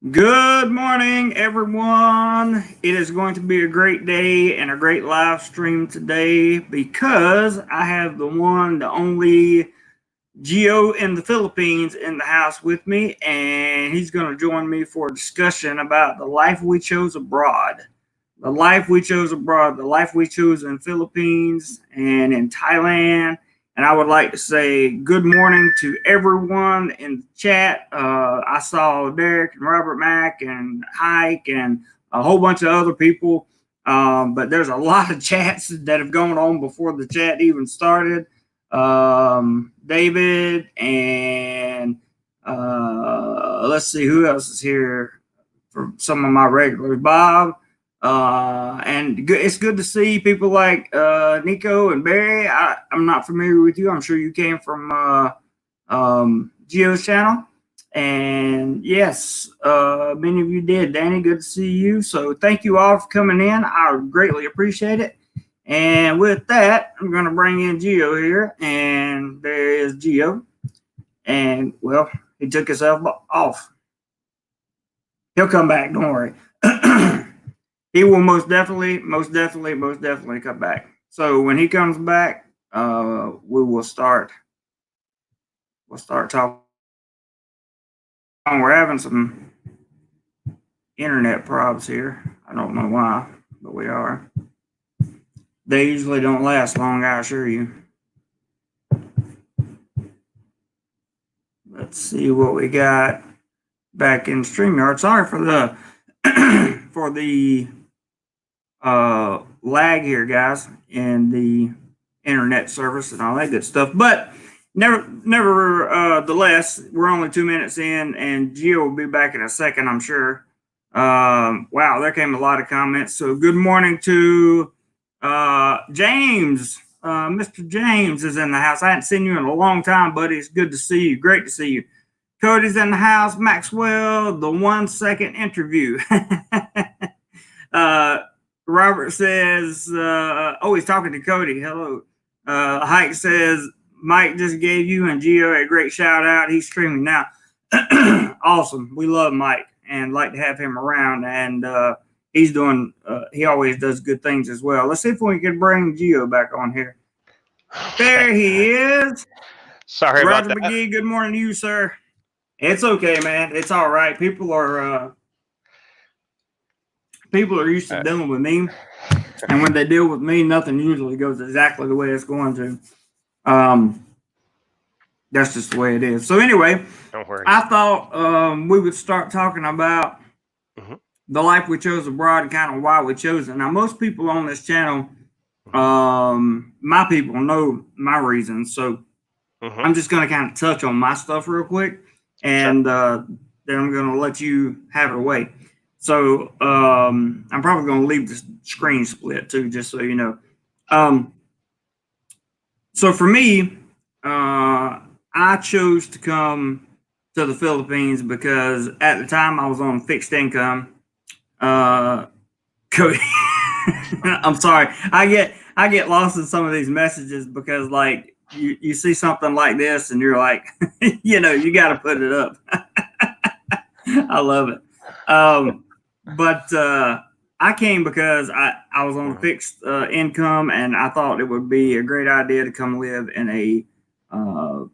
Good morning, everyone. It is going to be a great day and a great live stream today because I have the one, the only Gio in the Philippines in the house with me, and he's going to join me for a discussion about the life we chose abroad. The life we chose abroad, the life we chose in Philippines and in Thailand. And I would like to say good morning to everyone in the chat. I saw Derek and Robert Mack and Hike and a whole bunch of other people. But there's a lot of chats that have gone on before the chat even started. David and let's see who else is here for some of my regulars. Bob. And it's good to see people like Nico and Barry. I'm not familiar with you. I'm sure you came from Gio's channel. And yes, many of you did. Danny, good to see you. So thank you all for coming in. I greatly appreciate it. And with that, I'm going to bring in Gio here. And there is Gio. And, well, he took himself off. He'll come back. Don't worry. He will most definitely come back. So when he comes back, we will start. We'll start talking. We're having some internet problems here. I don't know why, but we are. They usually don't last long, I assure you. Let's see what we got back in StreamYard. Sorry for the for the lag here, guys, and the internet service and all that good stuff. But nevertheless, we're only 2 minutes in, and Gio will be back in a second, I'm sure. Wow, there came a lot of comments. So good morning to James. Mr. James is in the house. I hadn't seen you in a long time, buddy. It's good to see you. Great to see you. Cody's in the house. Maxwell, the 1 second interview. Robert says, he's talking to Cody. Hello. Hike says, Mike just gave you and Gio a great shout out. He's streaming now. Awesome. We love Mike and like to have him around. And he's doing, he always does good things as well. Let's see if we can bring Gio back on here. There he is. Sorry Roger about that. McGee, good morning to you, sir. It's okay, man. It's all right. People are used to dealing with me, and when they deal with me, nothing usually goes exactly the way it's going to. That's just the way it is. So anyway, Don't worry. I thought we would start talking about the life we chose abroad and kind of why we chose it. Now, most people on this channel, my people know my reasons. So I'm just going to kind of touch on my stuff real quick, and then I'm going to let you have it away. So I'm probably going to leave the screen split too, just so you know. So for me, I chose to come to the Philippines because at the time I was on fixed income. Cody, I'm sorry. I get lost in some of these messages because like you see something like this and you're like, you got to put it up. I love it. But I came because I was on fixed income and I thought it would be a great idea to come live in a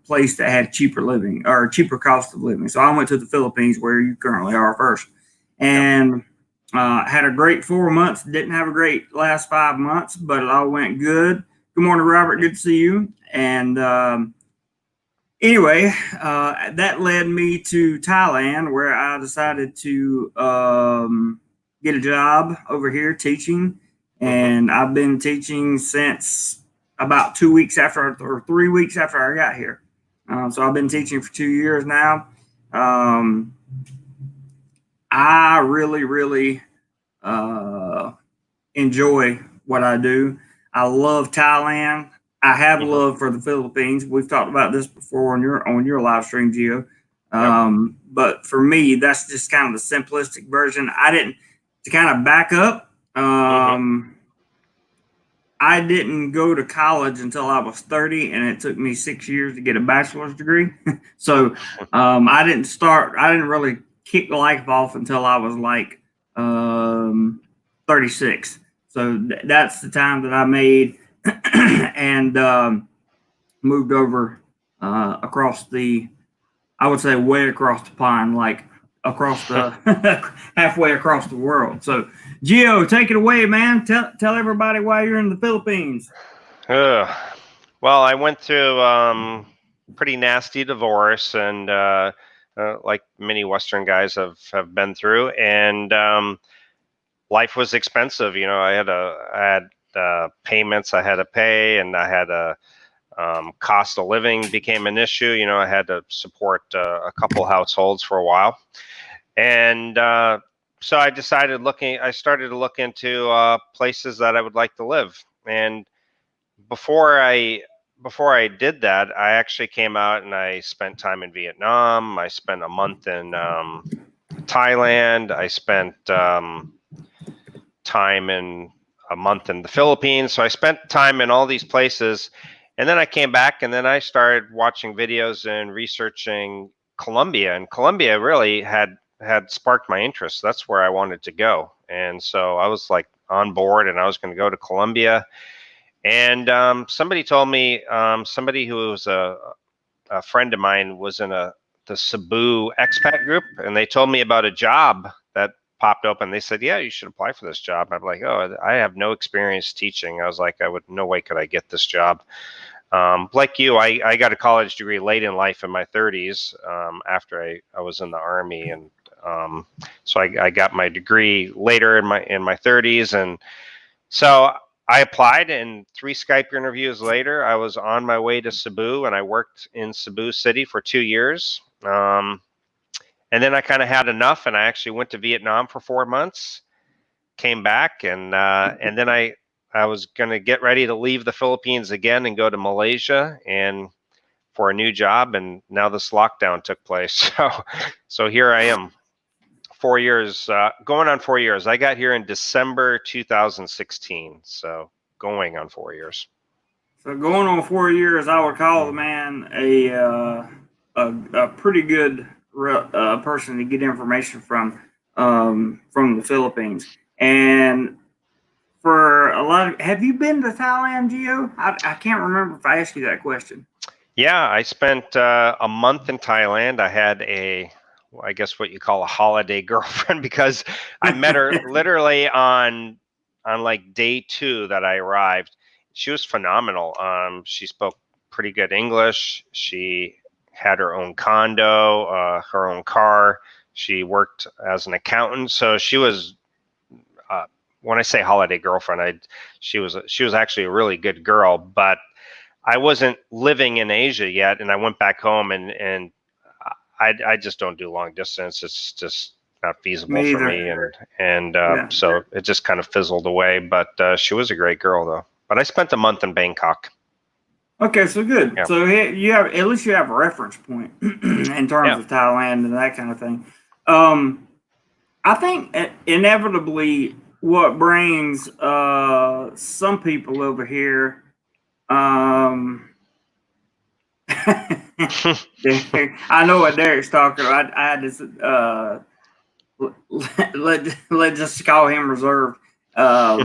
place that had cheaper living or cheaper cost of living. So I went to the Philippines where you currently are first, and had a great 4 months. Didn't have a great last 5 months, but it all went good. Good morning, Robert. Good to see you. And anyway, that led me to Thailand, where I decided to get a job over here teaching. And I've been teaching since about 2 weeks after, or 3 weeks after I got here. So I've been teaching for 2 years now. I really enjoy what I do. I love Thailand. I have love for the Philippines. We've talked about this before on your live stream, Gio. But for me, that's just kind of the simplistic version. To kind of back up. I didn't go to college until I was 30, and it took me 6 years to get a bachelor's degree. So I didn't really kick life off until I was like 36. So that's the time that I made and moved over across the, I would say, way across the pond, like across the halfway across the world. So, Gio, take it away, man. Tell everybody why you're in the Philippines. Well, I went through pretty nasty divorce, and like many Western guys have been through, and life was expensive. You know, I had payments I had to pay, and I had a cost of living became an issue. You know, I had to support a couple households for a while, and so I started to look into places that I would like to live. And before I did that, I actually came out and I spent time in Vietnam. I spent a month in Thailand. I spent time in a month in the Philippines. So I spent time in all these places. And then I came back and then I started watching videos and researching Colombia. And Colombia really had sparked my interest. That's where I wanted to go. And so I was like on board and I was going to go to Colombia. And somebody told me, somebody who was a friend of mine was in the Cebu expat group, and they told me about a job that popped open. They said, "Yeah, you should apply for this job." I'm like, "Oh, I have no experience teaching." I was like, no way could I get this job." Like you, I got a college degree late in life in my 30s after I was in the Army, and so I got my degree later in my 30s, and so I applied, and 3 Skype interviews later, I was on my way to Cebu, and I worked in Cebu City for 2 years. And then I kind of had enough, and I actually went to Vietnam for 4 months, came back, and then I was going to get ready to leave the Philippines again and go to Malaysia and for a new job, and now this lockdown took place. So here I am. 4 years, going on 4 years. I got here in December 2016, so going on 4 years. So going on 4 years, I would call the man a pretty good person to get information from the Philippines. And for a lot of, have you been to Thailand, Gio? I can't remember if I asked you that question. Yeah, I spent a month in Thailand. I had I guess what you call a holiday girlfriend, because I met her literally on like day 2 that I arrived. She was phenomenal. She spoke pretty good English. She had her own condo, her own car. She worked as an accountant, so she was. When I say holiday girlfriend, she was actually a really good girl, but I wasn't living in Asia yet, and I went back home, and I just don't do long distance. It's just not feasible for me, and Yeah. so it just kind of fizzled away. But she was a great girl, though. But I spent a month in Bangkok. Okay, so good. Yeah. So you have, at least you have a reference point in terms of Thailand and that kind of thing. I think inevitably what brings some people over here. I know what Derek's talking about. I had this. Let's just call him reserved. I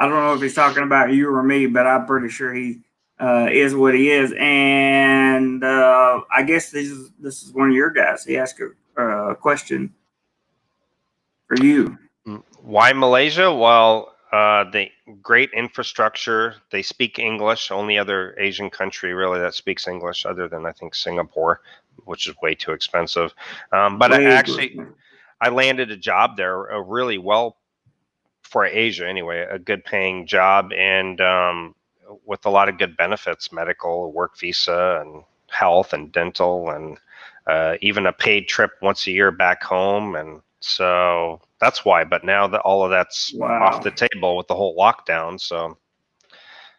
don't know if he's talking about you or me, but I'm pretty sure he is what he is. And I guess this is one of your guys. He asked a question for you. Why Malaysia? Well, the great infrastructure. They speak English. Only other Asian country really that speaks English, other than I think Singapore, which is way too expensive. But I landed a job there, really well for Asia anyway, a good paying job, and with a lot of good benefits, medical, work visa, and health and dental, and even a paid trip once a year back home. And so that's why. But now that all of that's off the table with the whole lockdown, so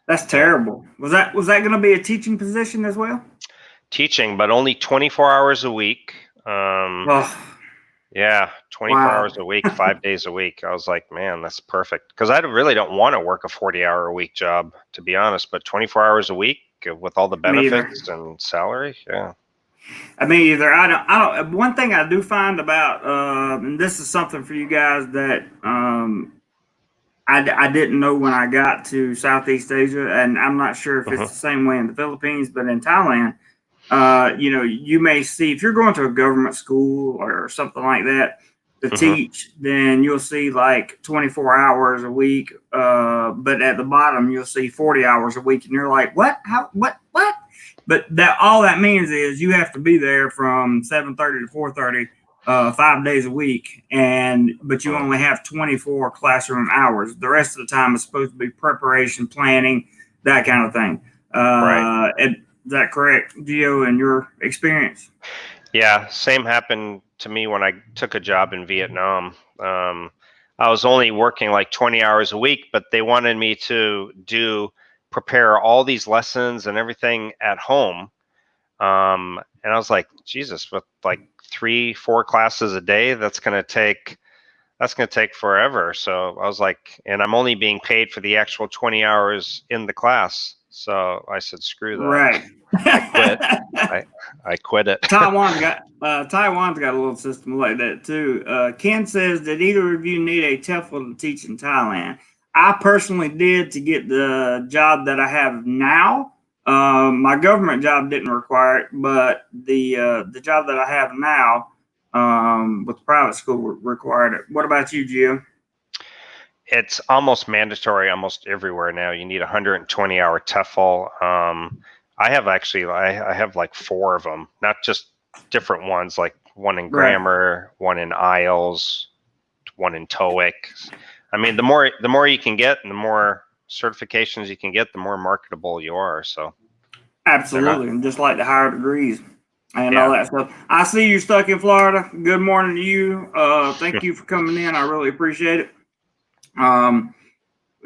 that's terrible. Was that going to be a teaching position as well? Teaching, but only 24 hours a week. Yeah, 24 hours a week, 5 days a week. I was like, man, that's perfect. Because I really don't want to work a 40-hour-a-week job, to be honest. But 24 hours a week with all the benefits and salary, yeah. I mean, either I don't. One thing I do find about, and this is something for you guys that I didn't know when I got to Southeast Asia, and I'm not sure if it's Hmm. the same way in the Philippines, but in Thailand, you know, you may see if you're going to a government school or something like that to Hmm. teach, then you'll see like 24 hours a week, but at the bottom you'll see 40 hours a week, and you're like, what? How? What? But that all that means is you have to be there from 7:30 to 4:30, 5 days a week, but you only have 24 classroom hours. The rest of the time is supposed to be preparation, planning, that kind of thing. Right. Is that correct, Gio, in your experience? Yeah, same happened to me when I took a job in Vietnam. Um, I was only working like 20 hours a week, but they wanted me to prepare all these lessons and everything at home. And I was like, Jesus, with like 3, 4 classes a day, that's gonna take forever. So I was like, and I'm only being paid for the actual 20 hours in the class. So I said, screw that. Right. I quit. I I quit it. Taiwan's got a little system like that too. Ken says, did either of you need a TEFL to teach in Thailand? I personally did to get the job that I have now. My government job didn't require it, but the job that I have now with the private school required it. What about you, Gio? It's almost mandatory almost everywhere now. You need a 120-hour TEFL. I have like 4 of them, not just different ones, like one in Right. grammar, one in IELTS, one in TOEIC. I mean, the more you can get and the more certifications you can get, the more marketable you are. So they're not. Absolutely, and just like the higher degrees and all Yeah. that stuff. I see you stuck in Florida. Good morning to you. Thank you for coming in. I really appreciate it. Um,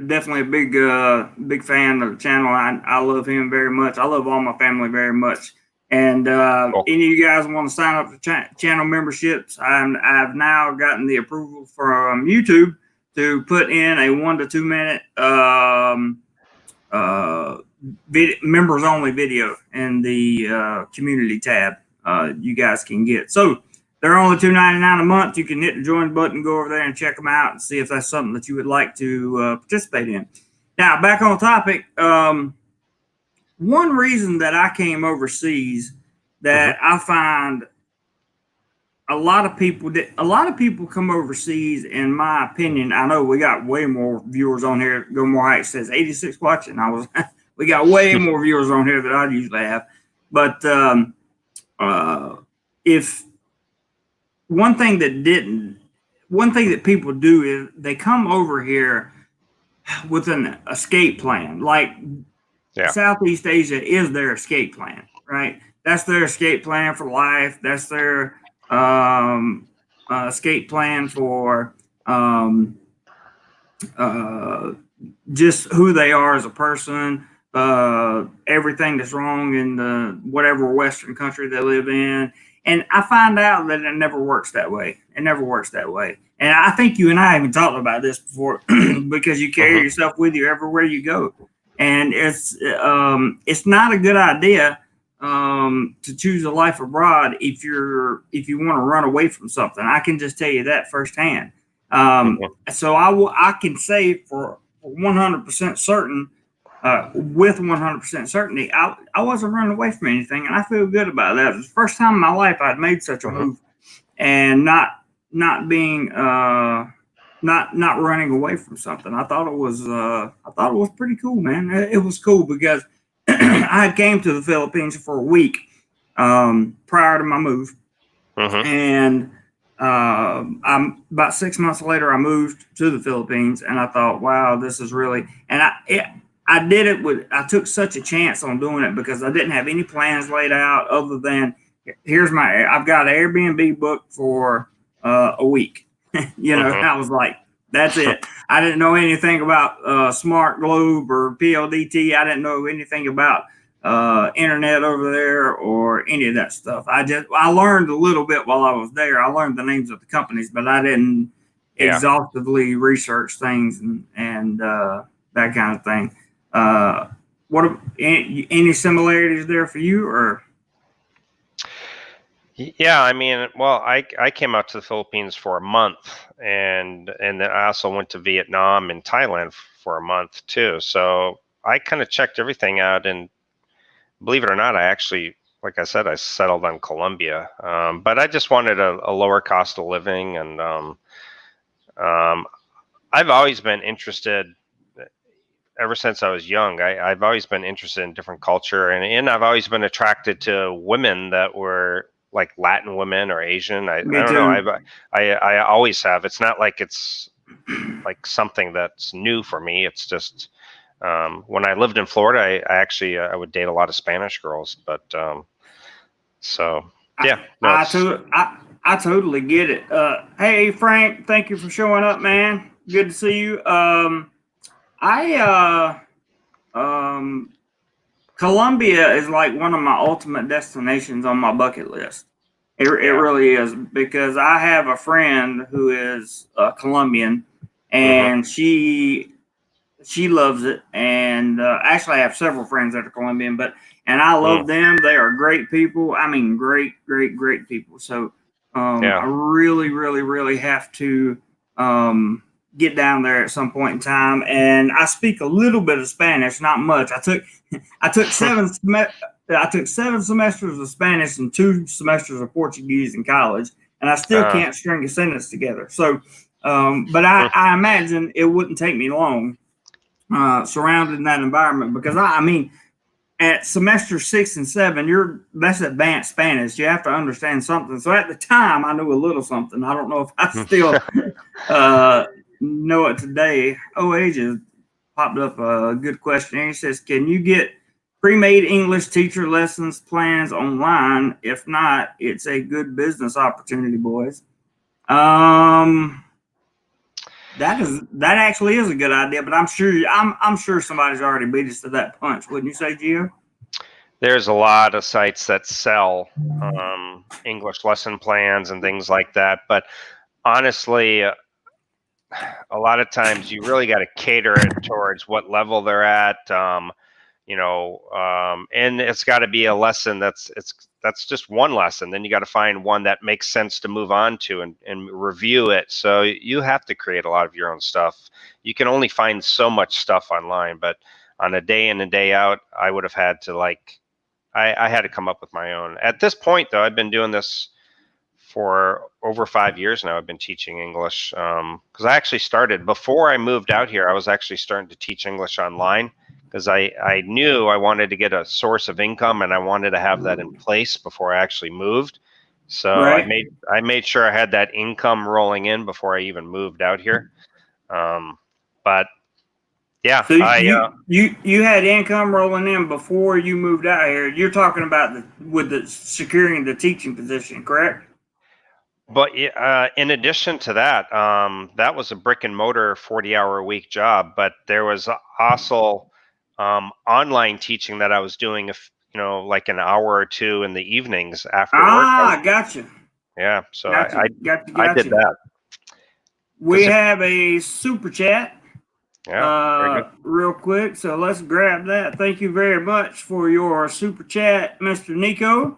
Definitely a big fan of the channel. I love him very much. I love all my family very much. And Cool. any of you guys want to sign up for channel memberships, I've now gotten the approval from YouTube to put in a 1 to 2 minute uh, members only video in the community tab. You guys can get so they're only $2.99 a month. You can hit the join button, go over there and check them out, and see if that's something that you would like to participate in. Now, back on topic. One reason that I came overseas Hmm. that I find a lot of people come overseas. In my opinion, I know we got way more viewers on here. Go More Heights says 86 watching. We got way more viewers on here than I usually have. But if one thing that people do is they come over here with an escape plan. Like Yeah. Southeast Asia is their escape plan, right? That's their escape plan for life. That's their escape plan for um, uh, just who they are as a person, everything that's wrong in the whatever Western country they live in. And I find out that it never works that way. It never works that way. And I think you and I even talked about this before because you carry Hmm. yourself with you everywhere you go. And it's not a good idea to choose a life abroad if you want to run away from something. I can just tell you that firsthand. Hmm. So I can say for 100% certain, with 100% certainty, I wasn't running away from anything, and I feel good about that. It was the first time in my life I'd made such a Hmm. move, and not being not running away from something. I thought it was pretty cool, man. It was cool because I had came to the Philippines for a week prior to my move, Hmm. and I'm about 6 months later. I moved to the Philippines, and I thought, wow, this is really. And I did it with. I took such a chance on doing it because I didn't have any plans laid out other than I've got an Airbnb booked for a week. Hmm. I was like, that's it. I didn't know anything about Smart Globe or PLDT. I didn't know anything about internet over there or any of that stuff. I learned a little bit while I was there. I learned the names of the companies, but I didn't Yeah. exhaustively research things and that kind of thing. What any similarities there for you or? Yeah, I mean, well, I came out to the Philippines for a month, and then I also went to Vietnam and Thailand for a month too. So I kind of checked everything out, and believe it or not, I actually, like I said, I settled on Colombia. But I just wanted a lower cost of living, and um, I've always been interested ever since I was young. I've always been interested in different culture, and I've always been attracted to women that were like Latin women or Asian. I Me don't know. too. I always have. It's not like it's like something that's new for me. It's just when I lived in Florida, I actually I would date a lot of Spanish girls, but so I, yeah, no, I, it's to, I, I totally get it. Hey, Frank, thank you for showing up, man. Good to see you. I, Colombia is like one of my ultimate destinations on my bucket list. It yeah. really is because I have a friend who is Colombian, Hmm. and she loves it. And actually, I have several friends that are Colombian, and I Mm, love them. They are great people. I mean, great, great, great people. So yeah. I really, really, really have to um, get down there at some point in time. And I speak a little bit of Spanish, not much. I took I took 7 semesters of Spanish and 2 semesters of Portuguese in college, and I still Uh, can't string a sentence together. So, but mm, I imagine it wouldn't take me long surrounded in that environment because I mean, at semester 6 and 7, that's advanced Spanish. You have to understand something. So at the time, I knew a little something. I don't know if I still uh, know it today. OH has popped up a good question. He says, "Can you get pre-made English teacher lessons plans online? If not, it's a good business opportunity, boys." Um, that actually is a good idea, but I'm sure somebody's already beat us to that punch, wouldn't you say, Gio? there's a lot of sites that sell English lesson plans and things like that, but honestly, a lot of times you really got to cater it towards what level they're at. And it's got to be a lesson that's just one lesson. Then you got to find one that makes sense to move on to and review it. So you have to create a lot of your own stuff. You can only find so much stuff online, but on a day in and day out, I would have had to I had to come up with my own. At this point, though, I've been doing this for over 5 years now. I've been teaching English because I actually started before I moved out here. I was actually starting to teach English online because I knew I wanted to get a source of income and I wanted to have that in place before I actually moved. So Right. I made sure I had that income rolling in before I even moved out here. But yeah, So I you had income rolling in before you moved out here. You're talking about with the securing the teaching position, correct? But in addition to that, that was a brick and mortar 40-hour a week job. But there was also online teaching that I was doing, like an hour or two in the evenings after work. Ah, gotcha, Yeah, so gotcha, gotcha, I did gotcha. that. We Because have a super chat yeah, very good. real quick, so let's grab that. Thank you very much for your super chat, Mr. Nico.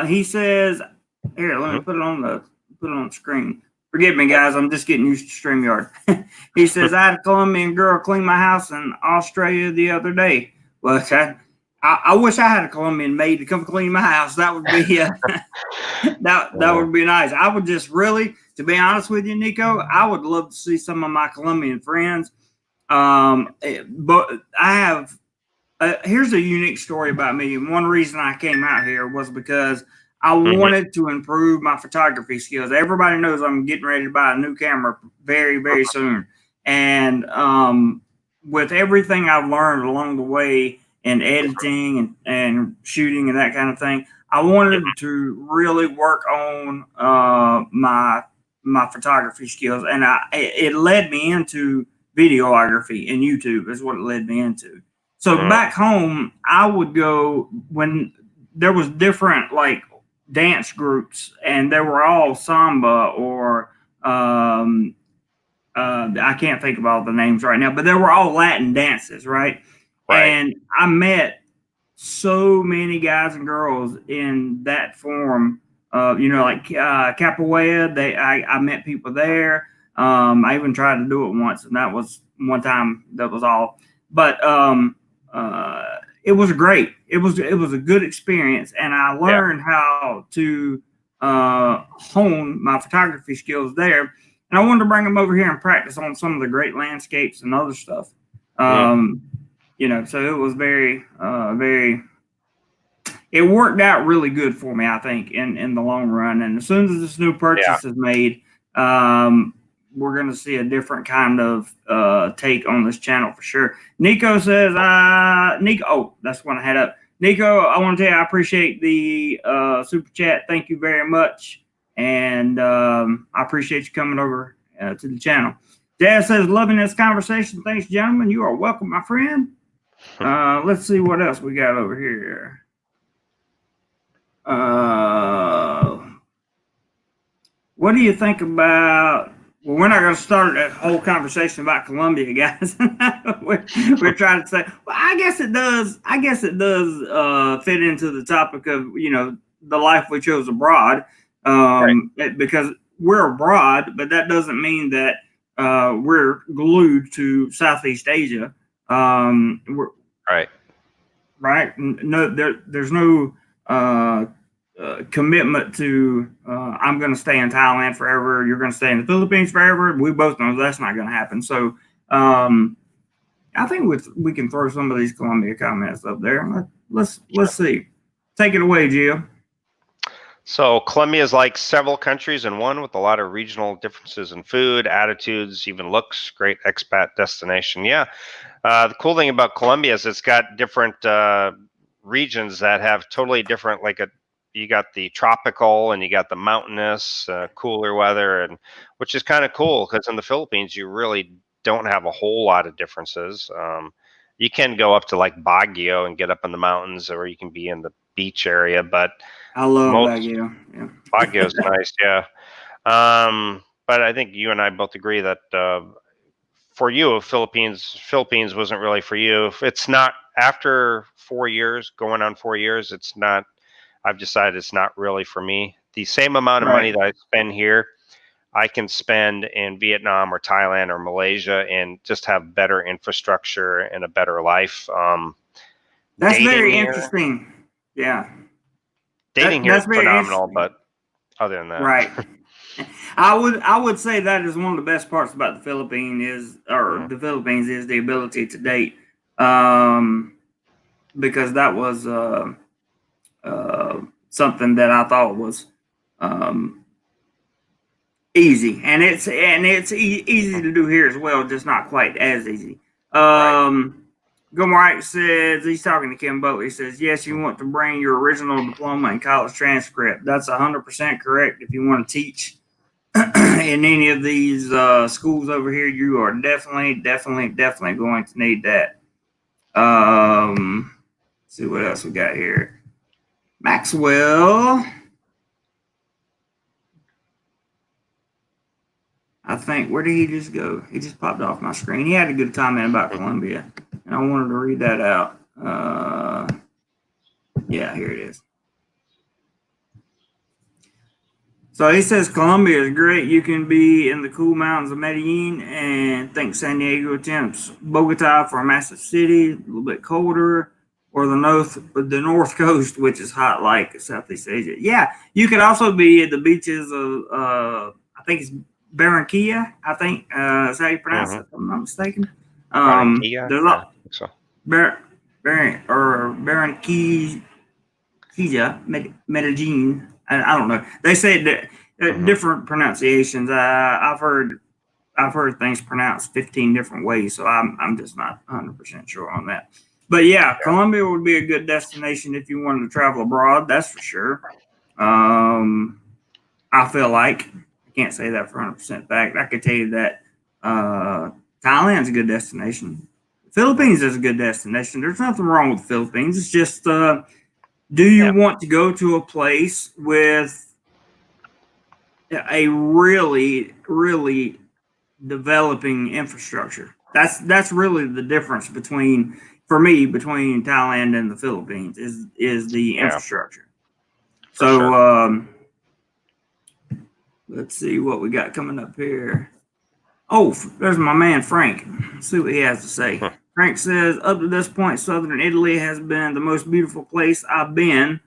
He says, "Here, let me Mhm. put it on the screen. Forgive me, guys. I'm just getting used to StreamYard." He says, "I had a Colombian girl clean my house in Australia the other day." Well, I wish I had a Colombian maid to come clean my house. That would be that Yeah. would be nice. I would just really, to be honest with you, Nico, I would love to see some of my Colombian friends. But I have here's a unique story about me. One reason I came out here was because I Mhm. wanted to improve my photography skills. Everybody knows I'm getting ready to buy a new camera very, very soon. And with everything I've learned along the way in editing and shooting and that kind of thing, I wanted to really work on my photography skills. And it led me into videography and YouTube is what it led me into. So Mhm. back home, I would go when there was different like dance groups, and they were all samba or I can't think of all the names right now, but they were all Latin dances, right? Right. And I met so many guys and girls in that form like Capoeira. I met people there. I even tried to do it once, and that was one time. That was all. But it was great. It was a good experience, and I Yeah. learned how to hone my photography skills there. And I wanted to bring them over here and practice on some of the great landscapes and other stuff. So it was very. It worked out really good for me, I think, in the long run. And as soon as this new purchase is made, we're going to see a different kind of take on this channel for sure. Nico says, Nico, oh, that's one I had up. Nico, I want to tell you, I appreciate the super chat. Thank you very much. And I appreciate you coming over to the channel. Dad says, loving this conversation. Thanks, gentlemen. You are welcome, my friend. Let's see what else we got over here. What do you think about? Well, we're not going to start that whole conversation about Colombia, guys. we're trying to say. Well, I guess it does. I guess it does fit into the topic of the life we chose abroad, because we're abroad, but that doesn't mean that we're glued to Southeast Asia. We're, right. No, there's no commitment to I'm going to stay in Thailand forever. You're going to stay in the Philippines forever. We both know that's not going to happen. So I think we can throw some of these Colombia comments up there. Let's see. Take it away, Gio. So Colombia is like several countries in one, with a lot of regional differences in food, attitudes, even looks. Great expat destination. Yeah. The cool thing about Colombia is it's got different regions that have totally different, you got the tropical and you got the mountainous, cooler weather, and which is kind of cool because in the Philippines you really don't have a whole lot of differences. You can go up to like Baguio and get up in the mountains, or you can be in the beach area, but I love Baguio. Yeah. Baguio's nice, yeah. But I think you and I both agree that for you, Philippines wasn't really for you. It's not after 4 years, going on 4 years. It's not. I've decided it's not really for me. The same amount of money that I spend here, I can spend in Vietnam or Thailand or Malaysia and just have better infrastructure and a better life. That's very interesting. Yeah. Dating here is phenomenal, but other than that. Right. I would say that is one of the best parts about the Philippines is the ability to date. Because that was something that I thought was easy, and it's easy to do here as well, just not quite as easy. GoMoreLife says, he's talking to Kim Boat. He says, yes, you want to bring your original diploma and college transcript. That's 100% correct. If you want to teach in any of these schools over here, you are definitely going to need that. Let's see what else we got here. Maxwell, I think, where did he just go? He just popped off my screen. He had a good comment about Colombia, and I wanted to read that out. Yeah, here it is. So he says Colombia is great. You can be in the cool mountains of Medellin and think San Diego attempts Bogota for a massive city, a little bit colder, or the north coast, which is hot like Southeast Asia. Yeah, you could also be at the beaches of I think it's Barranquilla. I think is how you pronounce it, if I'm not mistaken. Barranquilla. There's a so. Barranquilla, Medellin. I don't know. They say that different pronunciations. I've heard things pronounced 15 different ways, so I'm just not 100% sure on that. But yeah, Colombia would be a good destination if you wanted to travel abroad. That's for sure. I feel like, I can't say that for 100% fact. I could tell you that Thailand's a good destination. The Philippines is a good destination. There's nothing wrong with the Philippines. It's just, do you want to go to a place with a really, really developing infrastructure? That's really the difference between Thailand and the Philippines is the infrastructure. So Let's see what we got coming up here. Oh, there's my man Frank. Let's see what he has to say. Huh. Frank says, up to this point, southern Italy has been the most beautiful place I've been.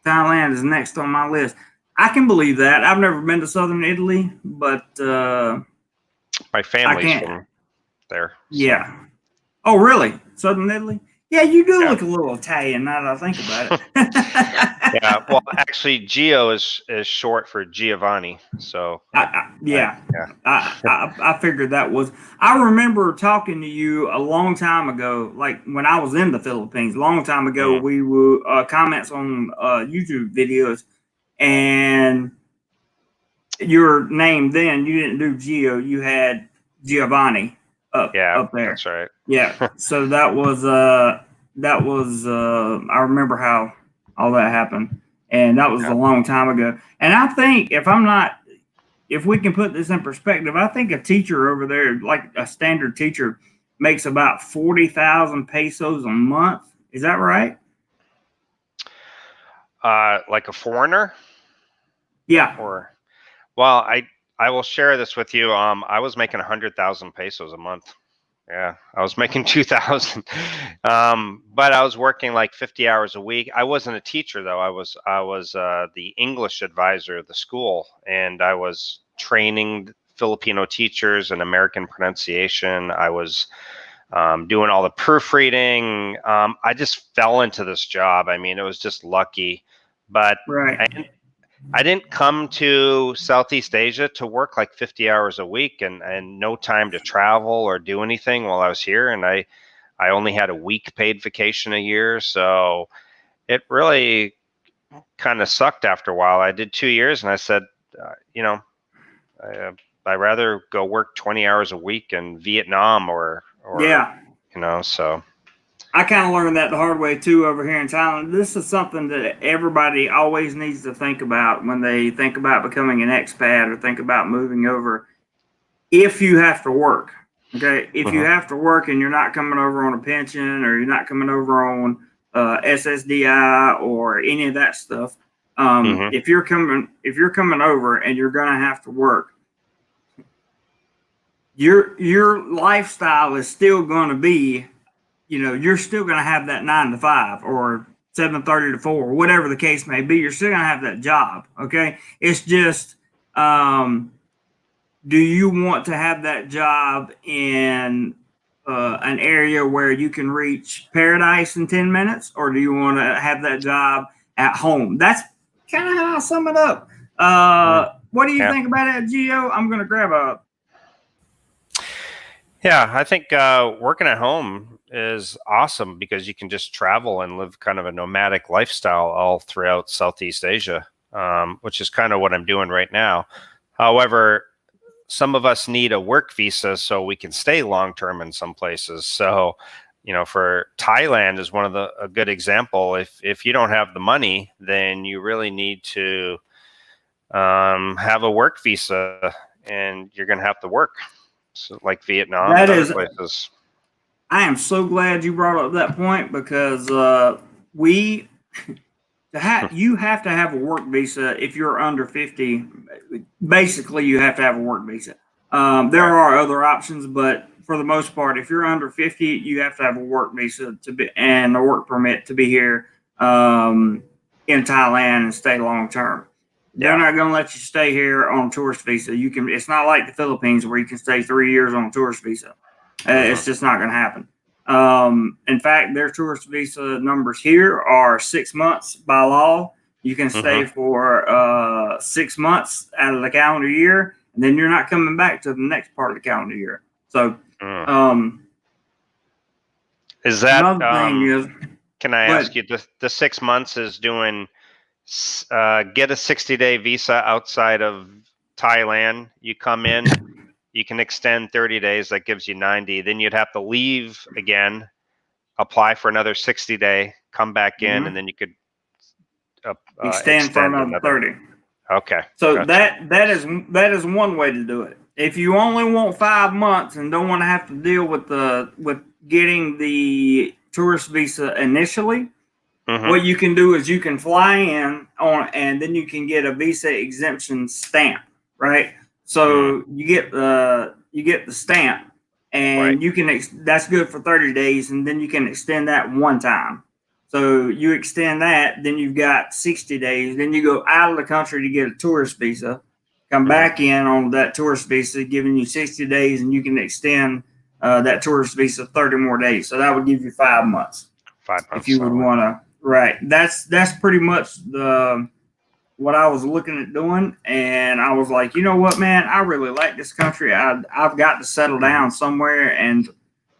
Thailand is next on my list. I can believe that. I've never been to southern Italy, but My I family's can't. from there. So, Yeah. Oh, really? Southern Italy? Yeah, you do yeah. look a little Italian now that I think about Yeah. it. Well, actually, Gio is short for Giovanni. So Yeah, yeah. I figured that was. I remember talking to you a long time ago, like when I was in the Philippines, a long time ago. Mm. We were comments on YouTube videos, and your name then you didn't do Gio, you had Giovanni Yeah, up there. that's right. Yeah, so that was I remember how all that happened, and that was a Yeah. long time ago. And I think if we can put this in perspective, I think a teacher over there, like a standard teacher, makes about 40,000 pesos a month. Is that right? Like a foreigner, Yeah. or well, I will share this with you. I was making 100,000 pesos a month. Yeah, I was making 2,000. But I was working like 50 hours a week. I wasn't a teacher though. I was the English advisor of the school, and I was training Filipino teachers in American pronunciation. I was doing all the proofreading. I just fell into this job. I mean, it was just lucky, but Right. I didn't come to Southeast Asia to work like 50 hours a week and no time to travel or do anything while I was here. And I only had a week paid vacation a year. So it really kind of sucked after a while. I did 2 years and I said, you know, I, I'd rather go work 20 hours a week in Vietnam or, Yeah. so. I kind of learned that the hard way too over here in Thailand. This is something that everybody always needs to think about when they think about becoming an expat or think about moving over. If you have to work, okay, if you Mhm. have to work and you're not coming over on a pension or you're not coming over on SSDI or any of that stuff, Mhm. if you're coming over and you're gonna have to work, your lifestyle is still going to be, you're still going to have that 9 to 5 or 7:30 to 4, or whatever the case may be. You're still going to have that job. Okay. It's just, do you want to have that job in an area where you can reach paradise in 10 minutes, or do you want to have that job at home? That's kind of how I sum it up. What do you Yeah. think about that, Gio? I'm going to grab a. Yeah, I think working at home is awesome because you can just travel and live kind of a nomadic lifestyle all throughout Southeast Asia, which is kind of what I'm doing right now. However, some of us need a work visa so we can stay long term in some places. So, for Thailand is a good example. If you don't have the money, then you really need to have a work visa, and you're going to have to work. So, like Vietnam That and other is places. I am so glad you brought up that point because we you have to have a work visa if you're under 50. Basically, you have to have a work visa. There Right. are other options, but for the most part, if you're under 50, you have to have a work visa to be and a work permit to be here in Thailand and stay long term. They're Yeah. not going to let you stay here on a tourist visa. You can. It's not like the Philippines where you can stay 3 years on a tourist visa. It's Mm-hmm. just not going to happen. In fact, their tourist visa numbers here are 6 months by law. You can stay Mm-hmm. for 6 months out of the calendar year, and then you're not coming back to the next part of the calendar year. So, Mm. um, Is that? another thing is, Can I but ask you? The 6 months is doing. Get a 60-day visa outside of Thailand. You come in. You can extend 30 days. That gives you 90. Then you'd have to leave again, apply for another 60-day, come back in, and then you could extend for extend another another. 30. Okay, So gotcha. that is one way to do it. If you only want 5 months and don't want to have to deal with getting the tourist visa initially, Mm-hmm. what you can do is you can fly in on and then you can get a visa exemption stamp, right? Mm, So you get the stamp, right. and you can that's good for 30 days, and then you can extend that one time. So you extend that, then you've got 60 days. Then you go out of the country to get a tourist visa, come Hmm. back in on that tourist visa, giving you 60 days, and you can extend that tourist visa 30 more days. So that would give you 5 months 5 months. if you would So want to. Right. That's pretty much the what I was looking at doing, and I was like, you know what, man, I really like this country. I've got to settle mhm. down somewhere and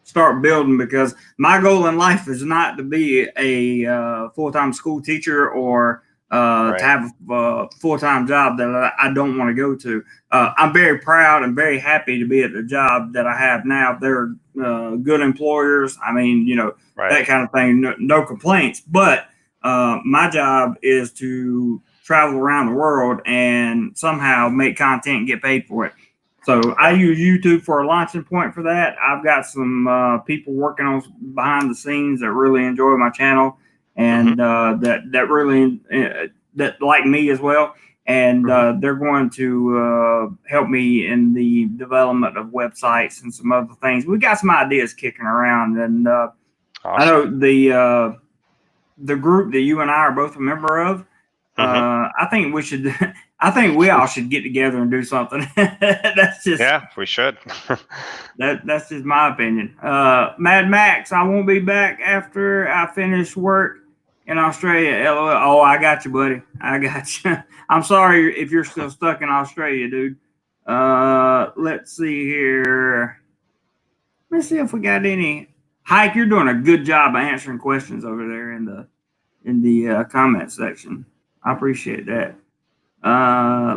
start building, because my goal in life is not to be a full-time school teacher, or to Right. have a full-time job that I don't want to go to. I'm very proud and very happy to be at the job that I have now. They're good employers. I mean, Right. that kind of thing. No complaints. But my job is to travel around the world and somehow make content and get paid for it. So I Yeah. use YouTube for a launching point for that. I've got some people working on behind the scenes that really enjoy my channel, Hmm. and that really that like me as well. And Hmm. they're going to help me in the development of websites and some other things. We got some ideas kicking around, and I Awesome. know the group that you and I are both a member of. Hmm. I think we should. I think we all should get together and do something. That's just Yeah, we should. that's just my opinion. Mad Max, I won't be back after I finish work in Australia. LOL. Oh, I got you, buddy. I got you. I'm sorry if you're still stuck in Australia, dude. Let's see here. Let's see if we got any. Hike, you're doing a good job of answering questions over there in the comment section. I appreciate that.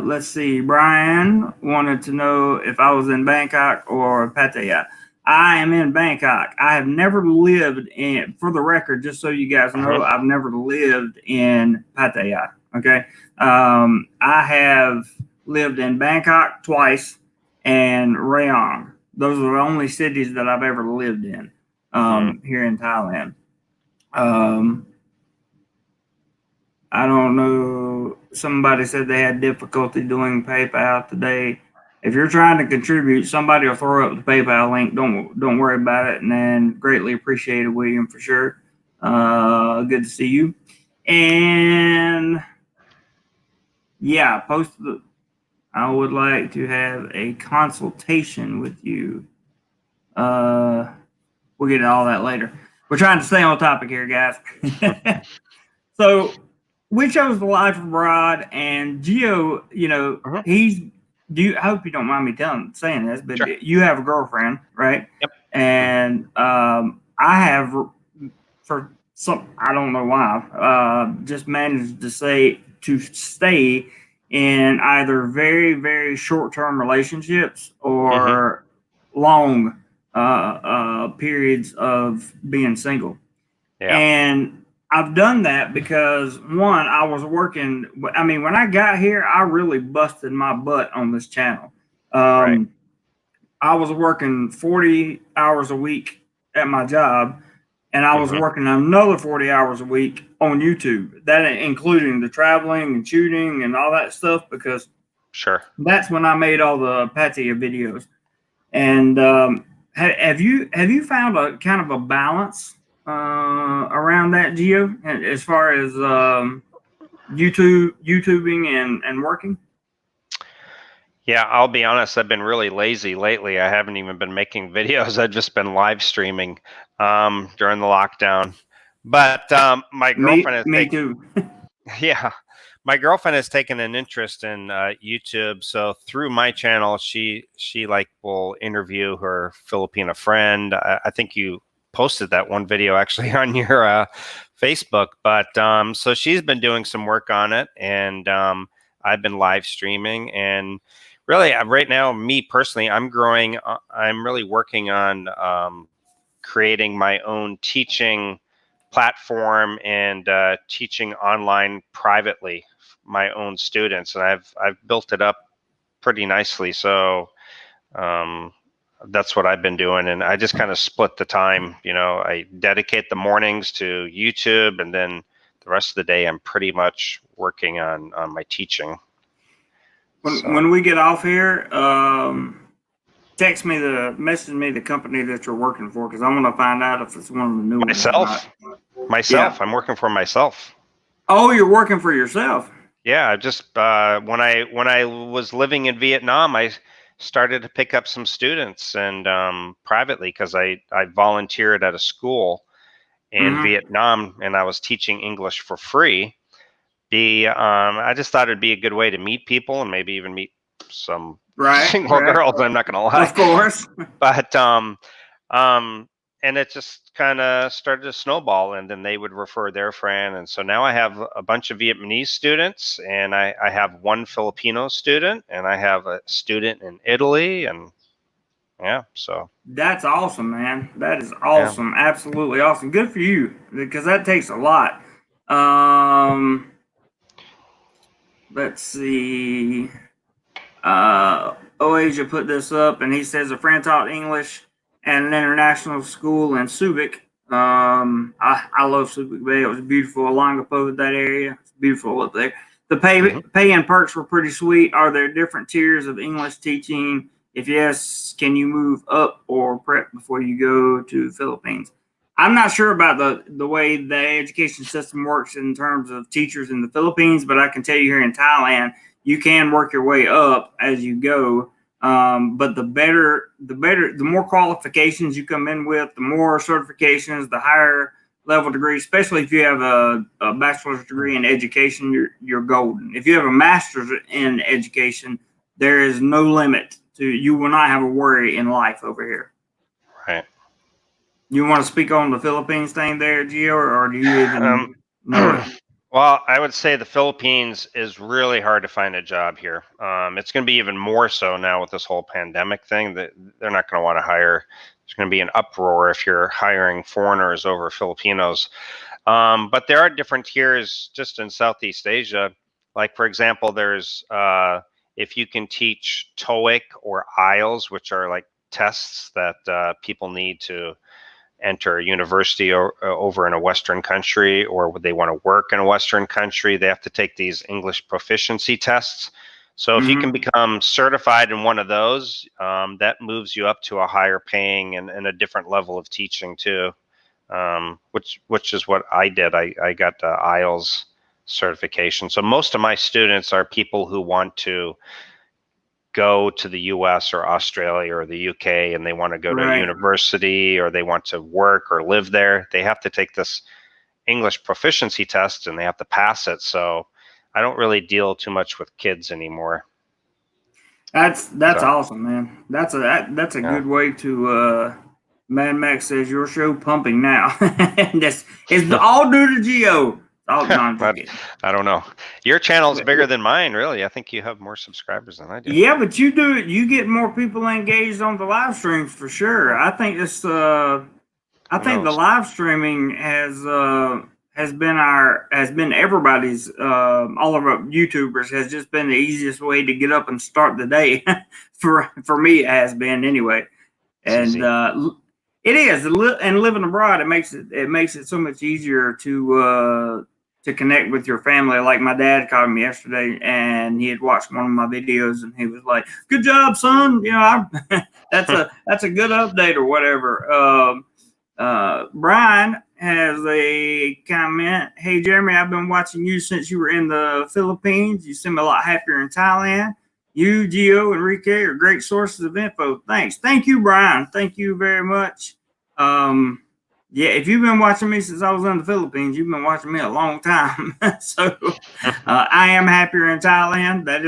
Let's see. Brian wanted to know if I was in Bangkok or Pattaya. I am in Bangkok. I have never lived in, for the record, just so you guys know, Hmm. I've never lived in Pattaya. Okay. I have lived in Bangkok twice and Rayong. Those are the only cities that I've ever lived in Mm. here in Thailand. Um, I don't know. Somebody said they had difficulty doing PayPal today. If you're trying to contribute, somebody will throw up the PayPal link. Don't worry about it. And then greatly appreciated, William, for sure. Good to see you. And yeah, post the. I would like to have a consultation with you. Uh, we'll get to all that later. We're trying to stay on topic here, guys. So we chose the life abroad, and Gio, Hmm. he's. Do you? I hope you don't mind me saying this, but Sure. you have a girlfriend, right? Yep. Hmm. And I have, for some, I don't know why, just managed to stay in either very very short term relationships Hmm. or long periods of being single. Yeah. And I've done that because one, I was working. I mean, when I got here, I really busted my butt on this channel. Right. Um, I was working 40 hours a week at my job, and I was Hmm. working another 40 hours a week on YouTube. That including the traveling and shooting and all that stuff, because Sure. that's when I made all the Pattaya videos. And have you found a kind of a balance around that, Geo, as far as YouTubing and working? Yeah, I'll be honest, I've been really lazy lately. I haven't even been making videos. I've just been live streaming during the lockdown. But my Me, girlfriend has me taken, too. yeah, my girlfriend has taken an interest in YouTube. So through my channel, she like will interview her Filipina friend. I think you posted that one video actually on your Facebook. But so she's been doing some work on it, and I've been live streaming. And really, right now, me personally, I'm growing. I'm really working on creating my own teaching platform and teaching online privately my own students, and I've built it up pretty nicely. So um, that's what I've been doing, and I just kind of split the time. I dedicate the mornings to YouTube, and then the rest of the day I'm pretty much working on my teaching. So When we get off here, message me the company that you're working for, because I want to find out if it's one of the new ones or not. myself, Yeah. I'm working for myself. Oh, you're working for yourself. Yeah, just when I was living in Vietnam, I started to pick up some students and privately because I volunteered at a school in Mm-hmm. Vietnam and I was teaching English for free. I just thought it'd be a good way to meet people and maybe even meet some Right. single Right. girls. I'm not gonna lie, Of course. but um, and it just kind of started to snowball, and then they would refer their friend, and so now I have a bunch of Vietnamese students, and I have one Filipino student, and I have a student in Italy, and yeah, so That's awesome, man. That is yeah. awesome. Absolutely awesome. Good for you, because that takes a lot. Um, let's see. Oasia put this up, and he says a friend taught English at an international school in Subic. I love Subic Bay. It was beautiful. Longapo, that area. It's beautiful up there. The Hmm. pay and perks were pretty sweet. Are there different tiers of English teaching? If yes, can you move up or prep before you go to the Philippines? I'm not sure about the way the education system works in terms of teachers in the Philippines, but I can tell you here in Thailand, you can work your way up as you go. But the more qualifications you come in with, the more certifications, the higher level degree, especially if you have a bachelor's degree in education, you're golden. If you have a master's in education, there is no limit to, you will not have a worry in life over here. Right. You want to speak on the Philippines thing there, Gio, or do you even Um, know it? well, I would say the Philippines is really hard to find a job here. It's going to be even more so now with this whole pandemic thing that they're not going to want to hire. There's going to be an uproar if you're hiring foreigners over Filipinos. But there are different tiers just in Southeast Asia. Like, for example, there's if you can teach TOEIC or IELTS, which are like tests that people need to enter a university over in a Western country, or would they want to work in a Western country, they have to take these English proficiency tests. So if you can Mm-hmm. become certified in one of those, that moves you up to a higher paying and a different level of teaching too, which is what I did. I got the IELTS certification. So most of my students are people who want to go to the US or Australia or the UK and they want to go to a Right. university or they want to work or live there, they have to take this English proficiency test and they have to pass it. So I don't really deal too much with kids anymore. That's So awesome, man. That's a yeah, good way to. Mad Max says your show pumping now. And this it's all due to Geo. Oh no, I'm just but kidding. I don't know. Your channel's But, bigger than mine, really. I think you have more subscribers than I do. yeah, but you do it. You get more people engaged on the live streams for sure. Well, I think this. I who think the knows? live streaming has been everybody's. All of our YouTubers has just been the easiest way to get up and start the day. For me, it has been anyway. It's And easy. it is. And living abroad, it makes it so much easier to connect with your family. Like my dad called me yesterday, and he had watched one of my videos, and he was like, "Good job, son. You know, that's a good update or whatever." Brian has a comment. Hey, Jeremy, I've been watching you since you were in the Philippines. You seem a lot happier in Thailand. You, Gio, and Enrique are great sources of info. Thanks. Thank you, Brian. Thank you very much. Um, yeah, if you've been watching me since I was in the Philippines, you've been watching me a long time. So I am happier in Thailand. That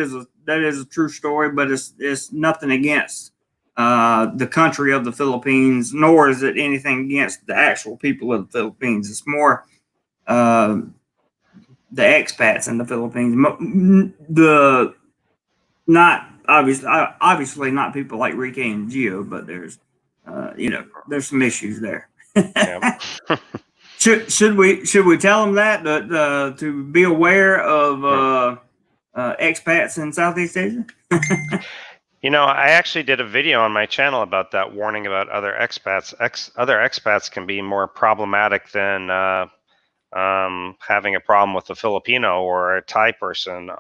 is a true story, but it's nothing against the country of the Philippines, nor is it anything against the actual people of the Philippines. It's more uh, the expats in the Philippines. The not obviously not people like Ricky and Gio, but there's some issues there. Yeah. Should we tell them that to be aware of expats in Southeast Asia? You know, I actually did a video on my channel about that, warning about other expats. Other expats can be more problematic than having a problem with a Filipino or a Thai person.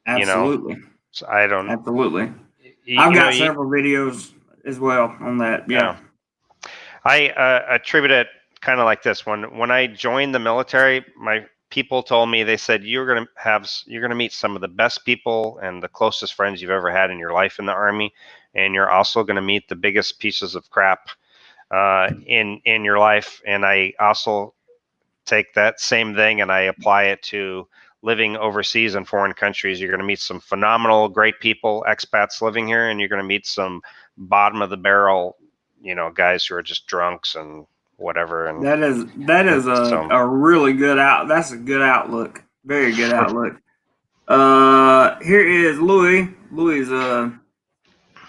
You know, Absolutely. so I don't. Absolutely. I've You know, got several videos as well on that. Yeah. yeah. I attribute it kind of like this. When I joined the military, my people told me, they said, you're gonna meet some of the best people and the closest friends you've ever had in your life in the Army, and you're also gonna meet the biggest pieces of crap in your life. And I also take that same thing and I apply it to living overseas in foreign countries. You're going to meet some phenomenal, great people, expats living here, and you're going to meet some bottom of the barrel, guys who are just drunks and whatever. And That is so, a really good that's a good outlook. Very good outlook. Here is Louis. Louis is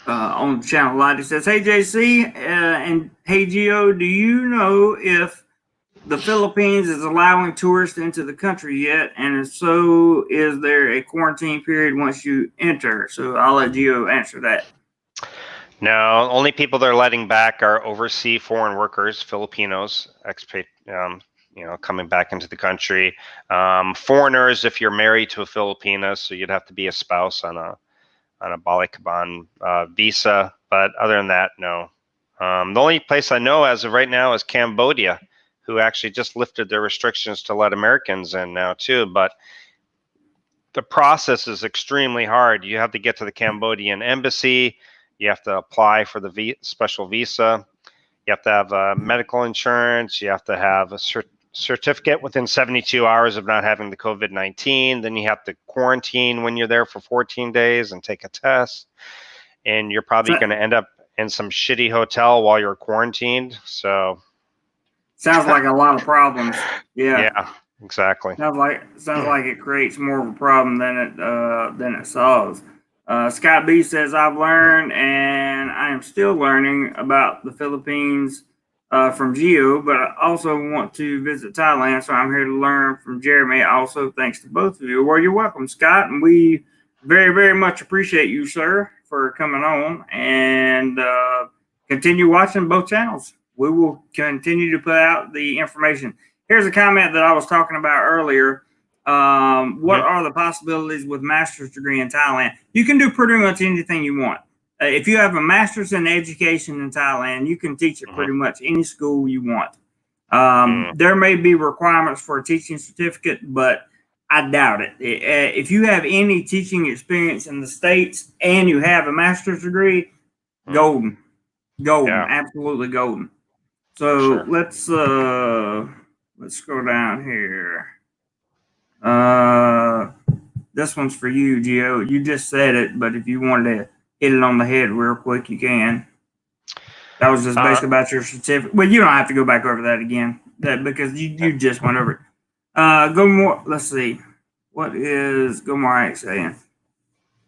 on the channel live. He says, "Hey JC, and hey Gio, do you know if the Philippines is allowing tourists into the country yet? And if so, is there a quarantine period once you enter?" So I'll let Gio answer that. no, only people they're letting back are overseas foreign workers, Filipinos, expat, coming back into the country. Foreigners, if you're married to a Filipina, so you'd have to be a spouse on a Balikaban visa. But other than that, no. The only place I know as of right now is Cambodia, who actually just lifted their restrictions to let Americans in now too. But the process is extremely hard. You have to get to the Cambodian embassy. You have to apply for the special visa. You have to have medical insurance. You have to have a certificate within 72 hours of not having the COVID-19. Then you have to quarantine when you're there for 14 days and take a test. And you're probably going to end up in some shitty hotel while you're quarantined. So sounds like a lot of problems. Yeah, exactly. Sounds like it creates more of a problem than it solves. Scott B says, "I've learned and I am still learning about the Philippines from Gio, but I also want to visit Thailand, so I'm here to learn from Jeremy. Also, thanks to both of you." Well, you're welcome, Scott, and we very, very much appreciate you, sir, for coming on, and continue watching both channels. We will continue to put out the information. Here's a comment that I was talking about earlier. What are the possibilities with master's degree in Thailand? You can do pretty much anything you want. If you have a master's in education in Thailand, you can teach at pretty much any school you want. There may be requirements for a teaching certificate, but I doubt it. If you have any teaching experience in the States and you have a master's degree, golden, absolutely golden. So let's go down here. This one's for you, Gio. You just said it, but if you wanted to hit it on the head real quick, you can. That was just basically about your certificate. Well, you don't have to go back over that again, because you just went over it. Let's see. What is GoMoreLife saying?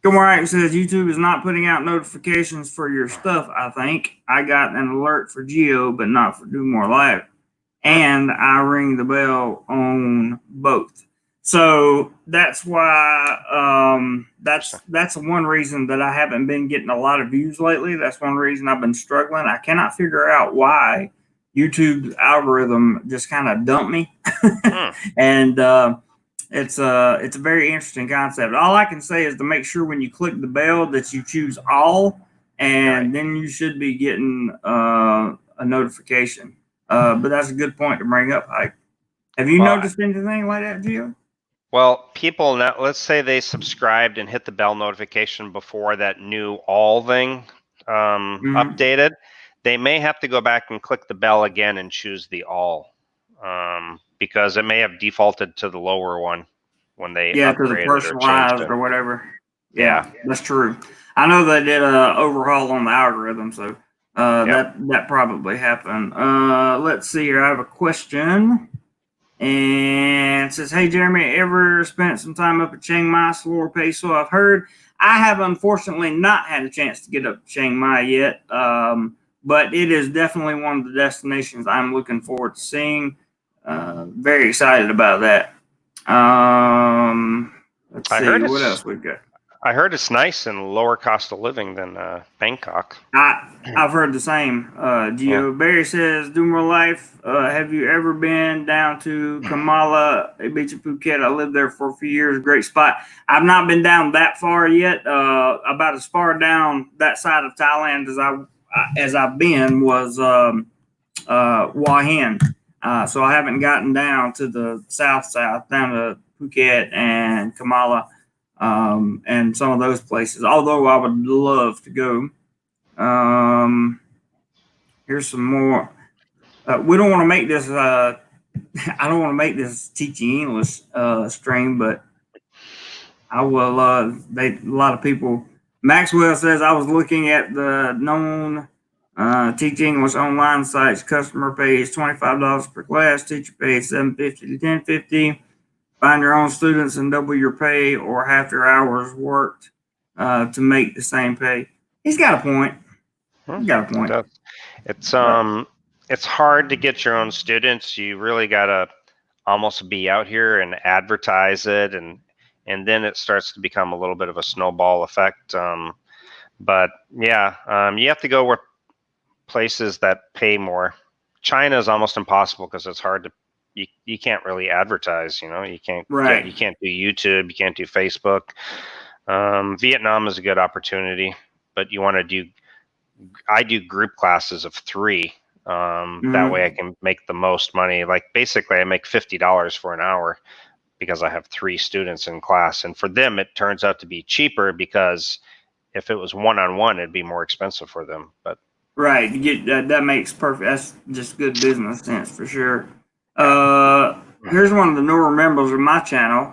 GoMoreLife says YouTube is not putting out notifications for your stuff. I think I got an alert for Gio, but not for DoMoreLife, and I ring the bell on both. So that's why that's one reason that I haven't been getting a lot of views lately. That's one reason I've been struggling. I cannot figure out why YouTube's algorithm just kind of dumped me, and it's a very interesting concept. All I can say is to make sure when you click the bell that you choose all, and then you should be getting a notification. But that's a good point to bring up, Ike. Have you noticed anything like that, Gio? Well, people now, let's say they subscribed and hit the bell notification before that new all thing updated. They may have to go back and click the bell again and choose the all, because it may have defaulted to the lower one when they to the personalized or whatever. Yeah, that's true. I know they did a overhaul on the algorithm, so that probably happened. Let's see here. I have a question. And it says, "Hey Jeremy, ever spent some time up at Chiang Mai, slower pace? So I've heard. I have unfortunately not had a chance to get up to Chiang Mai yet, but it is definitely one of the destinations I'm looking forward to seeing. Very excited about that. Let's see what else we've got. I heard it's nice and lower cost of living than Bangkok. I've heard the same. Yeah. Gio Barry says, DoMoreLife, have you ever been down to Kamala, a beach in Phuket? I lived there for a few years. Great spot. I've not been down that far yet. About as far down that side of Thailand as I've been was Hua Hin. So I haven't gotten down to the south, down to Phuket and Kamala, and some of those places. Although I would love to go. Here's some more. We don't want to make this. I don't want to make this teaching English stream, but I will. A lot of people. Maxwell says I was looking at the known teach English online sites. Customer pays $25 per class. Teacher pays $7.50 to $10.50. Find your own students and double your pay, or half your hours worked to make the same pay. He's got a point. He's got a point. It's hard to get your own students. You really gotta almost be out here and advertise it, and then it starts to become a little bit of a snowball effect. But yeah, you have to go where places that pay more. China is almost impossible because it's hard to. You can't really advertise. You can't. Right. You can't do YouTube. You can't do Facebook. Vietnam is a good opportunity, but you want to do. I do group classes of 3. That way I can make the most money. Like basically I make $50 for an hour because I have 3 students in class. And for them, it turns out to be cheaper because if it was one-on-one, it'd be more expensive for them. But right, that makes perfect. That's just good business sense for sure. Here's one of the newer members of my channel,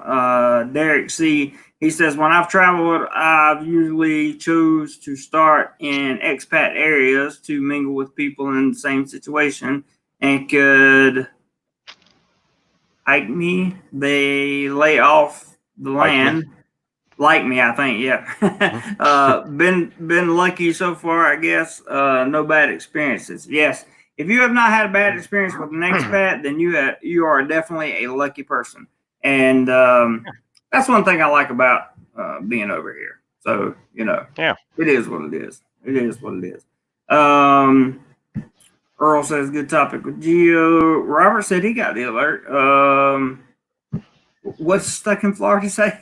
Derek C. He says, when I've traveled, I've usually chose to start in expat areas to mingle with people in the same situation and could hike me. They lay off the land. Like me, I think, yeah. Been lucky so far, I guess. No bad experiences. Yes. If you have not had a bad experience with an expat, then you are definitely a lucky person. And that's one thing I like about being over here. So, yeah, it is what it is. It is what it is. Earl says, good topic with Gio. Robert said he got the alert. What's stuck in Florida say?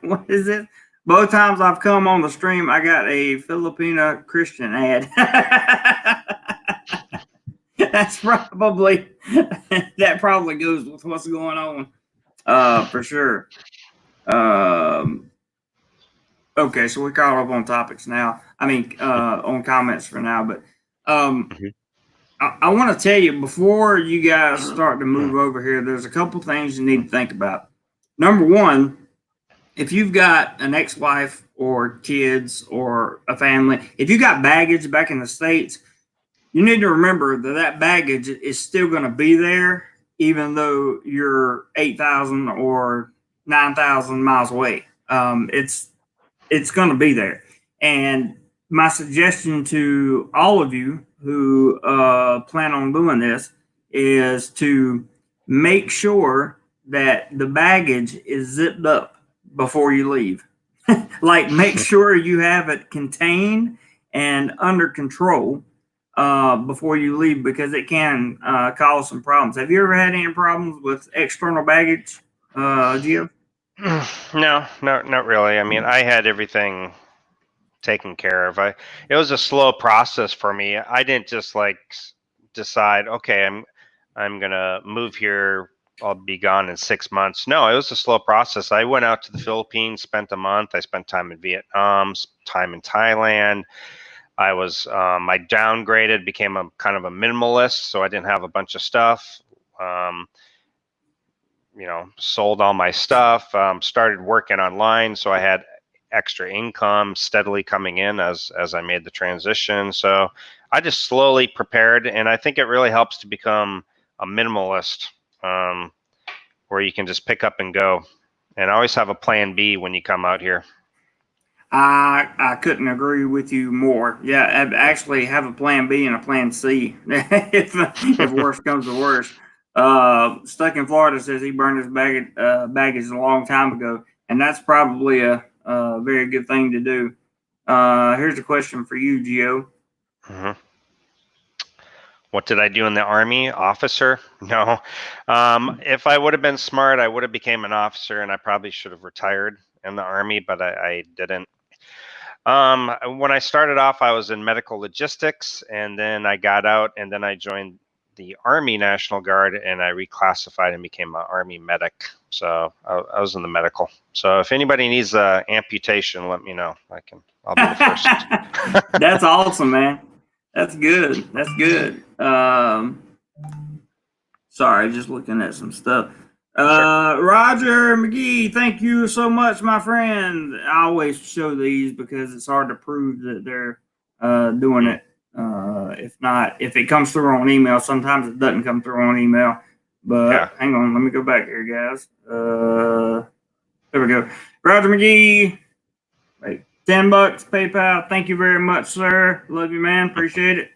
What is it? Both times I've come on the stream, I got a Filipina Christian ad. That's probably goes with what's going on, for sure. Okay, so we caught up on topics now. I mean, on comments for now, but I want to tell you before you guys start to move over here, there's a couple things you need to think about. Number one, if you've got an ex-wife or kids or a family, if you got baggage back in the States, you need to remember that baggage is still going to be there, even though you're 8,000 or 9,000 miles away. It's going to be there. And my suggestion to all of you who plan on doing this is to make sure that the baggage is zipped up before you leave. Like, make sure you have it contained and under control before you leave, because it can cause some problems. Have you ever had any problems with external baggage, Gio? No, not really. I mean, I had everything taken care of. It was a slow process for me. I didn't just like decide, okay, I'm gonna move here. I'll be gone in 6 months. No, it was a slow process. I went out to the Philippines, spent a month. I spent time in Vietnam, time in Thailand. I downgraded, became a kind of a minimalist, so I didn't have a bunch of stuff. Sold all my stuff, started working online, so I had extra income steadily coming in as I made the transition. So I just slowly prepared, and I think it really helps to become a minimalist, where you can just pick up and go, and always have a plan B when you come out here. I couldn't agree with you more. Yeah, actually have a plan B and a plan C if worst comes to worst. Stuck in Florida says he burned his baggage a long time ago, and that's probably a very good thing to do. Here's a question for you, Gio. Mm-hmm. What did I do in the Army? Officer? No. If I would have been smart, I would have became an officer, and I probably should have retired in the Army, but I didn't. When I started off, I was in medical logistics, and then I got out, and then I joined the Army National Guard, and I reclassified and became an Army medic. So I was in the medical. So if anybody needs a amputation, let me know. I'll be the first. That's awesome, man. That's good. That's good. Sorry, just looking at some stuff. Sure. Roger McGee, thank you so much, my friend. I always show these because it's hard to prove that they're doing it. If not, if it comes through on email, sometimes it doesn't come through on email. But Yeah. hang on, let me go back here, guys. There we go. Roger McGee, like $10 PayPal. Thank you very much, sir. Love you, man. Appreciate it.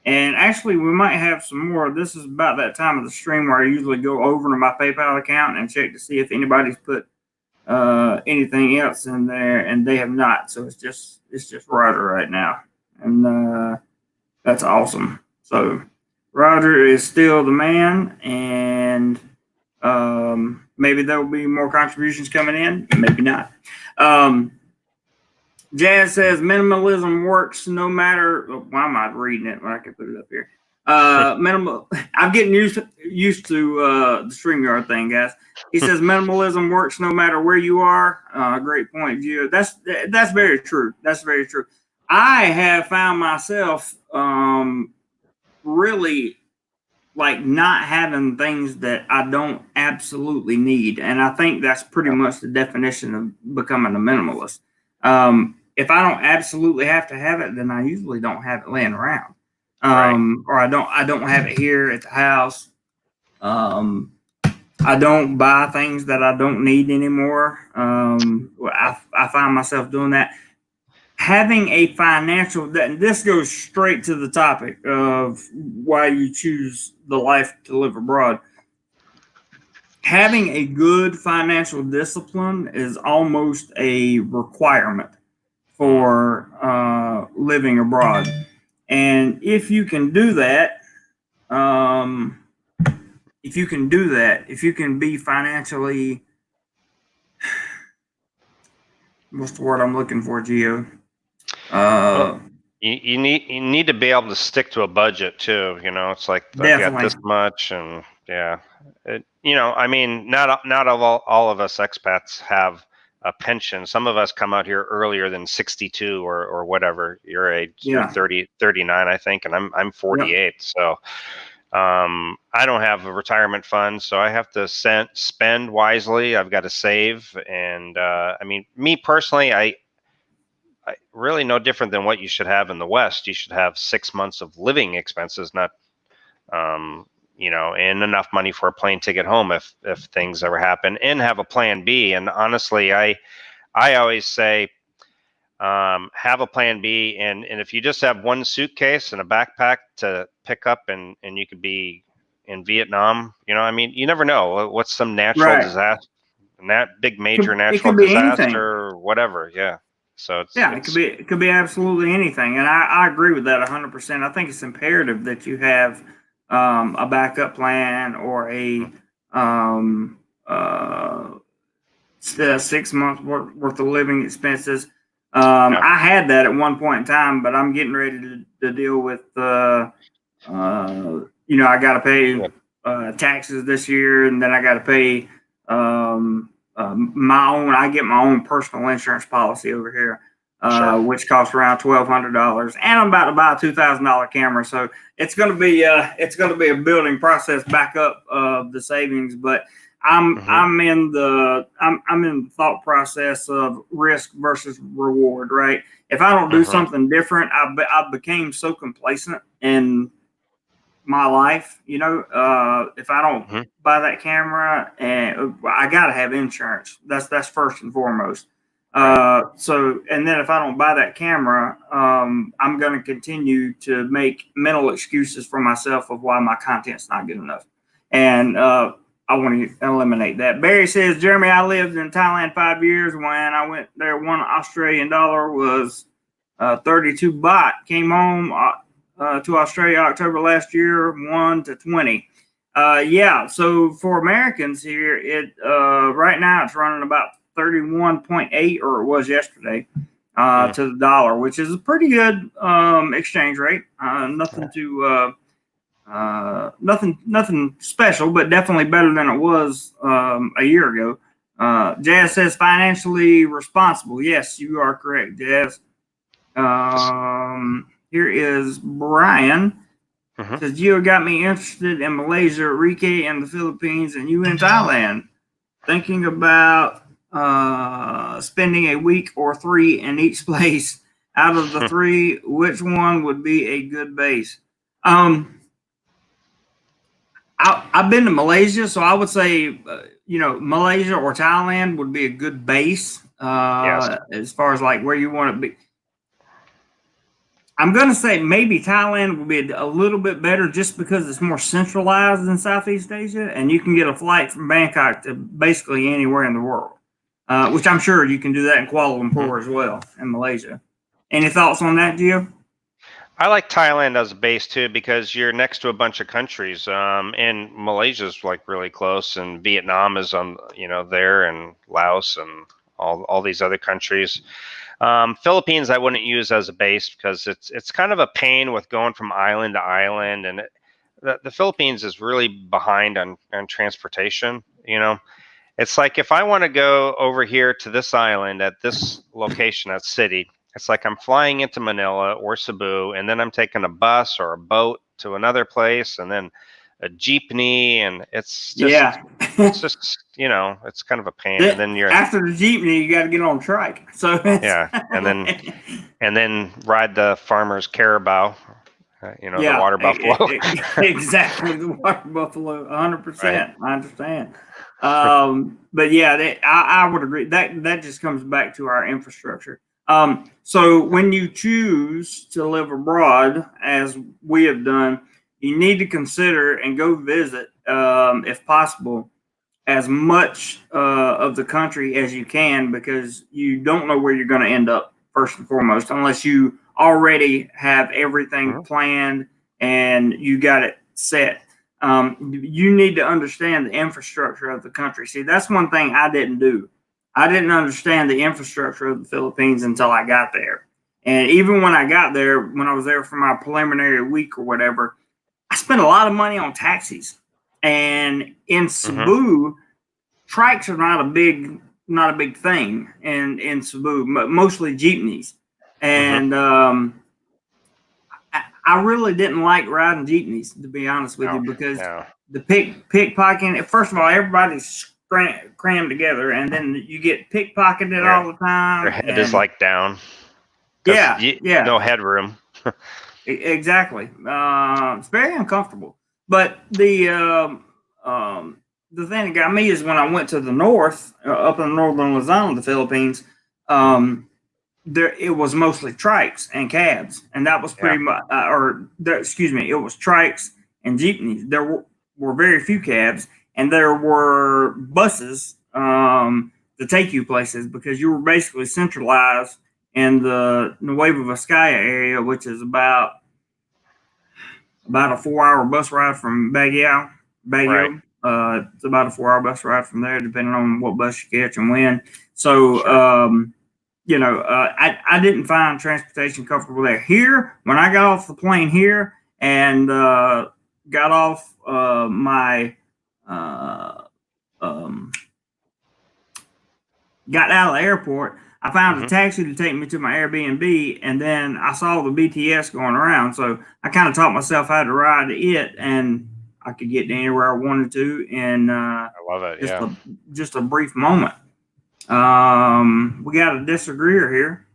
And actually, we might have some more. This is about that time of the stream where I usually go over to my PayPal account and check to see if anybody's put anything else in there, and they have not. So it's just Roger right now, and that's awesome. So Roger is still the man, and maybe there will be more contributions coming in, maybe not. Jazz says minimalism works no matter. Why am I reading it? Well, I can put it up here. Minimal. I'm getting used to the StreamYard thing, guys. He says minimalism works no matter where you are. Great point, Gio. That's very true. That's very true. I have found myself really like not having things that I don't absolutely need, and I think that's pretty much the definition of becoming a minimalist. If I don't absolutely have to have it, then I usually don't have it laying around, or I don't have it here at the house. I don't buy things that I don't need anymore. I find myself doing that. Having a financial, this goes straight to the topic of why you choose the life to live abroad. Having a good financial discipline is almost a requirement for living abroad. And if you can do that, if you can be financially, what's the word I'm looking for, Gio? Well, you need to be able to stick to a budget too. It's like I've got this much, and yeah, I mean, not all of us expats have a pension. Some of us come out here earlier than 62 or whatever your age. Yeah. You're 30, 39, I think, and I'm 48. Yep. So I don't have a retirement fund, so I have to spend wisely. I've got to save, and I mean, me personally, I really no different than what you should have in the West. You should have 6 months of living expenses, not, and enough money for a plane ticket home if things ever happen, and have a plan B. And honestly, I always say, have a plan B. And if you just have one suitcase and a backpack to pick up and you could be in Vietnam, I mean, you never know what's some natural disaster, big major natural disaster or whatever. Yeah. So it could be absolutely anything, and I agree with that 100%. I think it's imperative that you have a backup plan or a 6 months worth of living expenses. I had that at one point in time, but I'm getting ready to deal with I got to pay taxes this year, and then I got to pay my own. I get my own personal insurance policy over here, which costs around $1,200, and I'm about to buy a $2,000 camera. So it's going to be a building process back up of the savings. But I'm in the thought process of risk versus reward. Right? If I don't do something different, I became so complacent in my life, if I don't buy that camera, and I got to have insurance. That's first and foremost. So, and then if I don't buy that camera, I'm going to continue to make mental excuses for myself of why my content's not good enough. And I want to eliminate that. Barry says, Jeremy, I lived in Thailand 5 years. When I went there, one Australian dollar was 32 baht. Came home to Australia October last year, 1 to 20. Yeah, so for Americans here, it right now it's running about 31.8, or it was yesterday, to the dollar, which is a pretty good exchange rate. Nothing special, but definitely better than it was a year ago. Jazz says financially responsible. Yes, you are correct, Jazz. Here is Brian. Says Gio got me interested in Malaysia, Rike in the Philippines, and you in Thailand. Thinking about spending a week or 3 in each place. Out of the 3, which one would be a good base? I've been to Malaysia, so I would say, Malaysia or Thailand would be a good base Yes. as far as like where you want to be. I'm going to say maybe Thailand would be a little bit better just because it's more centralized in Southeast Asia, and you can get a flight from Bangkok to basically anywhere in the world, which I'm sure you can do that in Kuala Lumpur as well in Malaysia. Any thoughts on that, Gio? I like Thailand as a base too because you're next to a bunch of countries. And Malaysia's like really close, and Vietnam is on, there, and Laos and all these other countries. Philippines I wouldn't use as a base because it's kind of a pain with going from island to island, and the Philippines is really behind on transportation. It's like if I want to go over here to this island at this location, that city, it's like I'm flying into Manila or Cebu, and then I'm taking a bus or a boat to another place, and then a jeepney, and it's just it's kind of a pain. And then you're after the jeepney, you got to get on a trike. So and then ride the farmer's carabao, the water buffalo. Exactly, the water buffalo, 100%. Right. I understand. But yeah, I would agree. That just comes back to our infrastructure. So when you choose to live abroad, as we have done, you need to consider and go visit, if possible, as much of the country as you can, because you don't know where you're going to end up first and foremost, unless you already have everything planned and you got it set. You need to understand the infrastructure of the country. See, that's one thing I didn't do. I didn't understand the infrastructure of the Philippines until I got there. And even when I got there, when I was there for my preliminary week or whatever, I spent a lot of money on taxis. And in Cebu, trikes are not a big thing in Cebu, mostly jeepneys. And I really didn't like riding jeepneys, to be honest with you, because the pickpocketing. First of all, everybody's crammed together, and then you get pickpocketed all the time. Your head is like down. Yeah. No headroom. Exactly. It's very uncomfortable. But the thing that got me is when I went to the north, up in northern Luzon, of the Philippines. It was mostly trikes and cabs, and that was pretty much, it was trikes and jeepneys. There were very few cabs, and there were buses to take you places, because you were basically centralized in the Nueva Vizcaya area, which is about a 4-hour bus ride from Baguio. Right. It's about a 4-hour bus ride from there, depending on what bus you catch and when. So, I didn't find transportation comfortable there. Here, when I got off the plane here and got off got out of the airport, I found a taxi to take me to my Airbnb, and then I saw the BTS going around. So I kind of taught myself how to ride it, and I could get to anywhere I wanted to in I love it. just a brief moment. We got a disagreeer here.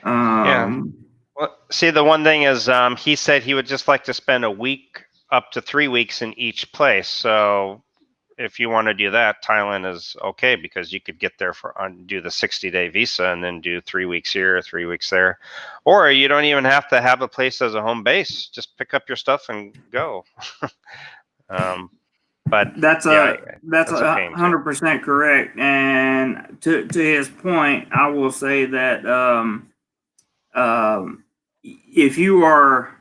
Well, see, the one thing is, he said he would just like to spend a week up to 3 weeks in each place. So if you want to do that, Thailand is okay, because you could get there do the 60-day visa and then do 3 weeks here, 3 weeks there. Or you don't even have to have a place as a home base. Just pick up your stuff and go. But That's yeah, that's that's a a pain too. 100% correct. And to his point, I will say that um, if you are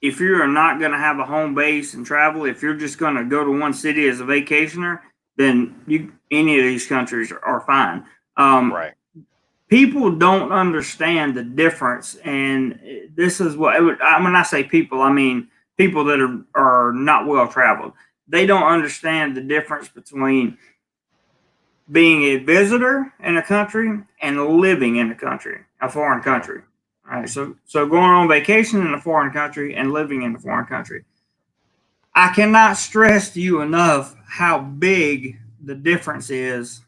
not going to have a home base and travel, if you're just going to go to one city as a vacationer, then any of these countries are fine. Right. People don't understand the difference, and this is what when I say people, I mean people that are not well traveled. They don't understand the difference between being a visitor in a country and living in a country, a foreign country. All right, so going on vacation in a foreign country and living in a foreign country. I cannot stress to you enough how big the difference is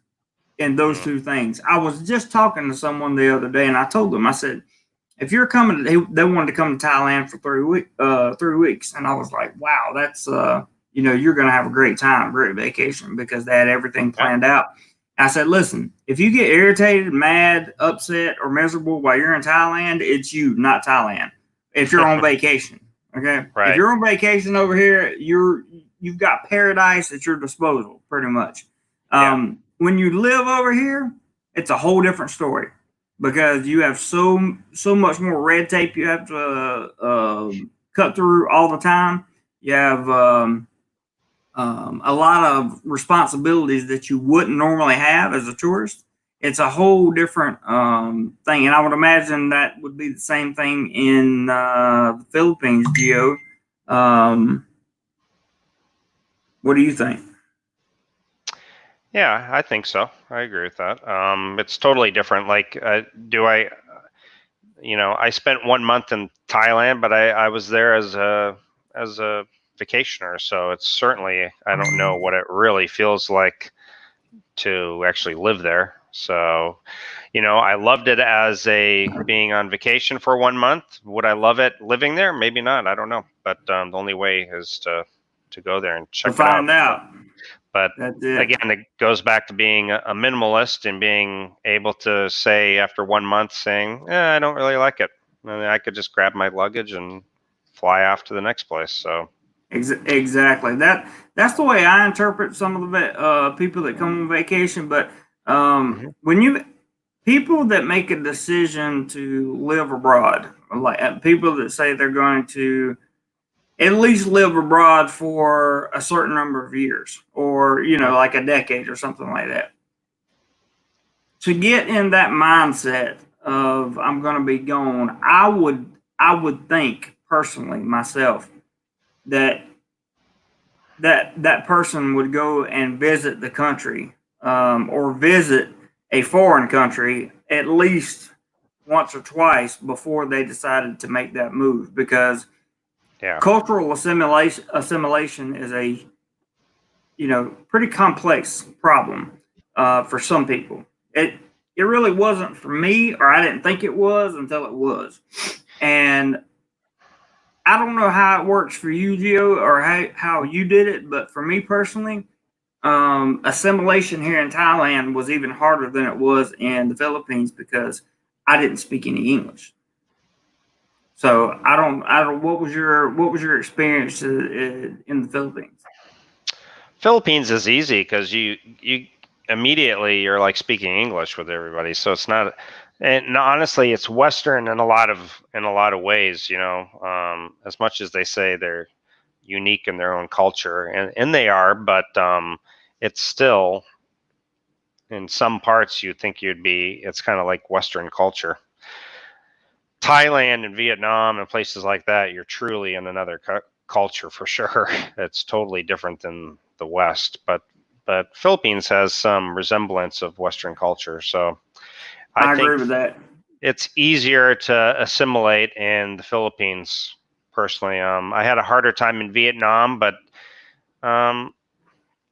in those two things. I was just talking to someone the other day, and I told them, I said, if you're coming, they wanted to come to Thailand for 3 weeks, and I was like, wow, that's you're going to have a great time, great vacation, because they had everything planned out. I said, listen, if you get irritated, mad, upset, or miserable while you're in Thailand, it's you, not Thailand. If you're on vacation, okay. Right. If you're on vacation over here, you've got paradise at your disposal, pretty much. When you live over here, it's a whole different story because you have so much more red tape you have to cut through all the time. You have a lot of responsibilities that you wouldn't normally have as a tourist. It's a whole different thing, and I would imagine that would be the same thing in the Philippines, Gio. What do you think? Yeah, I think so. I agree with that. It's totally different. Like, I spent 1 month in Thailand, but I was there as a vacationer. So it's certainly, I don't know what it really feels like to actually live there. So, I loved it as being on vacation for 1 month. Would I love it living there? Maybe not. I don't know. But the only way is to go there and check To it out. find out. But That's it. again, it goes back to being a minimalist and being able to say after 1 month saying, I don't really like it. And I could just grab my luggage and fly off to the next place. So Exactly. That's the way I interpret some of the people that come on vacation. But when you people that make a decision to live abroad, like people that say they're going to at least live abroad for a certain number of years, or like a decade or something like that, to get in that mindset of I'm going to be gone, I would think personally myself that that person would go and visit the country or visit a foreign country at least once or twice before they decided to make that move, because yeah, cultural assimilation is a pretty complex problem for some people. It really wasn't for me, or I didn't think it was until it was. And I don't know how it works for you, Gio, or how you did it, but for me personally, assimilation here in Thailand was even harder than it was in the Philippines because I didn't speak any English. So I don't. What was your experience in the Philippines? Philippines is easy because you immediately you're like speaking English with everybody. So it's not. And honestly, it's Western in a lot of ways. As much as they say they're unique in their own culture, and they are, but it's still in some parts you think it's kind of like Western culture. Thailand and Vietnam and places like that, you're truly in another culture for sure. It's totally different than the West, but Philippines has some resemblance of Western culture. So I I think agree with that. it's easier to assimilate in the Philippines. Personally, I had a harder time in Vietnam, but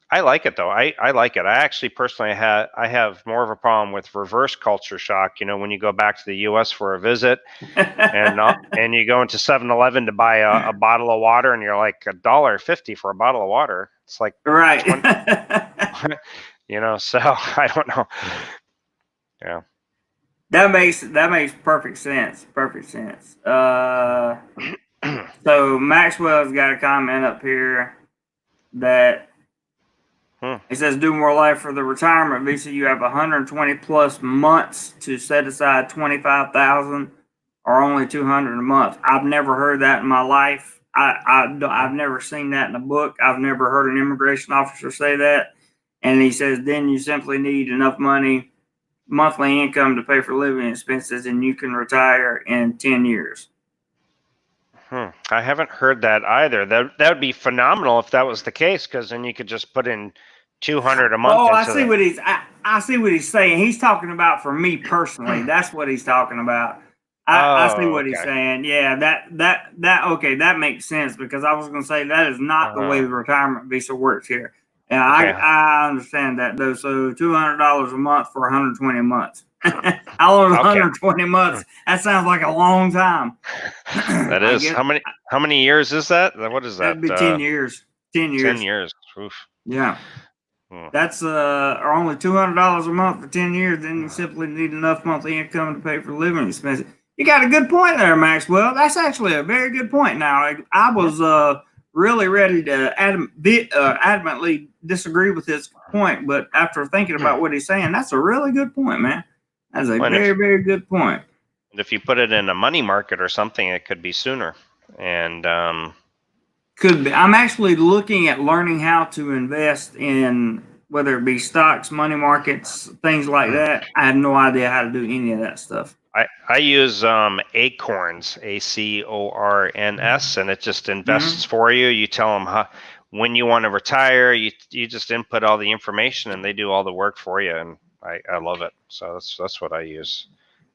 I like it though. I like it. I actually personally have more of a problem with reverse culture shock. When you go back to the U.S. for a visit and you go into 7-Eleven to buy a bottle of water and you're like $1.50 for a bottle of water. It's like Right. 20, so I don't know. Yeah. That makes perfect sense. Perfect sense. So Maxwell's got a comment up here that Hmm. it says DoMoreLife for the retirement visa. You have 120 plus months to set aside 25,000 or only 200 a month. I've never heard that in my life. I've never seen that in a book. I've never heard an immigration officer say that. And he says, then you simply need enough money, monthly income to pay for living expenses, and you can retire in 10 years. I haven't heard that either. That would be phenomenal if that was the case, because then you could just put in 200 a month Oh, I into see the. what I see what he's saying. He's talking about for me personally. That's what he's talking about. I see Oh, what he's okay. saying. Yeah, that okay, that makes sense, because I was going to say that is not the way the retirement visa works here. Yeah, Okay. I understand that though. So $200 a month for 120 months. How long is Okay. 120 months? That sounds like a long time. That I is guess how many years is that? What is that? that'd be 10 years. 10 10 years. years. Oof. Yeah. Hmm. That's or only $200 a month for 10 years. Then you simply need enough monthly income to pay for living expenses. You got a good point there, Maxwell. That's actually a very good point. Now, I was really ready to adamantly disagree with his point, but after thinking about what he's saying, that's a really good point, man. That's a Well, very, very good point. if you put it in a money market or something, it could be sooner. And Could be. I'm actually looking at learning how to invest in whether it be stocks, money markets, things like that. I have no idea how to do any of that stuff. I use Acorns, ACORNS, and it just invests Mm-hmm. for you. You tell them when you want to retire. You just input all the information, and they do all the work for you. And I love it. So that's what I use.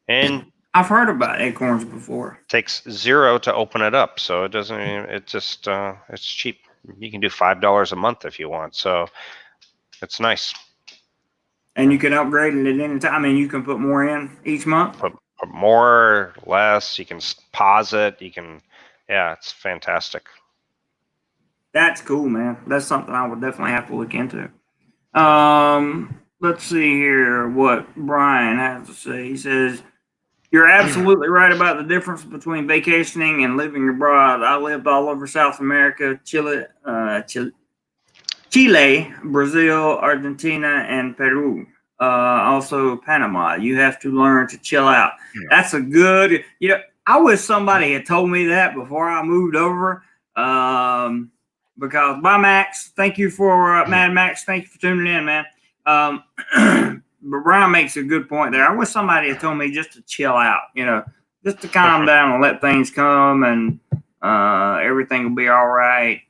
And I've heard about acorns before. takes zero to open it up, so it doesn't. It just it's cheap. You can do $5 a month if you want. So it's nice. And you can upgrade it at any time. I mean, you can put more in each month. Put more, less. You can pause it. You can. Yeah, it's fantastic. That's cool, man. That's something I would definitely have to look into. Let's see here what Brian has to say. He says, you're absolutely right about the difference between vacationing and living abroad. I lived all over South America, Chile, Brazil, Argentina, and Peru. Also Panama. You have to learn to chill out. That's a good. I wish somebody had told me that before I moved over. Because bye, Max. Thank you for Mad Max. Thank you for tuning in, man. But Brian makes a good point there. I wish somebody had told me just to chill out. Just to calm down and let things come, and everything will be all right.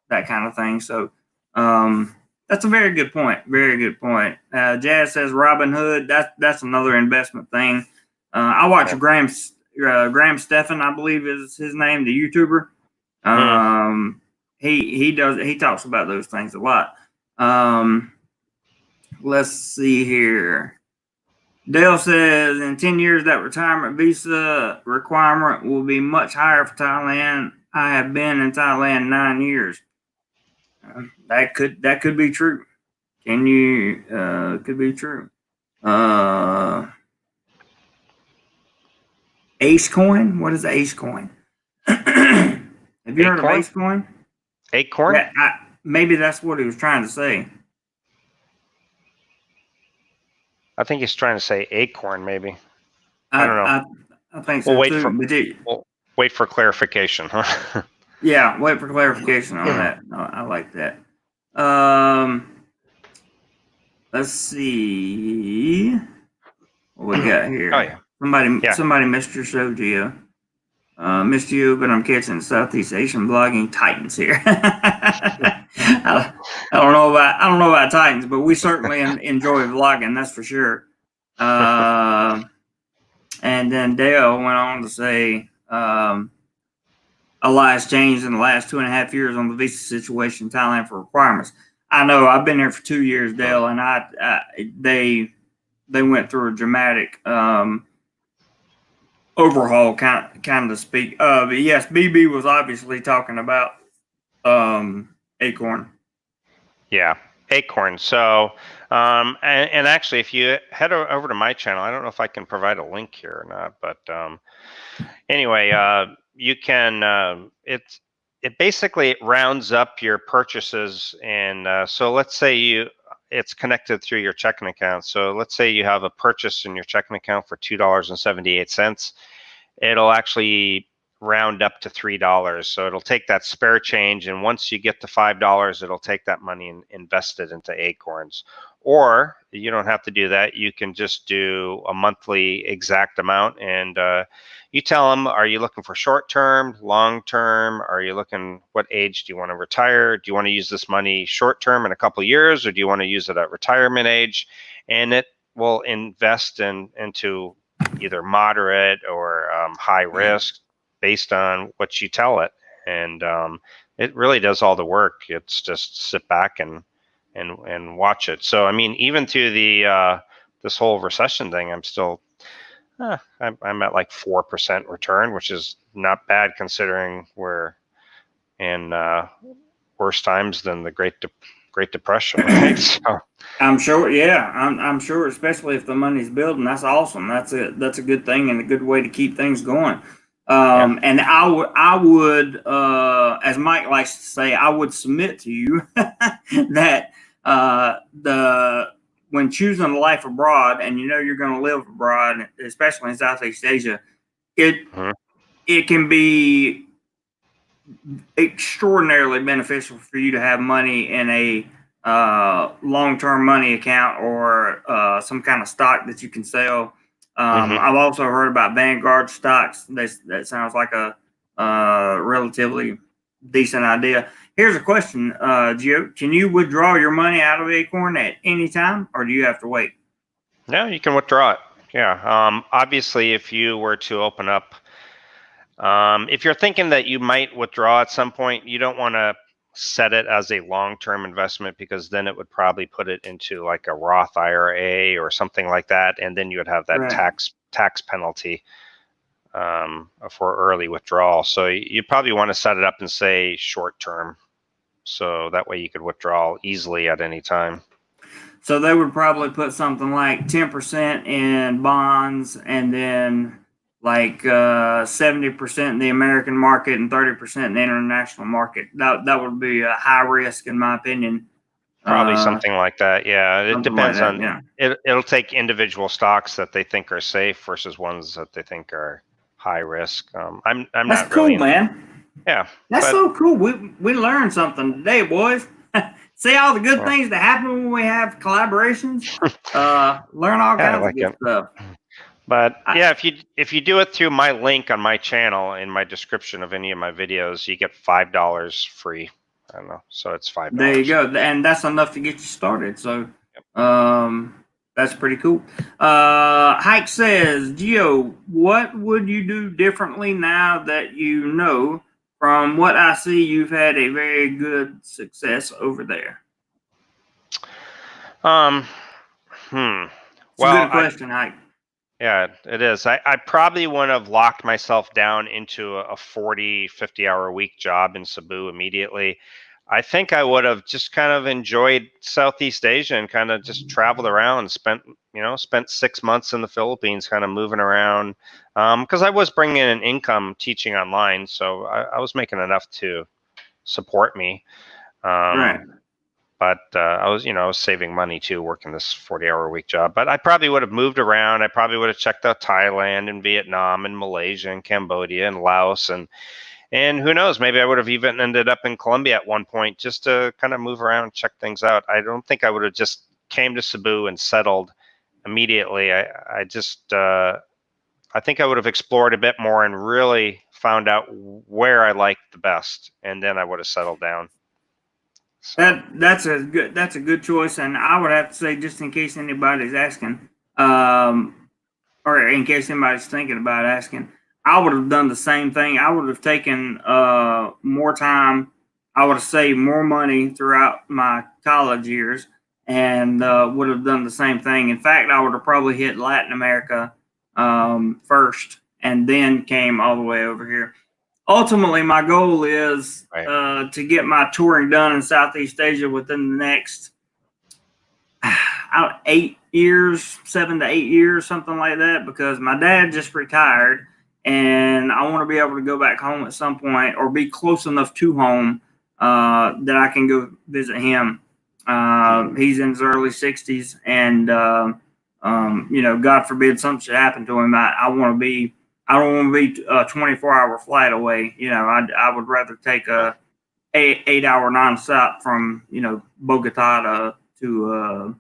That kind of thing. So. That's a very good point. Very good point. Jazz says Robin Hood. That's another investment thing. I watch Graham Stephan, I believe is his name, the YouTuber. He talks about those things a lot. Let's see here. Dale says in 10 years that retirement visa requirement will be much higher for Thailand. I have been in Thailand 9 years. That could be true. Could be true. Ace Coin? What is Ace Coin? Have you heard of Ace Coin? Acorn? Yeah, maybe that's what he was trying to say. I think he's trying to say acorn, maybe. I don't know. I think so too. We'll wait for clarification, huh? Yeah, wait for clarification on that. No, I like that. Let's see what we got here. Oh, yeah. Somebody missed your show, Gio. Missed you, but I'm catching Southeast Asian blogging titans here. I don't know about titans, but we certainly enjoy vlogging. That's for sure. And then Dale went on to say, a lot has changed in the last 2.5 years on the visa situation in Thailand for requirements. I know. I've been here for 2 years, Dale, and they went through a dramatic overhaul, kind of speak. But yes, BB was obviously talking about Acorn. Yeah, Acorn. So, and actually, if you head over to my channel, I don't know if I can provide a link here or not, but anyway, you can. it basically rounds up your purchases. And so let's say it's connected through your checking account. So let's say you have a purchase in your checking account for $2.78. It'll actually round up to $3. So it'll take that spare change, and once you get to $5, it'll take that money and invest it into Acorns. Or you don't have to do that. You can just do a monthly exact amount, and you tell them, are you looking for short term, long term? Are you looking, what age do you want to retire? Do you want to use this money short term in a couple of years, or do you want to use it at retirement age? And it will invest into either moderate or high risk based on what you tell it. And it really does all the work. It's just sit back and watch it. So I mean, even through the this whole recession thing, I'm still I'm at like 4% return, which is not bad considering we're in worse times than the Great Depression, right? So I'm sure, yeah, I'm sure, especially if the money's building. That's awesome. That's a good thing and a good way to keep things going. And I would, as Mike likes to say, I would submit to you that when choosing a life abroad, and you know you're going to live abroad, especially in Southeast Asia, it can be extraordinarily beneficial for you to have money in a long-term money account or some kind of stock that you can sell. I've also heard about Vanguard stocks. That sounds like a relatively decent idea. Here's a question, Gio. Can you withdraw your money out of Acorn at any time, or do you have to wait? No, you can withdraw it. Yeah. Obviously, if you were to open up, if you're thinking that you might withdraw at some point, you don't want to set it as a long-term investment, because then it would probably put it into like a Roth IRA or something like that, and then you would have that tax penalty for early withdrawal. So you probably want to set it up and say short-term, so that way you could withdraw easily at any time. So they would probably put something like 10% in bonds, and then like 70% in the American market and 30% in the international market. That would be a high risk, in my opinion. Probably something like that. Yeah, it depends like that, on. Yeah. It'll take individual stocks that they think are safe versus ones that they think are high risk. I'm That's not cool, really. man. Yeah, that's so cool. We learned something today, boys. See all the good things that happen when we have collaborations. Learn all kinds of good stuff. But yeah, if you do it through my link on my channel in my description of any of my videos, you get $5 free. I don't know, so it's $5. There you go, and that's enough to get you started. So, that's pretty cool. Hike says, Gio, what would you do differently now that you know? From what I see, you've had a very good success over there. Well, it's a good question, Hike. Yeah, it is. I probably wouldn't have locked myself down into a 40, 50-hour a week job in Cebu immediately. I think I would have just kind of enjoyed Southeast Asia and kind of just traveled around, spent 6 months in the Philippines, kind of moving around, because I was bringing in an income teaching online, so I was making enough to support me. Right. But I was saving money too, working this 40-hour a week job. But I probably would have moved around. I probably would have checked out Thailand and Vietnam and Malaysia and Cambodia and Laos, and who knows, maybe I would have even ended up in Colombia at one point, just to kind of move around and check things out. I don't think I would have just came to Cebu and settled immediately. I think I would have explored a bit more and really found out where I liked the best, and then I would have settled down. So. That's a good choice, and I would have to say, just in case anybody's asking, or in case anybody's thinking about asking, I would have done the same thing. I would have taken more time. I would have saved more money throughout my college years, and would have done the same thing. In fact, I would have probably hit Latin America first, and then came all the way over here. Ultimately, my goal is to get my touring done in Southeast Asia within the next 8 years, 7 to 8 years, something like that, because my dad just retired, and I want to be able to go back home at some point or be close enough to home that I can go visit him. He's in his early 60s, and God forbid something should happen to him. I want to be. I don't want to be a 24-hour flight away. I would rather take a 8-hour nonstop from Bogota to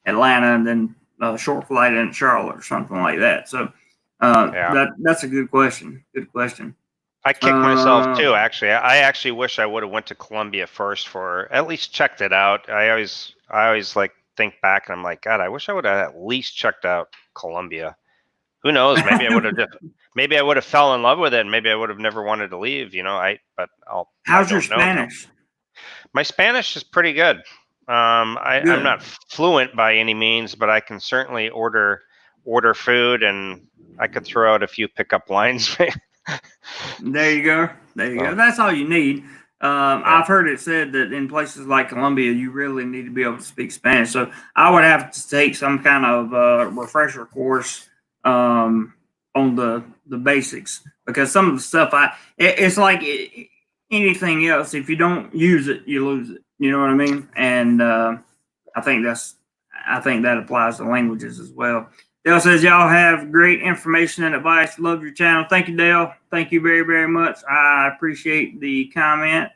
Atlanta, and then a short flight in Charlotte or something like that. So that's a good question. Good question. I kick myself too. Actually, I actually wish I would have went to Colombia first, for at least checked it out. I always like think back and I'm like, God, I wish I would have at least checked out Colombia. Who knows? Maybe I would have fell in love with it, and maybe I would have never wanted to leave. How's your Spanish? My Spanish is pretty good. I'm not fluent by any means, but I can certainly order food, and I could throw out a few pickup lines. There you go. That's all you need. I've heard it said that in places like Colombia, you really need to be able to speak Spanish. So I would have to take some kind of refresher course on the basics, because some of the stuff it's like anything else. If you don't use it, you lose it. You know what I mean? And I think that applies to languages as well. Dale says, y'all have great information and advice. Love your channel. Thank you, Dale. Thank you very, very much. I appreciate the comment.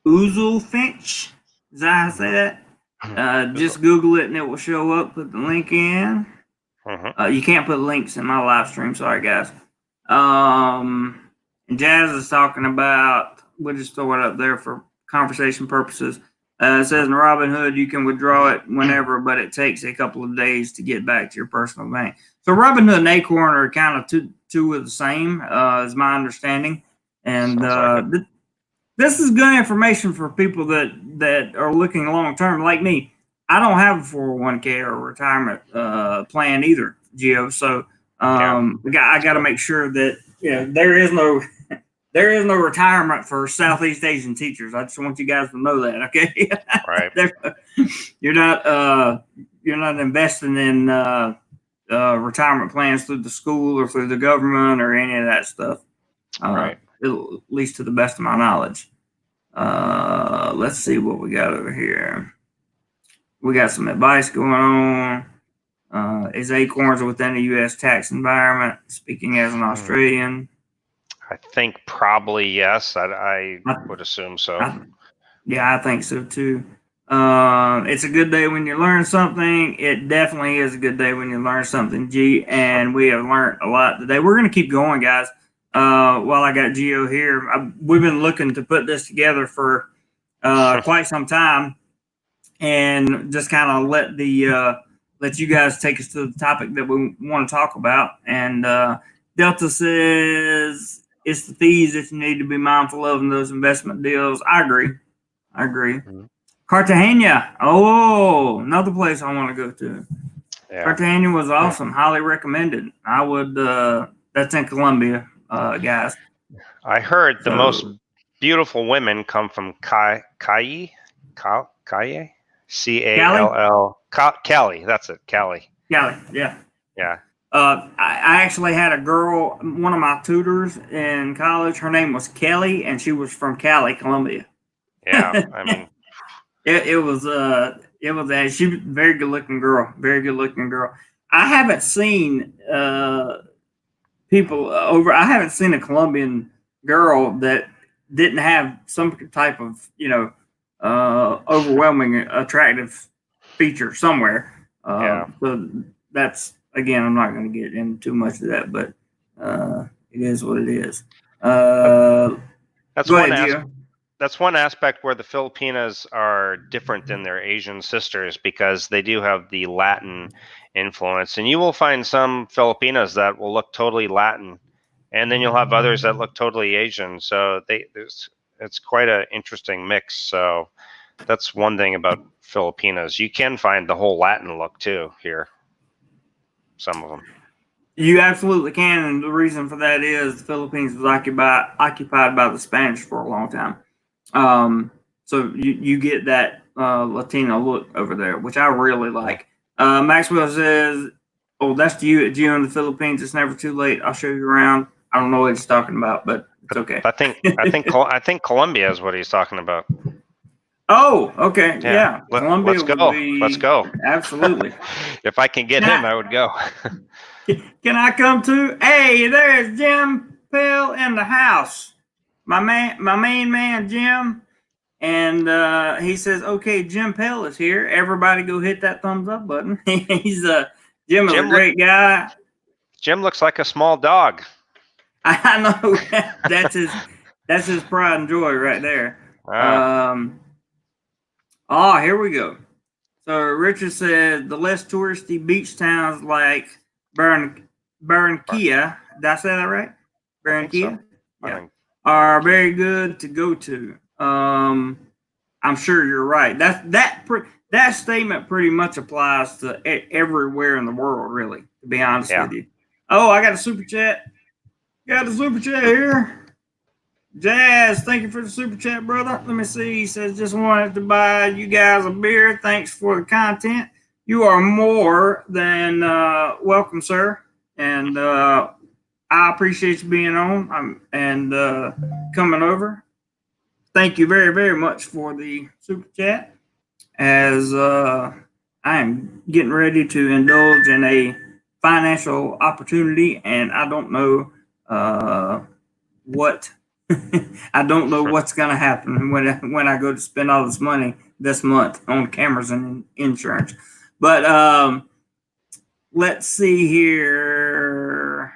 Oozle Finch. Is that how I say that? Just Google it and it will show up. Put the link in. You can't put links in my live stream. Sorry, guys. And Jazz is talking about, we'll just throw it up there for conversation purposes. It says in Robinhood you can withdraw it whenever, but it takes a couple of days to get back to your personal bank. So Robinhood and Acorn are kind of two of the same, is my understanding. And this is good information for people that are looking long term, like me. I don't have a 401k or a retirement plan either, Gio. So I got to make sure that there is no retirement for Southeast Asian teachers. I just want you guys to know that, okay? Right. You're not investing in retirement plans through the school or through the government or any of that stuff. Right. At least to the best of my knowledge. Let's see what we got over here. We got some advice going on. Is Acorns within the U.S. tax environment? Speaking as an Australian. I think probably yes. I would assume so. I think so too. It's a good day when you learn something. It definitely is a good day when you learn something, G. And we have learned a lot today. We're going to keep going, guys. While I got Gio here, we've been looking to put this together for quite some time, and just kind of let you guys take us to the topic that we want to talk about. And Delta says, it's the fees that you need to be mindful of in those investment deals. I agree. Mm-hmm. Cartagena. Oh, another place I want to go to. Yeah. Cartagena was awesome. Highly recommended. I would. That's in Colombia, guys. I heard the most beautiful women come from Cali. Cali. C-A-L-L. Cali. That's it. Cali. Cali. Yeah. Yeah. I actually had a girl, one of my tutors in college. Her name was Kelly, and she was from Cali, Colombia. Yeah, I mean, it was she was a very good looking girl. Very good looking girl. I haven't seen people over. I haven't seen a Colombian girl that didn't have some type of overwhelming attractive feature somewhere. So that's. Again, I'm not going to get into too much of that, but it is what it is. That's one aspect where the Filipinas are different than their Asian sisters, because they do have the Latin influence. And you will find some Filipinas that will look totally Latin, and then you'll have others that look totally Asian. So it's quite an interesting mix. So that's one thing about Filipinas. You can find the whole Latin look too here. Some of them. You absolutely can, and the reason for that is the Philippines was occupied by the Spanish for a long time. So you get that Latino look over there, which I really like. Maxwell says, Oh, that's Gio in the Philippines. It's never too late. I'll show you around. I don't know what he's talking about, but it's okay. I think Colombia is what he's talking about. Oh, okay. Yeah. Colombia let's go. would be. Let's go. Absolutely. If I can get him, I would go. Can I come too? Hey, there's Jim Pell in the house. My main man, Jim. And he says, okay, Jim Pell is here. Everybody go hit that thumbs up button. He's Jim is a great guy. Jim looks like a small dog. I know. that's his pride and joy right there. Here we go. So Richard said the less touristy beach towns like Barranquilla, did I say that right? Barranquilla? So. Yeah. Are very good to go to. I'm sure you're right. That statement pretty much applies to everywhere in the world, really, to be honest with you. Oh, I got a super chat. Got a super chat here. Jazz, thank you for the super chat, brother. Let me see. He says, just wanted to buy you guys a beer. Thanks for the content. You are more than welcome, sir. And I appreciate you being on and coming over. Thank you very, very much for the super chat. As I am getting ready to indulge in a financial opportunity, and I don't know what I don't know what's going to happen when I go to spend all this money this month on cameras and insurance. But let's see here.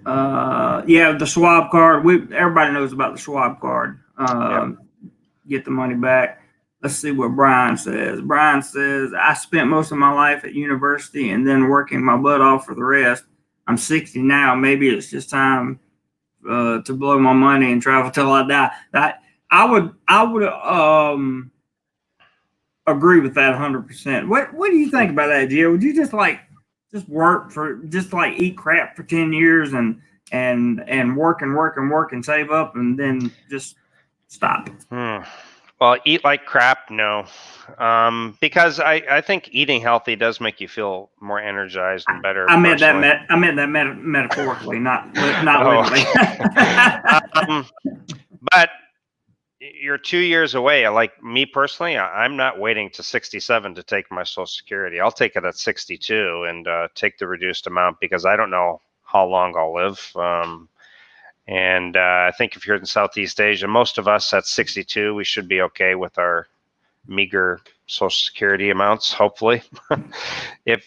The Schwab card. Everybody knows about the Schwab card. Get the money back. Let's see what Brian says. Brian says, I spent most of my life at university and then working my butt off for the rest. I'm 60 now. Maybe it's just time to blow my money and travel till I die. I would agree with that 100%. What do you think about that, Gio? Would you just work for eat crap for 10 years and work and save up and then just stop? Well, eat like crap, no. Because I think eating healthy does make you feel more energized and better. I meant that metaphorically, not literally. But you're 2 years away. Like me personally, I'm not waiting to 67 to take my Social Security. I'll take it at 62 and take the reduced amount because I don't know how long I'll live. And I think if you're in Southeast Asia, most of us at 62, we should be okay with our meager Social Security amounts, hopefully.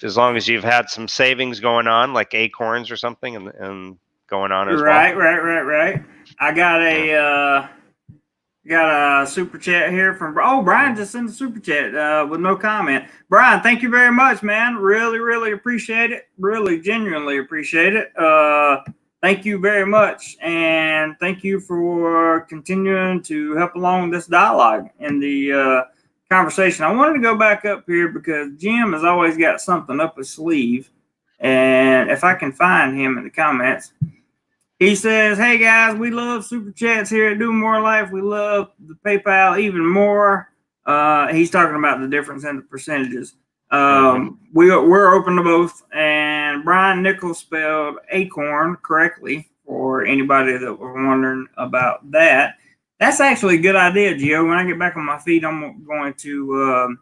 As long as you've had some savings going on, like acorns or something, and going on as well. Right. I got a super chat here from Brian just sent a super chat with no comment. Brian, thank you very much, man. Really appreciate it. Really genuinely appreciate it. Thank you very much, and thank you for continuing to help along this dialogue in the conversation. I wanted to go back up here because Jim has always got something up his sleeve, and if I can find him in the comments, he says, hey guys, we love super chats here at DoMoreLife. We love the PayPal even more. He's talking about the difference in the percentages. We're open to both, and Brian Nichols spelled acorn correctly for anybody that was wondering about that. That's actually a good idea, Gio. When I get back on my feet, I'm going to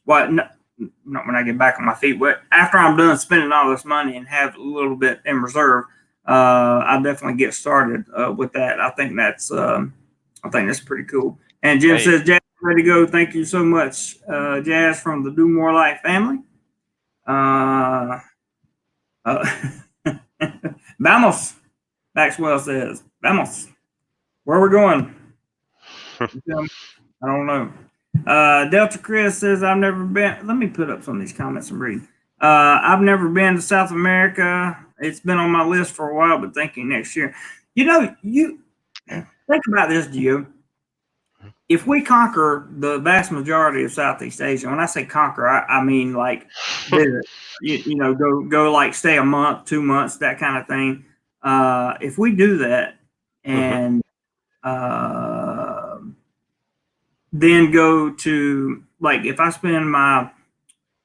not when I get back on my feet, but after I'm done spending all this money and have a little bit in reserve, I'll definitely get started with that. I think that's pretty cool. And Jim says, Jazz, ready to go. Thank you so much, Jazz from the DoMoreLife family. Vamos, Maxwell says. Vamos. Where are we going? I don't know. Delta Chris says, I've never been. Let me put up some of these comments and read. I've never been to South America. It's been on my list for a while, but thinking next year. You think about this, Gio. If we conquer the vast majority of Southeast Asia, when I say conquer, I mean like visit, go like stay a month, 2 months, that kind of thing. If we do that and then go to, like, if I spend my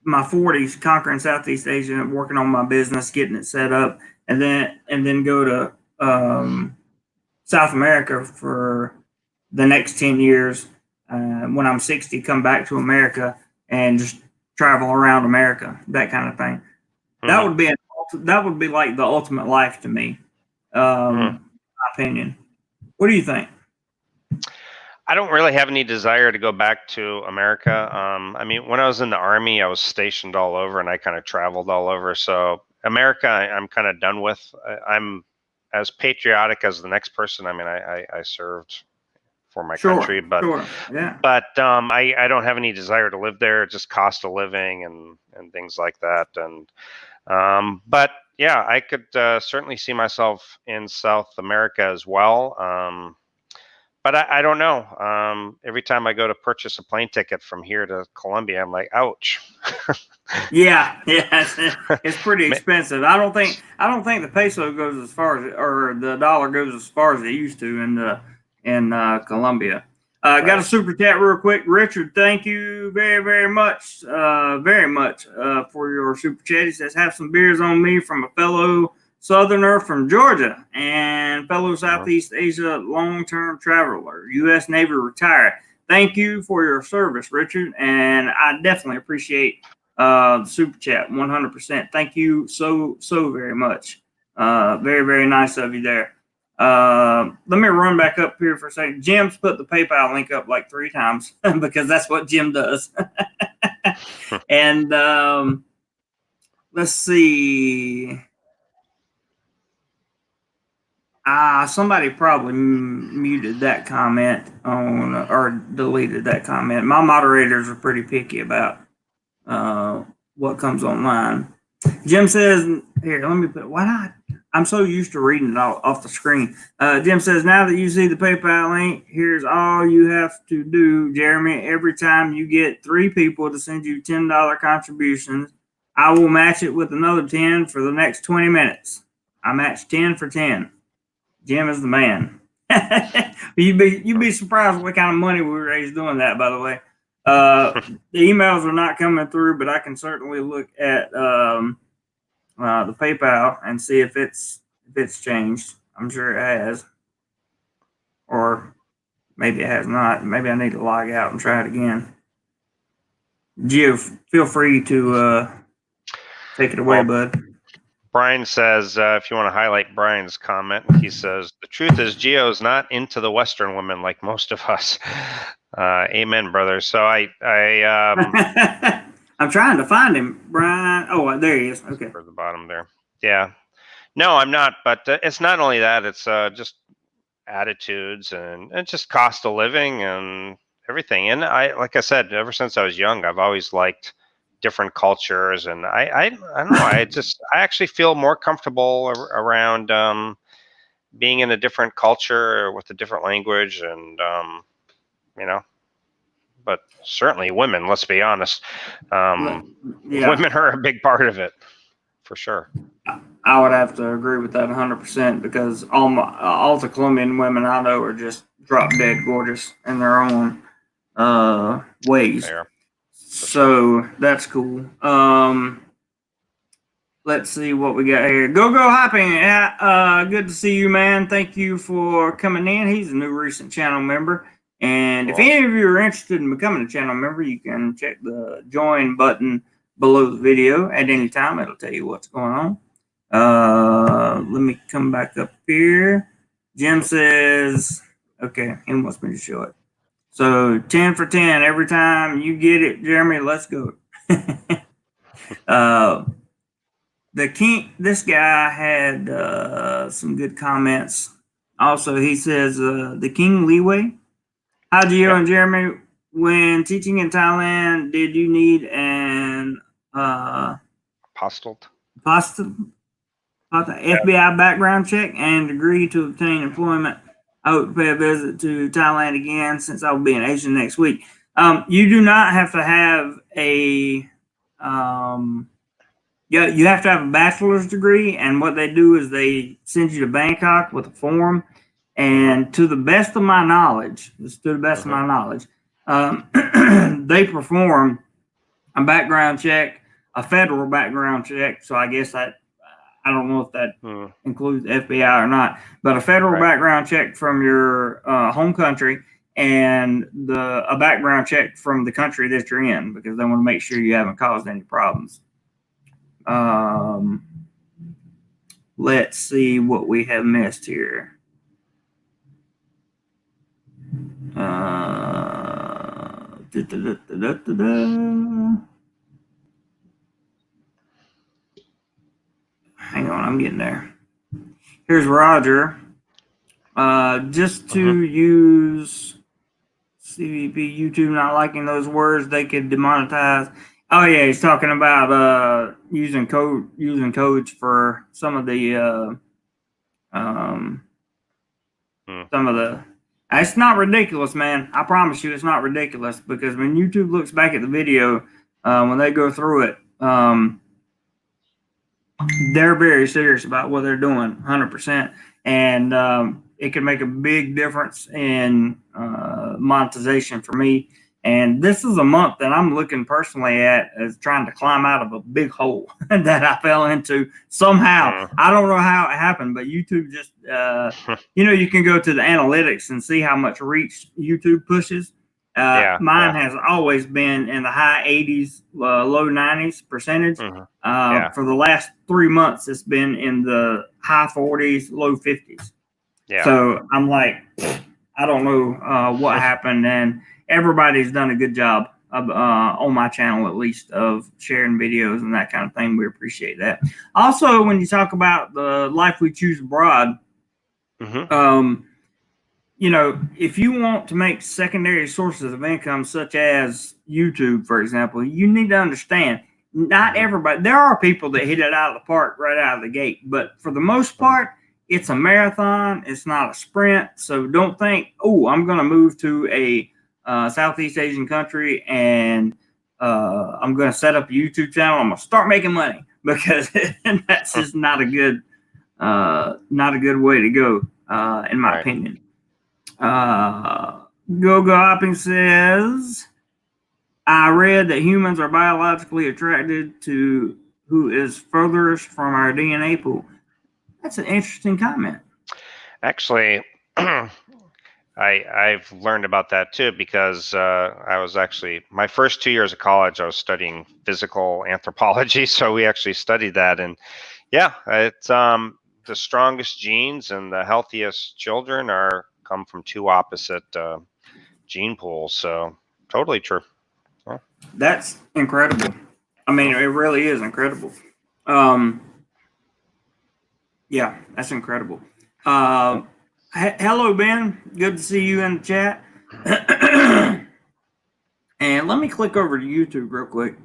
my 40s conquering Southeast Asia, working on my business, getting it set up, and then go to South America for the next 10 years. When I'm 60, come back to America and just travel around America, that kind of thing. That would be like the ultimate life to me, my opinion. What do you think? I don't really have any desire to go back to America. I mean, when I was in the Army, I was stationed all over and I kind of traveled all over. So America, I'm kind of done with. I'm as patriotic as the next person. I mean, I served for my country, but I don't have any desire to live there. Just cost of living and things like that. And but yeah, I could certainly see myself in South America as well. But I don't know. Every time I go to purchase a plane ticket from here to Colombia, I'm like, ouch. Yeah, it's pretty expensive. I don't think the peso goes as far as, or the dollar goes as far as it used to in Colombia. Right. Got a super chat real quick, Richard. Thank you very much for your super chat. He says, "Have some beers on me from a fellow Southerner from Georgia and fellow Southeast Asia long-term traveler, U.S. Navy retired. Thank you for your service, Richard, and I definitely appreciate the super chat 100%. Thank you so very much. Very nice of you there. Let me run back up here for a second. Jim's put the PayPal link up like 3 times because that's what Jim does. And let's see. Somebody probably muted that comment on or deleted that comment. My moderators are pretty picky about what comes online. Jim says, here, let me put, why not? I'm so used to reading it off the screen. Jim says, now that you see the PayPal link, here's all you have to do, Jeremy. Every time you get 3 people to send you $10 contributions, I will match it with another 10 for the next 20 minutes. I match 10 for 10. Jim is the man. You'd be surprised what kind of money we raised doing that, by the way. The emails are not coming through, but I can certainly look at the PayPal and see if it's changed. I'm sure it has, or maybe it has not. Maybe I need to log out and try it again. Gio, feel free to take it away, bud. Brian says, if you want to highlight Brian's comment, he says, the truth is Gio's not into the Western women like most of us. Amen, brother. So I'm trying to find him, Brian. Oh, there he is. Okay. For the bottom there. Yeah. No, I'm not. But it's not only that. It's just attitudes and just cost of living and everything. And like I said, ever since I was young, I've always liked different cultures, and I don't know. I actually feel more comfortable around being in a different culture with a different language, and But certainly women. Let's be honest. Women are a big part of it, for sure. I would have to agree with that 100% because all the Colombian women I know are just drop dead gorgeous in their own ways. So that's cool. Let's see what we got here. Go Hopping. Good to see you, man. Thank you for coming in. He's a new recent channel member. And if any of you are interested in becoming a channel member, you can check the join button below the video at any time. It'll tell you what's going on. Let me come back up here. Jim says, okay, he wants me to show it. So 10 for 10 every time you get it, Jeremy. Let's go. The king. This guy had some good comments. Also, he says the King Leeway. Hi, Gio and Jeremy. When teaching in Thailand, did you need an apostille? FBI background check and degree to obtain employment? I hope to pay a visit to Thailand again since I will be in Asia next week. You do not have to have a you have to have a bachelor's degree, and what they do is they send you to Bangkok with a form. And to the best of my knowledge, they perform a background check, a federal background check. So I guess I don't know if that includes FBI or not, but a federal background check from your home country and a background check from the country that you're in, because they want to make sure you haven't caused any problems. Let's see what we have missed here. Hang on, I'm getting there. Here's Roger. Just to use CVP, YouTube not liking those words, they could demonetize. Oh yeah, he's talking about using codes for some of the It's not ridiculous, man. I promise you, it's not ridiculous, because when YouTube looks back at the video, when they go through it, they're very serious about what they're doing, 100%, and it can make a big difference in monetization for me. And this is a month that I'm looking personally at as trying to climb out of a big hole that I fell into somehow. I don't know how it happened, but YouTube just, you can go to the analytics and see how much reach YouTube pushes. Mine has always been in the high 80s, low 90s percentage. For the last 3 months, it's been in the high 40s, low 50s. So I'm like, I don't know what happened, and everybody's done a good job on my channel, at least, of sharing videos and that kind of thing. We appreciate that. Also, when you talk about the life we choose abroad, if you want to make secondary sources of income, such as YouTube, for example, you need to understand, not everybody, there are people that hit it out of the park right out of the gate, but for the most part, it's a marathon. It's not a sprint. So don't think, oh, I'm going to move to a Southeast Asian country and I'm going to set up a YouTube channel. I'm going to start making money, because that's just not a good way to go, in my opinion. Go Hopping says, I read that humans are biologically attracted to who is furthest from our DNA pool. That's an interesting comment. Actually, I've learned about that too, because I was actually, my first 2 years of college, I was studying physical anthropology. So we actually studied that. And yeah, it's the strongest genes and the healthiest children come from two opposite gene pools. So totally true. Yeah. That's incredible. I mean, it really is incredible. Yeah, that's incredible. Hello, Ben. Good to see you in the chat. And let me click over to YouTube real quick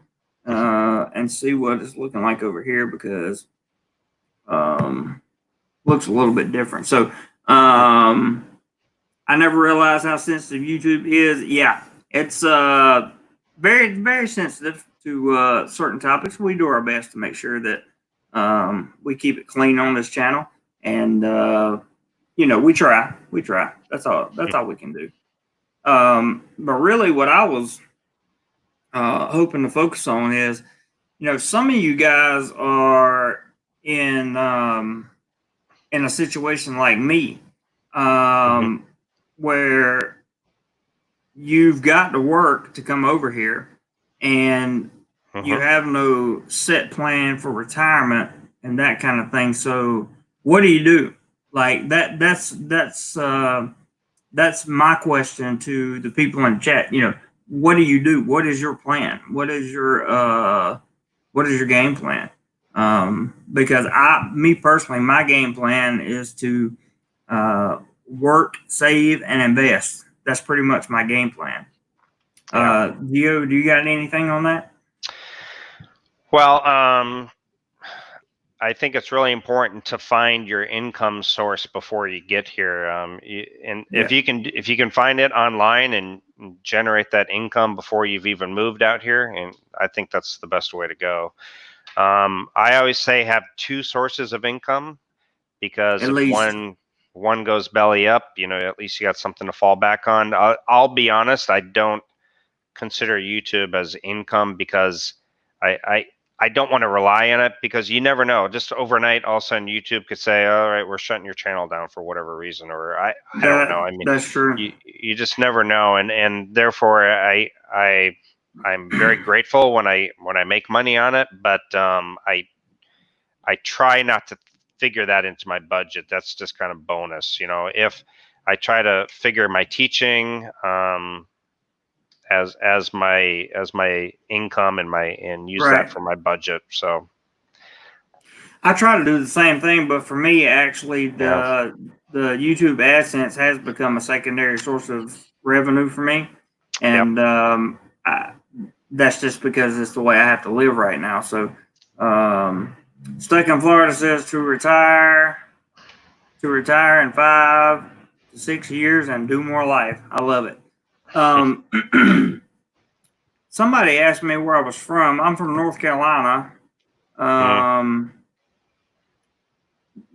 and see what it's looking like over here, because looks a little bit different. So I never realized how sensitive YouTube is. Yeah, it's very, very sensitive to certain topics. We do our best to make sure that we keep it clean on this channel, and we try. That's all we can do. But really, what I was hoping to focus on is, some of you guys are in a situation like me, where you've got to work to come over here, and you have no set plan for retirement and that kind of thing. So what do you do? Like that's my question to the people in the chat. What do you do? What is your plan? What is your game plan? Because me personally, my game plan is to work, save, and invest. That's pretty much my game plan. Gio, do you got anything on that? Well, I think it's really important to find your income source before you get here. If you can find it online and generate that income before you've even moved out here, and I think that's the best way to go. I always say have two sources of income, because if one goes belly up, at least you got something to fall back on. I'll be honest, I don't consider YouTube as income because I don't want to rely on it, because you never know. Just overnight, all of a sudden YouTube could say, all right, we're shutting your channel down for whatever reason, or I don't know. I mean, That's true. you just never know, and therefore I'm very grateful when I make money on it, but I try not to figure that into my budget. That's just kind of bonus, you know. If I try to figure my teaching as my income and use that for my budget. So I try to do the same thing, but for me, actually, yeah, the YouTube AdSense has become a secondary source of revenue for me, yep. and that's just because it's the way I have to live right now. So, Stuck in Florida says to retire in 5 to 6 years and do more life. I love it. Somebody asked me where I was from. I'm from North Carolina.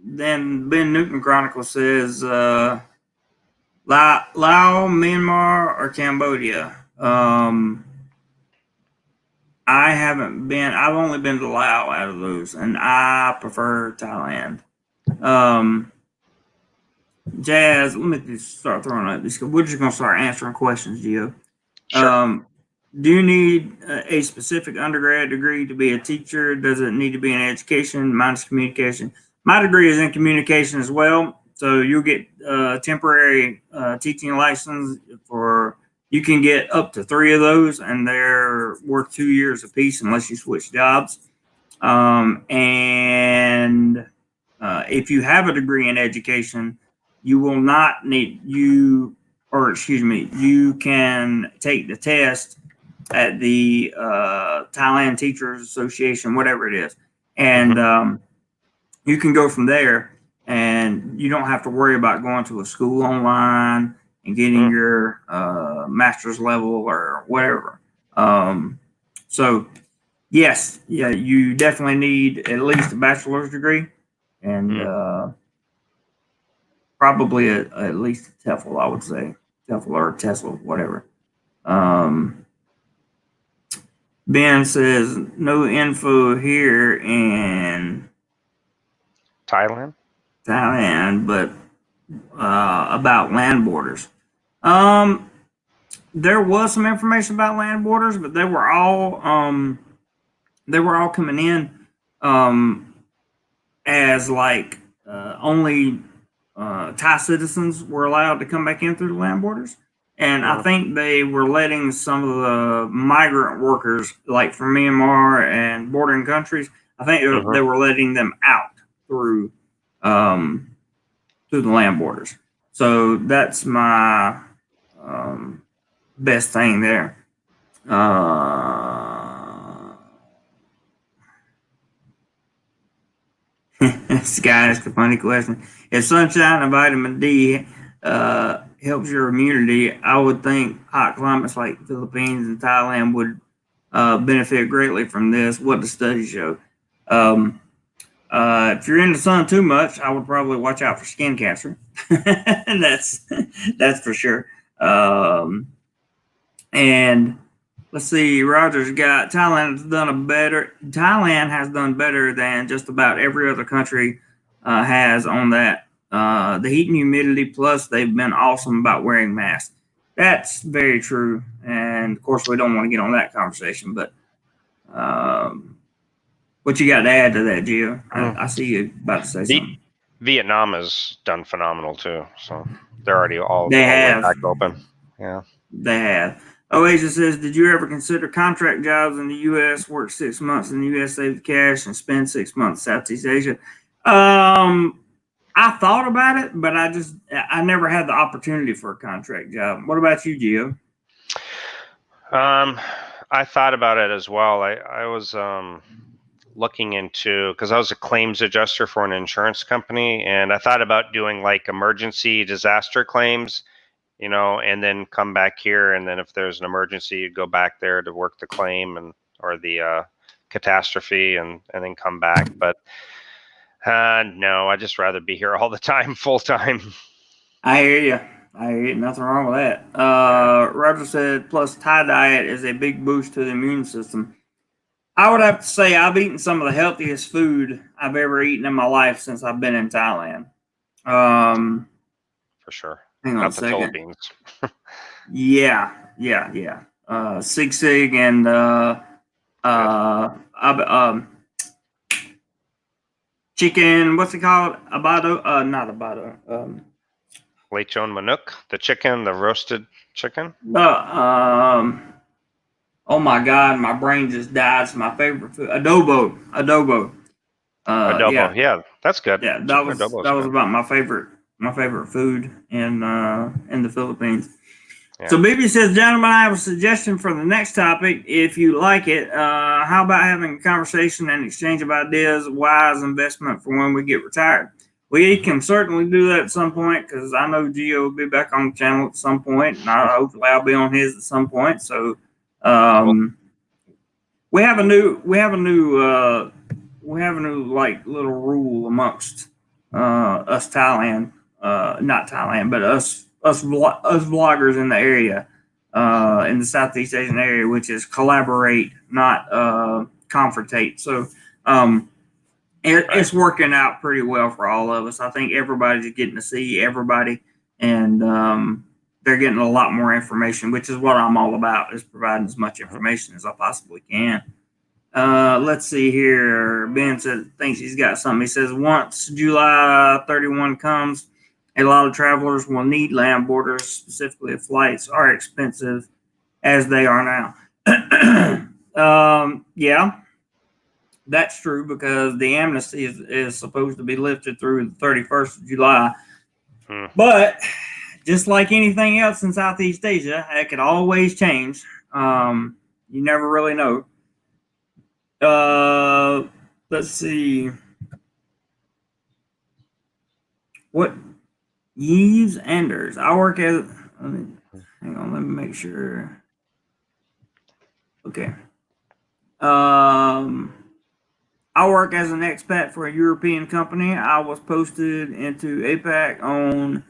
Then Ben Newton Chronicle says Laos, Myanmar, or Cambodia. I haven't been. I've only been to Laos out of those, and I prefer Thailand. Jazz, let me just start throwing out these. We're just going to start answering questions, Gio. Sure. Do you need a specific undergrad degree to be a teacher? Does it need to be in education? Mine's communication. My degree is in communication as well. So you'll get a temporary teaching license for, you can get up to 3 of those, and they're worth 2 years apiece unless you switch jobs. And if you have a degree in education, you will not need you can take the test at the Thailand Teachers Association, whatever it is, and you can go from there, and you don't have to worry about going to a school online and getting your master's level or whatever. So yes, yeah, you definitely need at least a bachelor's degree, and probably at least a TEFL, I would say. TEFL or TESOL, whatever. Ben says no info here in Thailand, but about land borders. There was some information about land borders, but they were all coming in as like only Thai citizens were allowed to come back in through the land borders. And I think they were letting some of the migrant workers, like from Myanmar and bordering countries, I think they were letting them out through the land borders. So that's my best thing there. This guy asked a funny question. If sunshine and vitamin D helps your immunity, I would think hot climates like Philippines and Thailand would benefit greatly from this. What do studies show? If you're in the sun too much, I would probably watch out for skin cancer. And that's for sure. And let's see, Roger's got Thailand has done better than just about every other country has on that. The heat and humidity, plus they've been awesome about wearing masks. That's very true. And of course, we don't want to get on that conversation, but what you got to add to that, Gio? I see you about to say something. Vietnam has done phenomenal too. So they're already all the way back open. Yeah, they have. Oasis says, did you ever consider contract jobs in the U.S., work 6 months in the U.S., save the cash, and spend 6 months in Southeast Asia? I thought about it, but I never had the opportunity for a contract job. What about you, Gio? I thought about it as well. I was looking into, because I was a claims adjuster for an insurance company, and I thought about doing like emergency disaster claims, you know, and then come back here, and then if there's an emergency, you go back there to work the claim or the catastrophe, and then come back. But no, I'd just rather be here all the time, full time. I hear you. Ain't nothing wrong with that. Roger said, plus Thai diet is a big boost to the immune system. I would have to say I've eaten some of the healthiest food I've ever eaten in my life since I've been in Thailand. For sure. Hang on a Not the second. Philippines. Yeah. Sig Sig and chicken. What's it called? Abado? Not abado. Lechon manuk, the chicken, the roasted chicken. Oh my God, my brain just died. It's my favorite food. Adobo. Adobo. Yeah, that's good. Yeah, Chicken adobo is that was good. about my favorite food in the Philippines. Yeah. So BB says, gentlemen, I have a suggestion for the next topic. If you like it, how about having a conversation and exchange of ideas, wise investment for when we get retired? We can certainly do that at some point because I know Gio will be back on the channel at some point, and hopefully I'll be on his at some point. So Cool. we have a new like little rule amongst us Thailand, not Thailand, but us vloggers in the area, in the Southeast Asian area, which is collaborate, not confrontate. So it's working out pretty well for all of us. I think everybody's getting to see everybody, and they're getting a lot more information, which is what I'm all about, is providing as much information as I possibly can. Let's see here. Ben thinks he's got something. He says, once July 31 comes, a lot of travelers will need land borders, specifically if flights are expensive as they are now. Yeah, that's true because the amnesty is supposed to be lifted through the 31st of July. But just like anything else in Southeast Asia, it could always change. You never really know. Let's see. What Yves Anders? I work as. Hang on, let me make sure. Okay. I work as an expat for a European company. I was posted into APAC on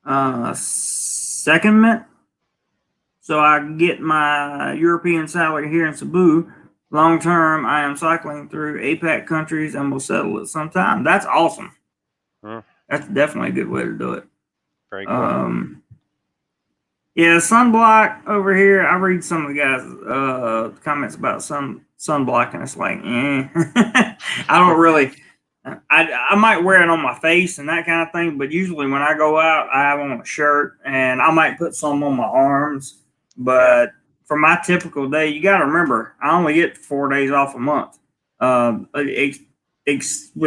secondment, so I get my European salary here in Cebu. Long term, I am cycling through APAC countries and will settle at some time. That's awesome. That's definitely a good way to do it. Very cool. Yeah, sunblock over here. I read some of the guys' comments about sunblock, and it's like, I don't really. I might wear it on my face and that kind of thing, but usually when I go out, I have on a shirt, and I might put some on my arms. But for my typical day, you got to remember, I only get 4 days off a month, with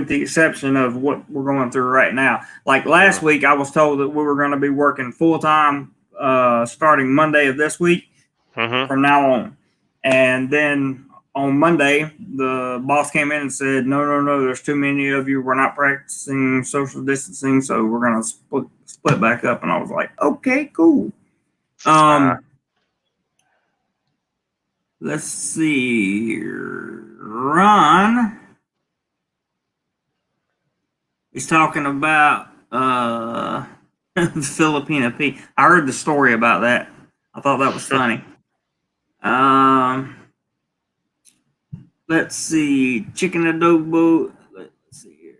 the exception of what we're going through right now. Like last week, I was told that we were going to be working full time starting Monday of this week from now on. And then on Monday, the boss came in and said, no, there's too many of you. We're not practicing social distancing, so we're going to split back up. And I was like, okay, cool. Let's see here. Ron is talking about Filipino P. I heard the story about that. I thought that was funny. Let's see. Chicken adobo. Let's see here.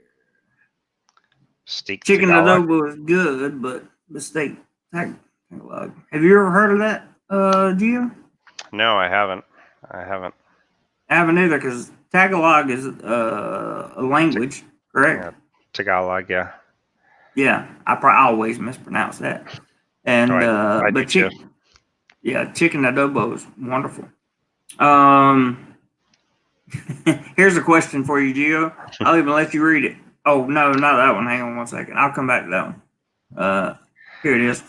Chicken adobo is good, but mistake. Tagalog. Have you ever heard of that, Gio? No, I haven't. I haven't either, because Tagalog is a language, correct? Yeah, Tagalog, yeah. Yeah, I always mispronounce that. And but chicken adobo is wonderful. Here's a question for you, Gio. I'll even let you read it. Oh no, not that one. Hang on 1 second. I'll come back to that one. Here it is.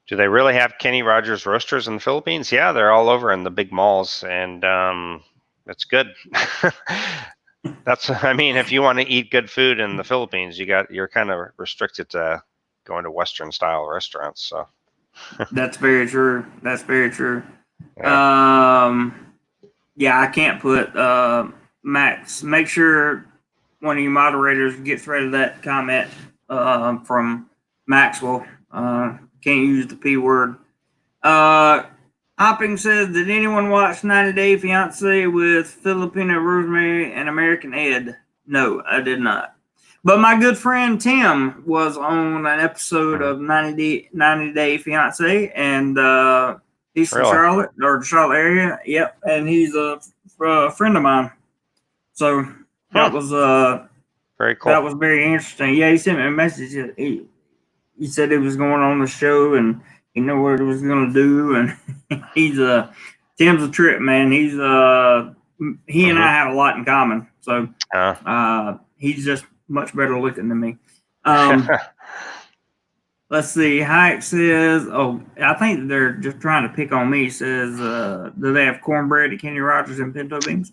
Do they really have Kenny Rogers roasters in the Philippines? Yeah, they're all over in the big malls, and it's good. I mean, if you want to eat good food in the Philippines, you're kind of restricted to going to Western style restaurants. So that's very true. Yeah. I can't put Max. Make sure one of you moderators gets rid of that comment from Maxwell. can't use the P word. Hopping says, did anyone watch 90 Day Fiance with Filipino Rosemary and American Ed? No, I did not. But my good friend Tim was on an episode of 90 Day Fiance, and he's from Charlotte, or the Charlotte area. Yep, and he's a friend of mine. So that was very cool. That was very interesting. Yeah, he sent me a message. He said he was going on the show, and he knew what he was going to do, and he's Tim's a trip, man. He's he and I have a lot in common. So he's just much better looking than me. Let's see. Hayek says, "Oh, I think they're just trying to pick on me." He says, "Do they have cornbread at Kenny Rogers and pinto beans?"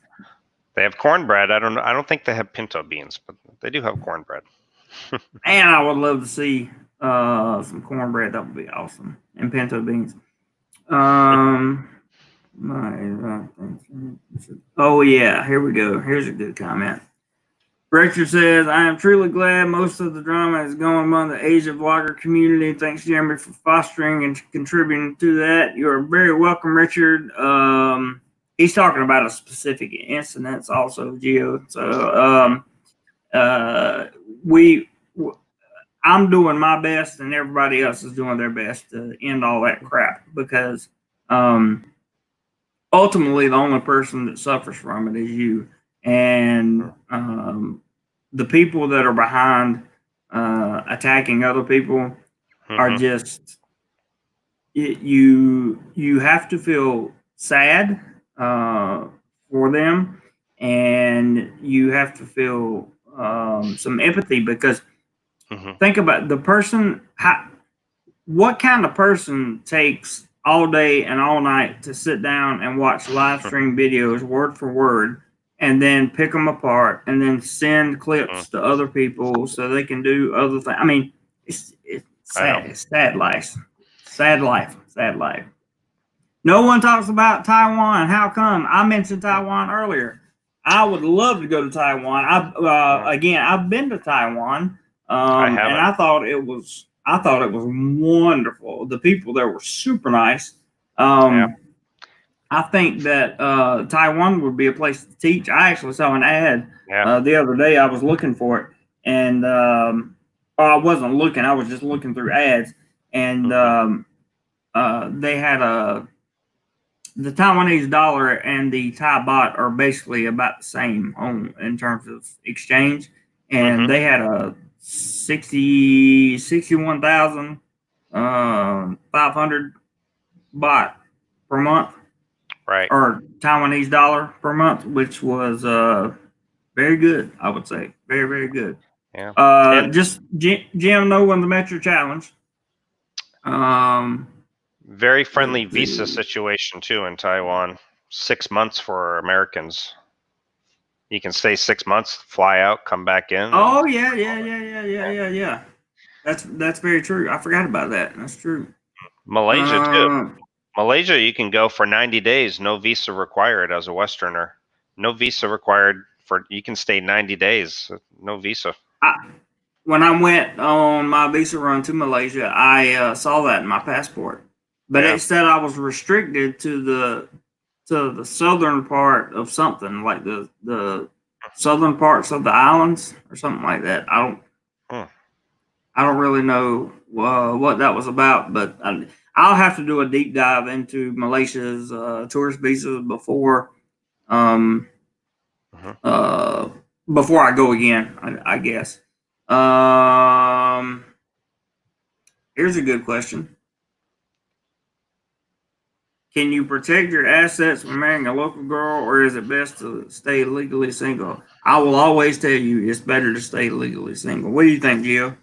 They have cornbread. I don't think they have pinto beans, but they do have cornbread. And I would love to see some cornbread. That would be awesome. And pinto beans. Oh yeah, here we go. Here's a good comment. Richard says, I am truly glad most of the drama is going among the Asia vlogger community. Thanks, Jeremy, for fostering and contributing to that. You are very welcome, Richard. He's talking about a specific incident also, Gio. So I'm doing my best, and everybody else is doing their best to end all that crap, because ultimately the only person that suffers from it is you. And the people that are behind attacking other people are just, you have to feel sad for them, and you have to feel some empathy, because think about the person. What kind of person takes all day and all night to sit down and watch live stream videos word for word, and then pick them apart, and then send clips to other people so they can do other things? I mean, it's sad. It's sad life. Sad life. Sad life. No one talks about Taiwan. How come? I mentioned Taiwan earlier. I would love to go to Taiwan. I've been to Taiwan, and I thought it was wonderful. The people there were super nice. I think that Taiwan would be a place to teach. I actually saw an ad the other day. I was looking for it, and I wasn't looking. I was just looking through ads, and they had the Taiwanese dollar and the Thai baht are basically about the same in terms of exchange, and they had a 61,500 baht per month, right? Or Taiwanese dollar per month, which was very good. I would say very, very good. Yeah. Just Jim, no one the Metro Challenge. Very friendly visa situation too in Taiwan. 6 months for Americans. You can stay 6 months, fly out, come back in. Oh yeah. That's very true. I forgot about that. That's true. Malaysia too. Malaysia, you can go for 90 days, no visa required as a Westerner. No visa required you can stay 90 days, no visa. When I went on my visa run to Malaysia, I saw that in my passport. But it said I was restricted to the southern part of something, like the southern parts of the islands or something like that. I don't really know what that was about, but I'll have to do a deep dive into Malaysia's tourist visas before I go again, I guess. Here's a good question. Can you protect your assets when marrying a local girl, or is it best to stay legally single? I will always tell you it's better to stay legally single. What do you think, Gio?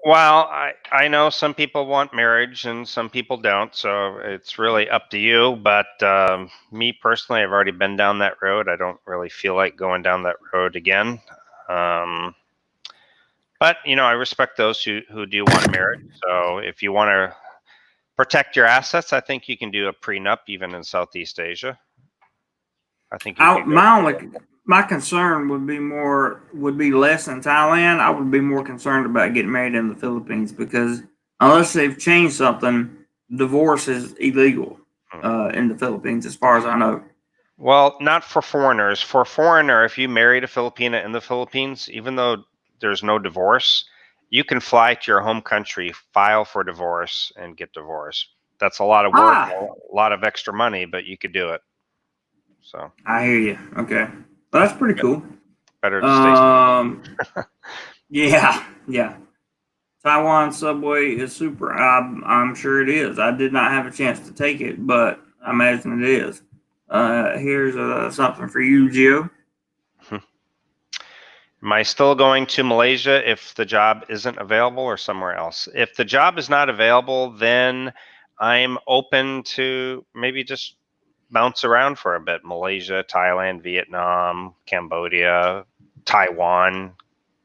Well, I know some people want marriage and some people don't, so it's really up to you. But me personally, I've already been down that road. I don't really feel like going down that road again. But I respect those who do want marriage. So if you want to protect your assets, I think you can do a prenup even in Southeast Asia. I think my my concern would be less in Thailand. I would be more concerned about getting married in the Philippines because unless they've changed something, divorce is illegal in the Philippines, as far as I know. Well, not for foreigners. For a foreigner, if you married a Filipina in the Philippines, even though there's no divorce, you can fly to your home country, file for divorce, and get divorced. That's a lot of work, Ah, a lot of extra money, but you could do it. So I hear you. Okay, well, that's pretty cool. better to stay. Um, yeah, yeah. Taiwan subway is super. I'm sure it is. I did not have a chance to take it, but I imagine it is. Here's something for you, Gio. Am I still going to Malaysia if the job isn't available or somewhere else? If the job is not available, then I'm open to maybe just bounce around for a bit. Malaysia, Thailand, Vietnam, Cambodia, Taiwan,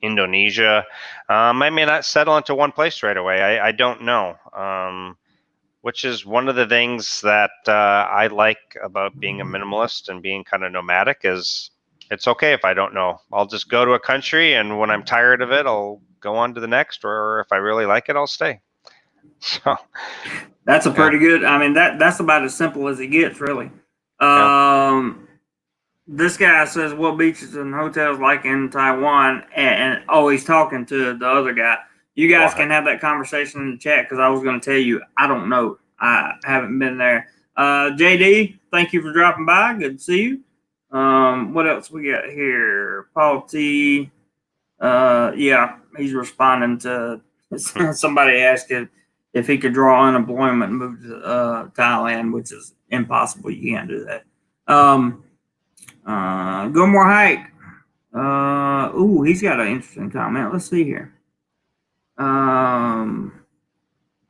Indonesia. I may not settle into one place right away. I don't know. Which is one of the things that I like about being a minimalist and being kind of nomadic is it's okay if I don't know. I'll just go to a country, and when I'm tired of it, I'll go on to the next, or if I really like it, I'll stay. So That's a yeah, pretty good. I mean, that's about as simple as it gets, really. yeah. This guy says what beaches and hotels like in Taiwan, and oh, he's talking to the other guy. You Go guys ahead. can have that conversation in the chat because I was going to tell you I don't know. I haven't been there. JD, thank you for dropping by. Good to see you. What else we got here? Paul T. Yeah, he's responding to somebody asked if he could draw unemployment and move to Thailand, which is impossible. You can't do that. Go more hike. Ooh, he's got an interesting comment. Let's see here.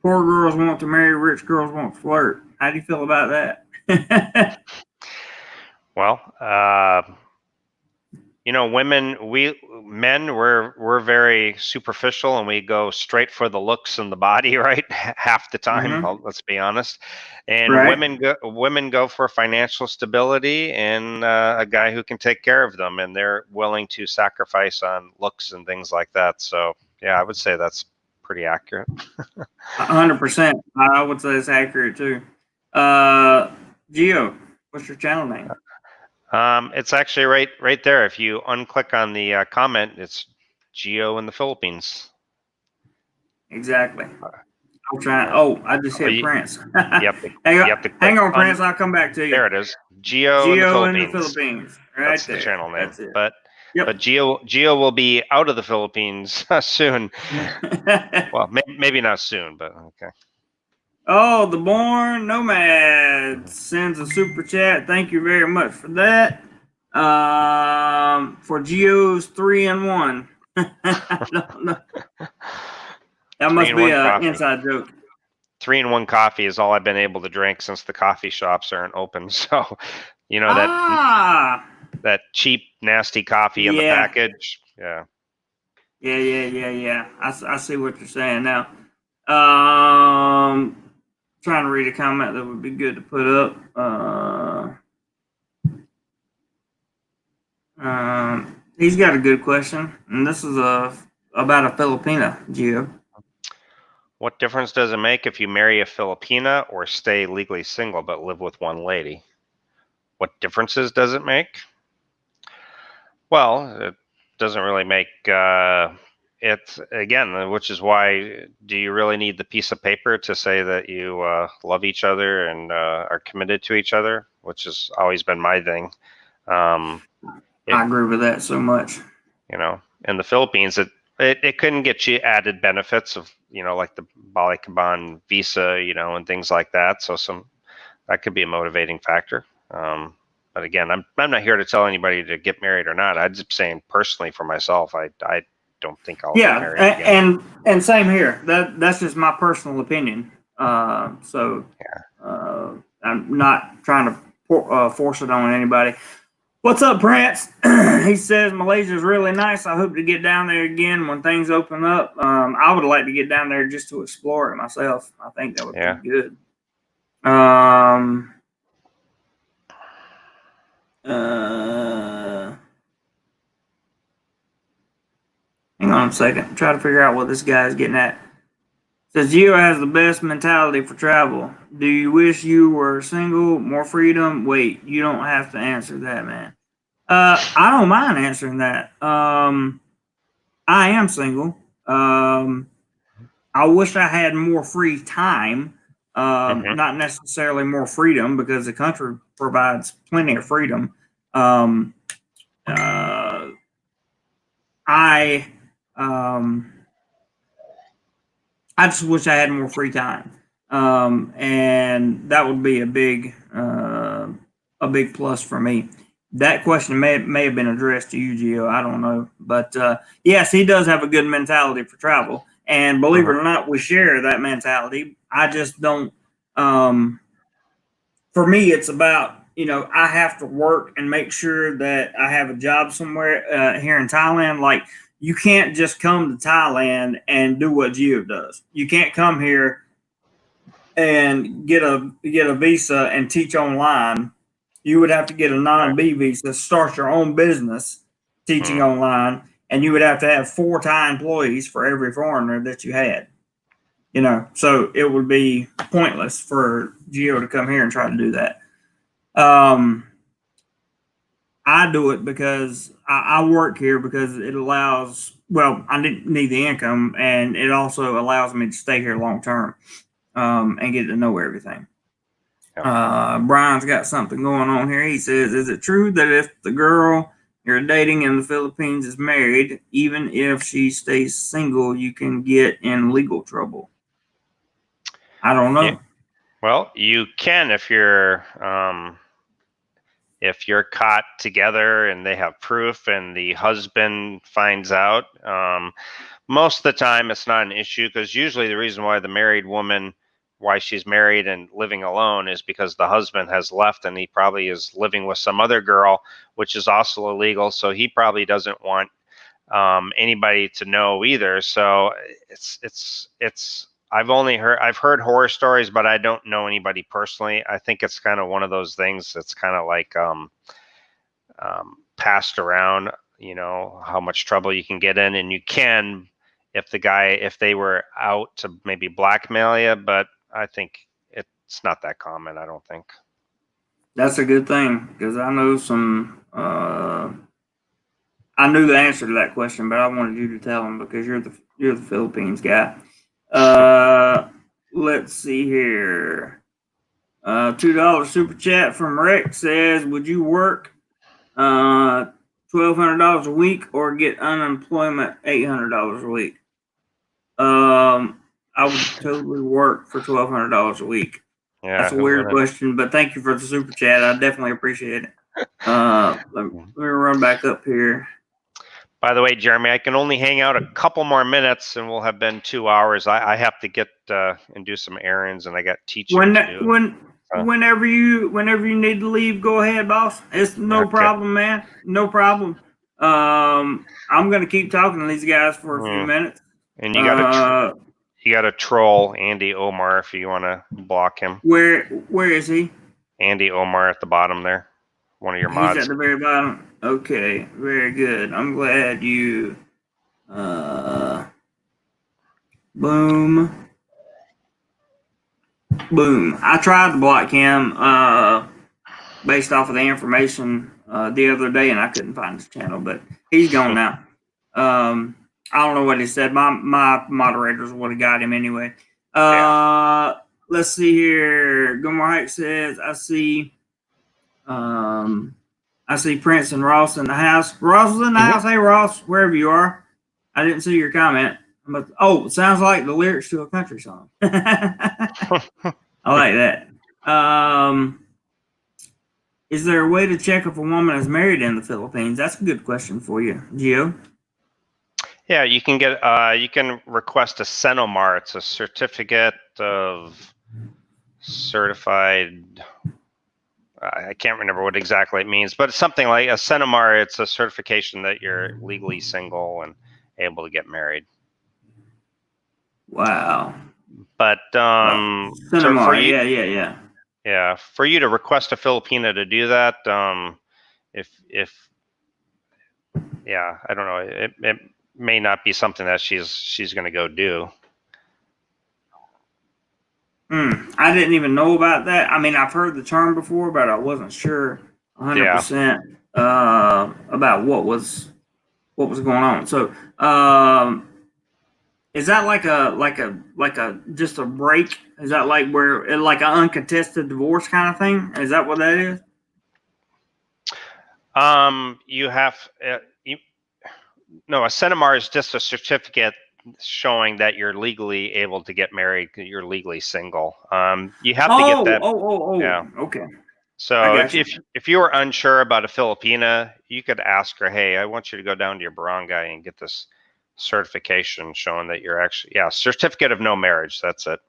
Poor girls want to marry, rich girls want to flirt. How do you feel about that? Well, men, we're very superficial and we go straight for the looks and the body, right? Half the time, Mm-hmm. let's be honest. And Right. women go for financial stability and a guy who can take care of them, and they're willing to sacrifice on looks and things like that. So yeah, I would say that's pretty accurate. 100%. I would say it's accurate too. Gio, what's your channel name? It's actually right there. If you unclick on the comment, it's Gio in the Philippines. Exactly. I'm trying. Yeah. Oh, I just hit You, Prince. you have to Hang click on, Prince. I'll come back to you. there it is. Geo in the Geo in the Philippines. Philippines, right That's the there. channel name. That's it. But Yep. Geo will be out of the Philippines soon. Well, maybe not soon, but okay. Oh, the Born Nomad sends a super chat. Thank you very much for that. For Geo's 3-in-1. I don't know. That Three must in be one an coffee. inside joke. 3-in-1 coffee is all I've been able to drink since the coffee shops aren't open. So, that cheap, nasty coffee in the Yeah. package. Yeah. Yeah. I see what you're saying now. Trying to read a comment that would be good to put up. He's got a good question, and this is about a Filipina, Gio. What difference does it make if you marry a Filipina or stay legally single but live with one lady? What differences does it make? Well, it doesn't really make it, again, which is why do you really need the piece of paper to say that you love each other and are committed to each other, which has always been my thing. I agree with that so much. In the Philippines, it couldn't get you added benefits of, like the Bali Kaban visa, and things like that. So that could be a motivating factor. But again, I'm not here to tell anybody to get married or not. I'm just saying personally for myself, I don't think I'll get married again. and same here. That's just my personal opinion. I'm not trying to force it on anybody. What's up, Prince? He says Malaysia is really nice. I hope to get down there again when things open up. I would like to get down there just to explore it myself. I think that would be good. Hang on a second. Try to figure out what this guy is getting at. Says Gio has the best mentality for travel. Do you wish you were single? More freedom? Wait, you don't have to answer that, man. I don't mind answering that. I am single. I wish I had more free time. Not necessarily more freedom because the country provides plenty of freedom. I um, I just wish I had more free time, and that would be a big plus for me. That question may have been addressed to you, Gio. I don't know, but yes, he does have a good mentality for travel, and believe it or not, we share that mentality. I just don't. For me, it's about I have to work and make sure that I have a job somewhere here in Thailand. Like you can't just come to Thailand and do what Gio does. You can't come here and get a visa and teach online. You would have to get a non-B visa, start your own business teaching online, and you would have to have 4 Thai employees for every foreigner that you had. So it would be pointless for Gio to come here and try to do that. I do it because I work here because it allows. Well, I need the income, and it also allows me to stay here long term and get to know everything. Brian's got something going on here. He says, "Is it true that if the girl you're dating in the Philippines is married, even if she stays single, you can get in legal trouble?" I don't know. Yeah. Well, you can if you're caught together and they have proof and the husband finds out. Most of the time it's not an issue because usually the reason why the married woman, why she's married and living alone is because the husband has left and he probably is living with some other girl, which is also illegal. So he probably doesn't want anybody to know either. So it's I've heard horror stories, but I don't know anybody personally. I think it's kind of one of those things that's kind of like passed around, how much trouble you can get in, and you can if they were out to maybe blackmail you, but I think it's not that common, I don't think. That's a good thing because I know some. I knew the answer to that question, but I wanted you to tell him because you're the Philippines guy. Let's see here. $2 super chat from Rex says, "Would you work $1,200 a week or get unemployment $800 a week?" I would totally work for $1,200 a week. Yeah, That's a weird question, but thank you for the super chat. I definitely appreciate it. Let me run back up here. By the way, Jeremy, I can only hang out a couple more minutes and we'll have been 2 hours. I have to get and do some errands and I got teaching to do. Whenever you need to leave, go ahead, boss. It's no problem, man. No problem. I'm gonna keep talking to these guys for a few minutes. And you got to troll Andy Omar if you want to block him. Where is he? Andy Omar at the bottom there. One of your mods. He's at the very bottom. Okay, very good. I'm glad you. Boom. I tried to block him based off of the information the other day, and I couldn't find his channel, but he's gone now. I don't know what he said. My moderators would have got him anyway. Let's see here. DoMoreLife says, I see Prince and Ross in the house. Ross is in the house. Hey, Ross, wherever you are. I didn't see your comment. But it sounds like the lyrics to a country song. I like that. Is there a way to check if a woman is married in the Philippines? That's a good question for you, Gio. Yeah, you can get you can request a CENOMAR. It's a certificate of certified. I can't remember what exactly it means, but it's something like a CENOMAR. It's a certification that you're legally single and able to get married. Wow. But CENOMAR, yeah, for you to request a Filipina to do that, I don't know, may not be something that she's going to go do. I didn't even know about that. I mean, I've heard the term before, but I wasn't sure 100% about what was going on. So, is that like a just a break? Is that like where like an uncontested divorce kind of thing? Is that what that is? You have no, a Senemar is just a certificate showing that you're legally able to get married. You're legally single. You have to get that. Yeah. Okay. So if you were unsure about a Filipina, you could ask her, "Hey, I want you to go down to your barangay and get this certification showing that you're actually certificate of no marriage." That's it.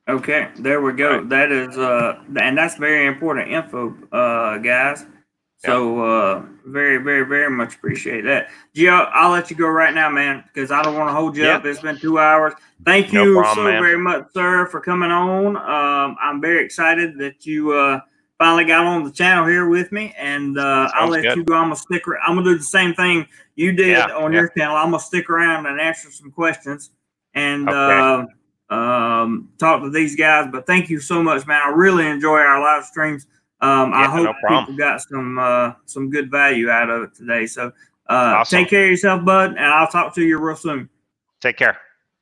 Okay, there we go. Right. That is and that's very important info, guys. So very, very, very much appreciate that. Gio, I'll let you go right now, man, because I don't want to hold you up. It's been 2 hours. Thank you very much, sir, for coming on. I'm very excited that you finally got on the channel here with me, and I'll let you go. I'm gonna do the same thing you did on your channel. I'm gonna stick around and answer some questions and talk to these guys. But thank you so much, man. I really enjoy our live streams. I hope people got some good value out of it today. So awesome. Take care of yourself, bud, and I'll talk to you real soon. Take care.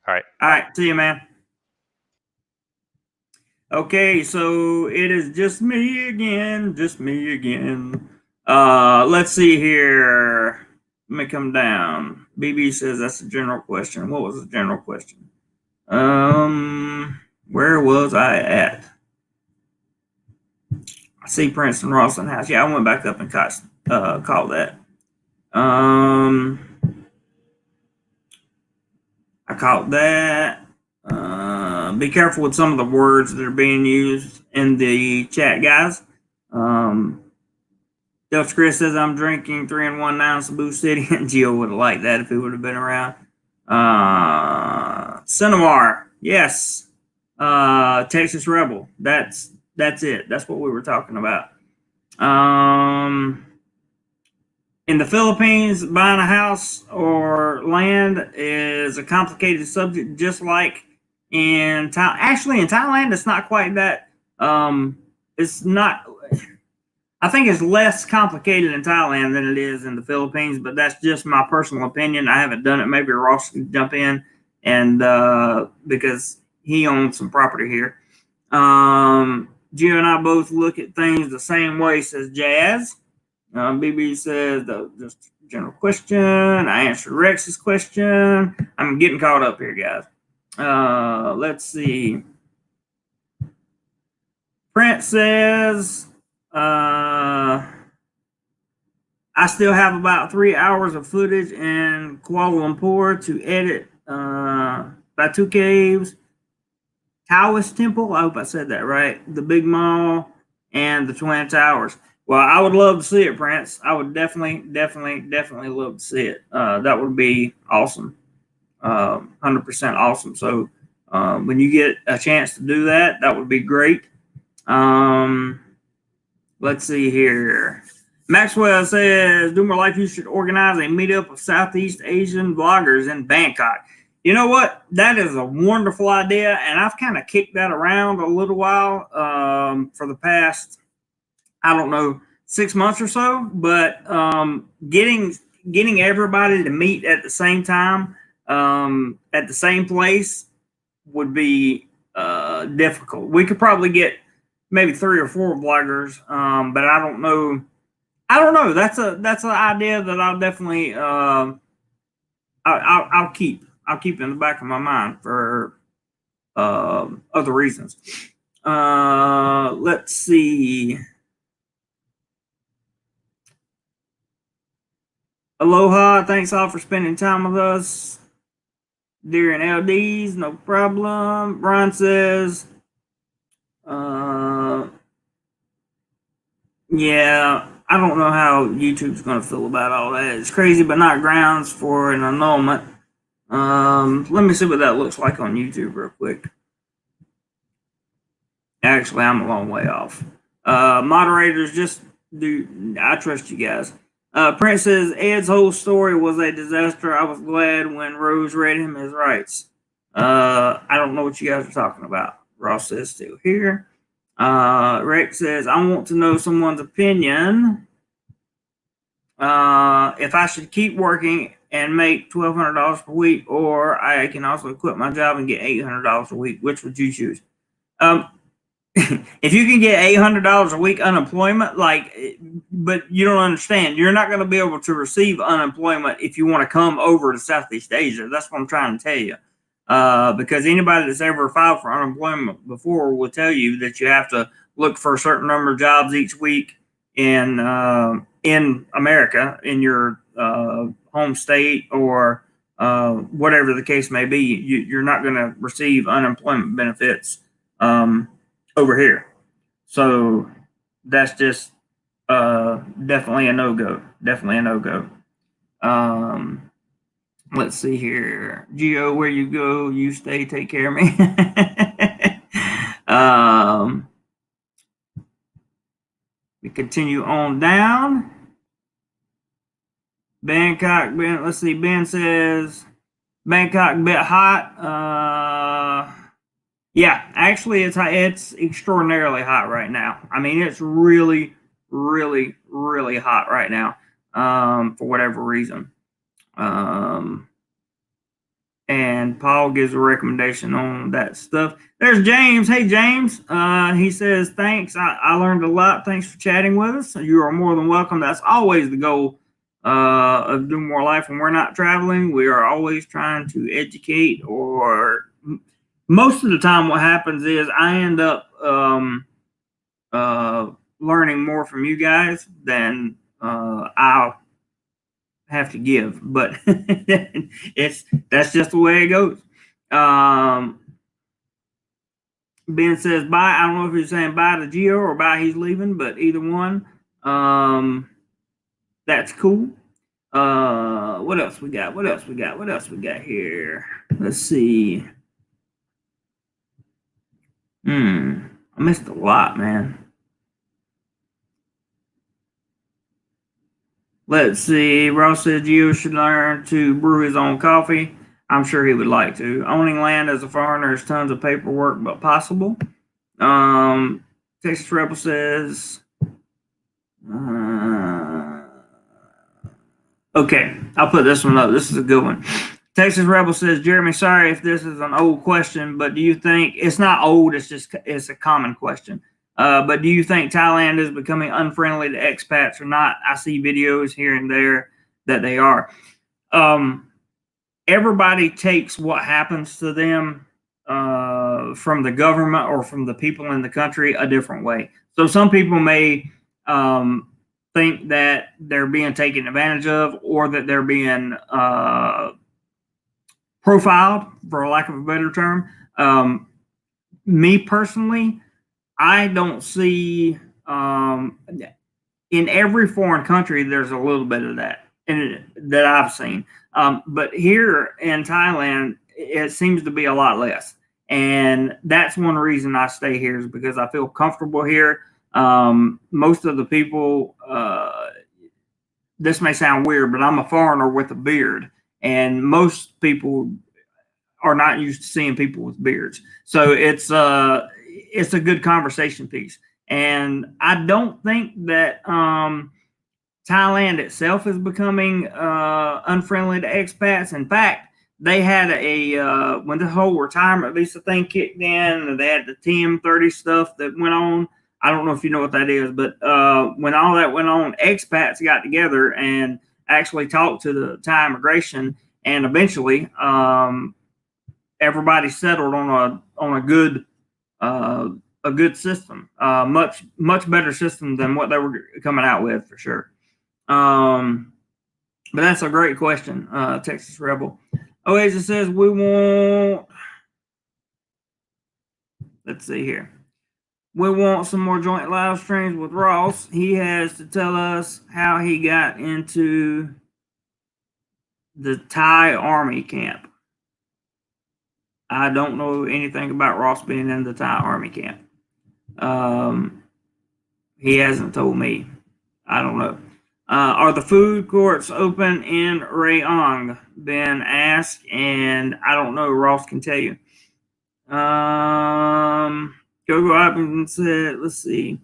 All right. All right. See you, man. Okay, so it is just me again. Just me again. Let's see here. Let me come down. BB says that's a general question. What was the general question? Where was I at? I see Princeton Rawson House. Yeah, I went back up and called that. I caught that. Be careful with some of the words that are being used in the chat, guys. Delta Chris says I'm drinking 3-in-1 now in Cebu City, and Gio would have liked that if he would have been around. Cinemar, yes. Texas Rebel. That's it. That's what we were talking about. In the Philippines, buying a house or land is a complicated subject, just like in Thailand. Actually, in Thailand, it's not quite that. It's not. I think it's less complicated in Thailand than it is in the Philippines, but that's just my personal opinion. I haven't done it. Maybe Ross can jump in, and because he owns some property here. Gio and I both look at things the same way, says Jazz. BB says, just general question. I answered Rex's question. I'm getting caught up here, guys. Let's see. Prince says, I still have about 3 hours of footage in Kuala Lumpur to edit Batu Caves, Taoist Temple. I hope I said that right. The Big Mall and the Twin Towers. Well, I would love to see it, Prince. I would definitely love to see it. That would be awesome. 100% awesome. So when you get a chance to do that, that would be great. Let's see here. Maxwell says, DoMoreLife, you should organize a meetup of Southeast Asian bloggers in Bangkok. You know what? That is a wonderful idea, and I've kind of kicked that around a little while for the past, I don't know, 6 months or so. But getting everybody to meet at the same time at the same place would be difficult. We could probably get maybe 3 or 4 bloggers, but I don't know. That's an idea that I'll definitely I'll keep in the back of my mind for other reasons. Let's see. Aloha, thanks all for spending time with us during LDs. No problem. Brian says, yeah, I don't know how YouTube's going to feel about all that. It's crazy, but not grounds for an annulment. Let me see what that looks like on YouTube real quick. Actually, I'm a long way off. Moderators, just do. I trust you guys. Prince says Ed's whole story was a disaster. I was glad when Rose read him his rights. I don't know what you guys are talking about. Ross says still here. Rex says, I want to know someone's opinion. If I should keep working and make $1,200 per week, or I can also quit my job and get $800 a week. Which would you choose? If you can get $800 a week unemployment, but you don't understand, you're not going to be able to receive unemployment if you want to come over to Southeast Asia. That's what I'm trying to tell you. Because anybody that's ever filed for unemployment before will tell you that you have to look for a certain number of jobs each week in America, in your home state, or whatever the case may be. You're not going to receive unemployment benefits over here. So that's just definitely a no-go. Definitely a no-go. Let's see here. Gio, where you go, you stay. Take care of me. We continue on down. Bangkok, Ben, let's see. Ben says Bangkok bit hot. Yeah, actually, it's extraordinarily hot right now. I mean, it's really, really, really hot right now, for whatever reason. And Paul gives a recommendation on that stuff. There's James. Hey, James. He says, thanks. I learned a lot. Thanks for chatting with us. You are more than welcome. That's always the goal of Do More Life when we're not traveling. We are always trying to educate, or most of the time what happens is I end up learning more from you guys than I'll have to give, but that's just the way it goes. Ben says bye. I don't know if he's saying bye to Gio or bye he's leaving, but either one. That's cool. What else we got? What else we got? What else we got here? Let's see. I missed a lot, man. Let's see. Ross said Gio should learn to brew his own coffee. I'm sure he would like to. Owning land as a foreigner is tons of paperwork, but possible. Texas Rebel says, okay, I'll put this one up. This is a good one. Texas Rebel says, Jeremy, sorry if this is an old question, but do you think it's not old? It's a common question. But do you think Thailand is becoming unfriendly to expats or not? I see videos here and there that they are. Everybody takes what happens to them from the government or from the people in the country a different way. So some people may think that they're being taken advantage of, or that they're being profiled, for lack of a better term. Me personally, I don't see in every foreign country there's a little bit of that that I've seen. But here in Thailand, it seems to be a lot less. And that's one reason I stay here, is because I feel comfortable here. Most of the people, this may sound weird, but I'm a foreigner with a beard. And most people are not used to seeing people with beards. So it's a good conversation piece. And I don't think that Thailand itself is becoming unfriendly to expats. In fact, they had when the whole retirement visa thing kicked in, they had the TM30 stuff that went on. I don't know if you know what that is, but when all that went on, expats got together and actually talked to the Thai immigration, and eventually everybody settled on a good system, much better system than what they were coming out with, for sure. But that's a great question, Texas Rebel. Oasis says we want. Let's see here. We want some more joint live streams with Ross. He has to tell us how he got into the Thai Army camp. I don't know anything about Ross being in the Thai Army camp. He hasn't told me. I don't know. Are the food courts open in Rayong? Ben asked, and I don't know. Ross can tell you. Gogo Hopkins said, let's see.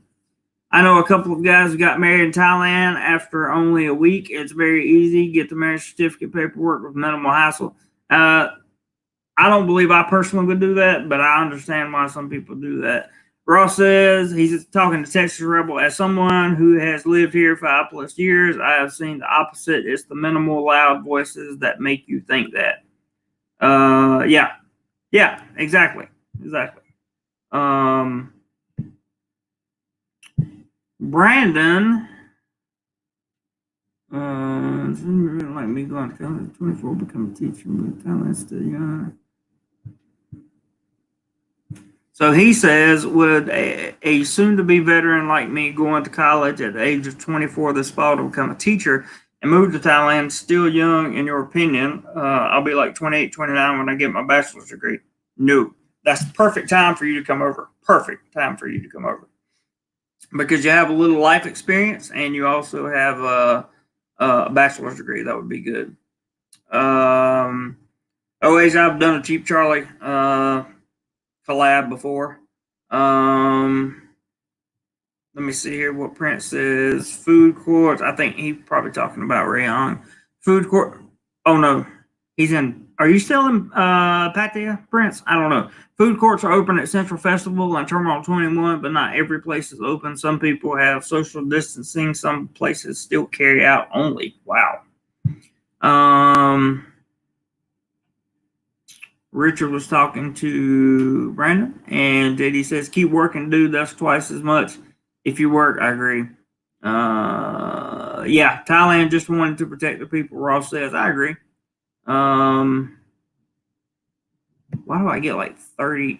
I know a couple of guys who got married in Thailand after only a week. It's very easy. Get the marriage certificate paperwork with minimal hassle. I don't believe I personally would do that, but I understand why some people do that. Ross says, he's talking to Texas Rebel, as someone who has lived here 5+ years, I have seen the opposite. It's the minimal loud voices that make you think that. Yeah, exactly. Brandon, like me going to college 24, become a teacher, but Thailand still young. So he says, would a soon-to-be veteran like me going to college at the age of 24 this fall to become a teacher and move to Thailand still young, in your opinion? I'll be like 28, 29 when I get my bachelor's degree. No, that's the perfect time for you to come over. Perfect time for you to come over. Because you have a little life experience and you also have a bachelor's degree. That would be good. Always, I've done a Cheap Charlie collab before. Let me see here what Prince says. Food courts. I think he's probably talking about Rayong. Food court. Oh no, he's in. Are you still in Pattaya, Prince? I don't know. Food courts are open at Central Festival and Terminal 21, but not every place is open. Some people have social distancing. Some places still carry out only. Wow. Richard was talking to Brandon, and JD says, keep working, dude. That's twice as much. If you work, I agree. Yeah, Thailand just wanted to protect the people. Ross says, I agree. Why do I get like 30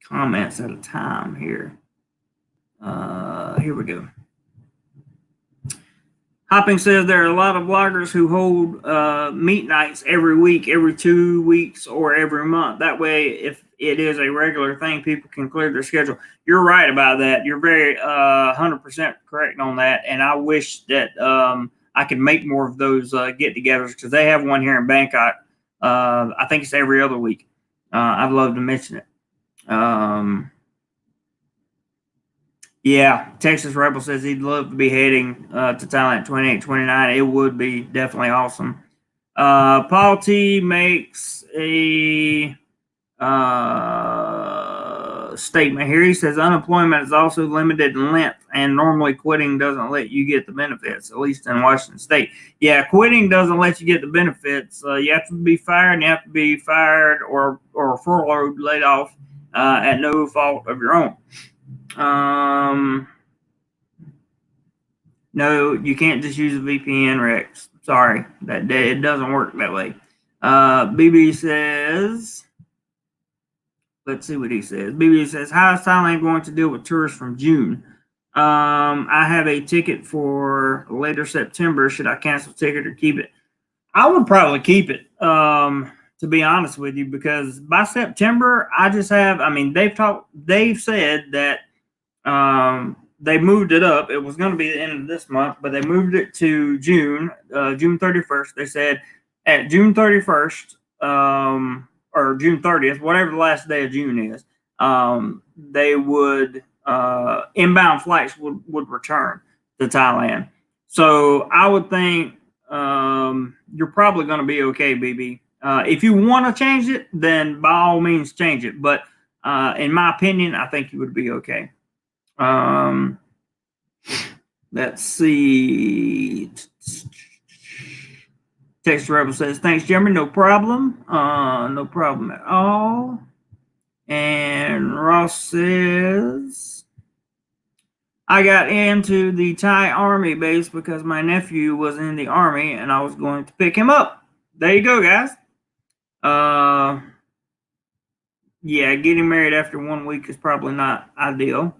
comments at a time here? Here we go. Hopping says there are a lot of bloggers who hold meet nights every week, every 2 weeks, or every month. That way, if it is a regular thing, people can clear their schedule. You're right about that. You're very 100% correct on that. And I wish that I could make more of those get-togethers because they have one here in Bangkok. I think it's every other week. I'd love to mention it. Yeah, Texas Rebel says he'd love to be heading to Thailand 28, 29. It would be definitely awesome. Paul T makes a statement here. He says unemployment is also limited in length, and normally quitting doesn't let you get the benefits, at least in Washington State. Yeah, quitting doesn't let you get the benefits. You have to be fired, and you have to be fired or furloughed, laid off at no fault of your own. No, you can't just use a VPN, Rex. Sorry, it doesn't work that way. BB says, let's see what he says. BB says, how is Thailand going to deal with tourists from June? I have a ticket for later September. Should I cancel ticket or keep it? I would probably keep it, to be honest with you, because by September, they've said that they moved it up. It was going to be the end of this month, but they moved it to June 31st. They said at June 31st, or June 30th, whatever the last day of June is, they would, inbound flights would return to Thailand. So I would think you're probably going to be okay, BB. If you want to change it, then by all means change it. But in my opinion, I think you would be okay. Let's see. Texas Rebel says, thanks, Jeremy. No problem. No problem at all. And Ross says, I got into the Thai Army base because my nephew was in the Army and I was going to pick him up. There you go, guys. Yeah, getting married after 1 week is probably not ideal.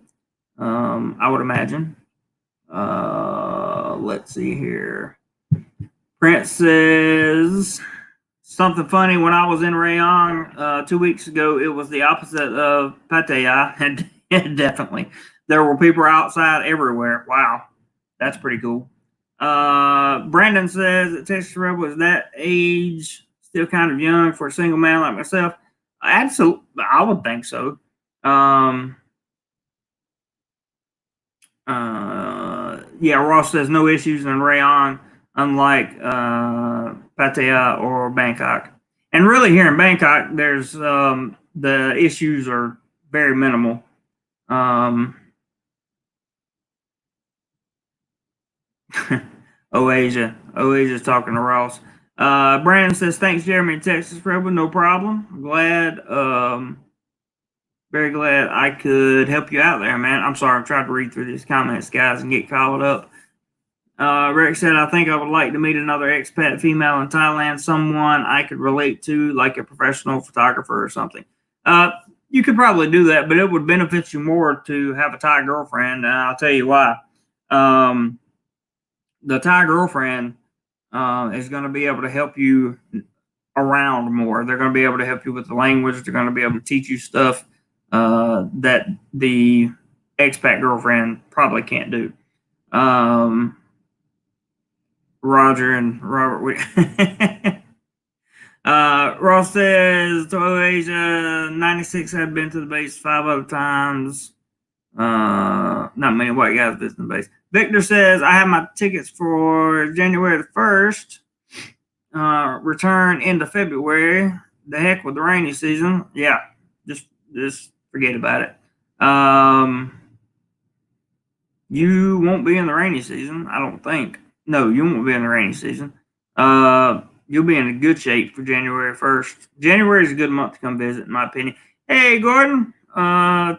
I would imagine. Let's see here. Prince says something funny. When I was in Rayong 2 weeks ago, it was the opposite of Pattaya, and definitely there were people outside everywhere. Wow, that's pretty cool. Brandon says that Texas Rebel is that age, still kind of young for a single man like myself. Absolutely, I would think so. Yeah, Ross says no issues in Rayon, unlike Pattaya or Bangkok. And really, here in Bangkok, there's the issues are very minimal. Oasia's talking to Ross. Brandon says thanks, Jeremy in Texas Rebel. No problem. Glad. Very glad I could help you out there, man. I'm sorry, I'm trying to read through these comments, guys, and get caught up. Rick said, I think I would like to meet another expat female in Thailand, someone I could relate to, like a professional photographer or something. You could probably do that, but it would benefit you more to have a Thai girlfriend, and I'll tell you why. The Thai girlfriend is going to be able to help you around more. They're going to be able to help you with the language. They're going to be able to teach you stuff that the expat girlfriend probably can't do. Roger and Robert. Ross says to Asia 96 have been to the base 5 other times. Not many white guys visiting the base. Victor says I have my tickets for January the 1st. Return into February. The heck with the rainy season. Yeah, just forget about it. You won't be in the rainy season, I don't think. No, you won't be in the rainy season. You'll be in good shape for January 1st. January is a good month to come visit, in my opinion. Hey, Gordon,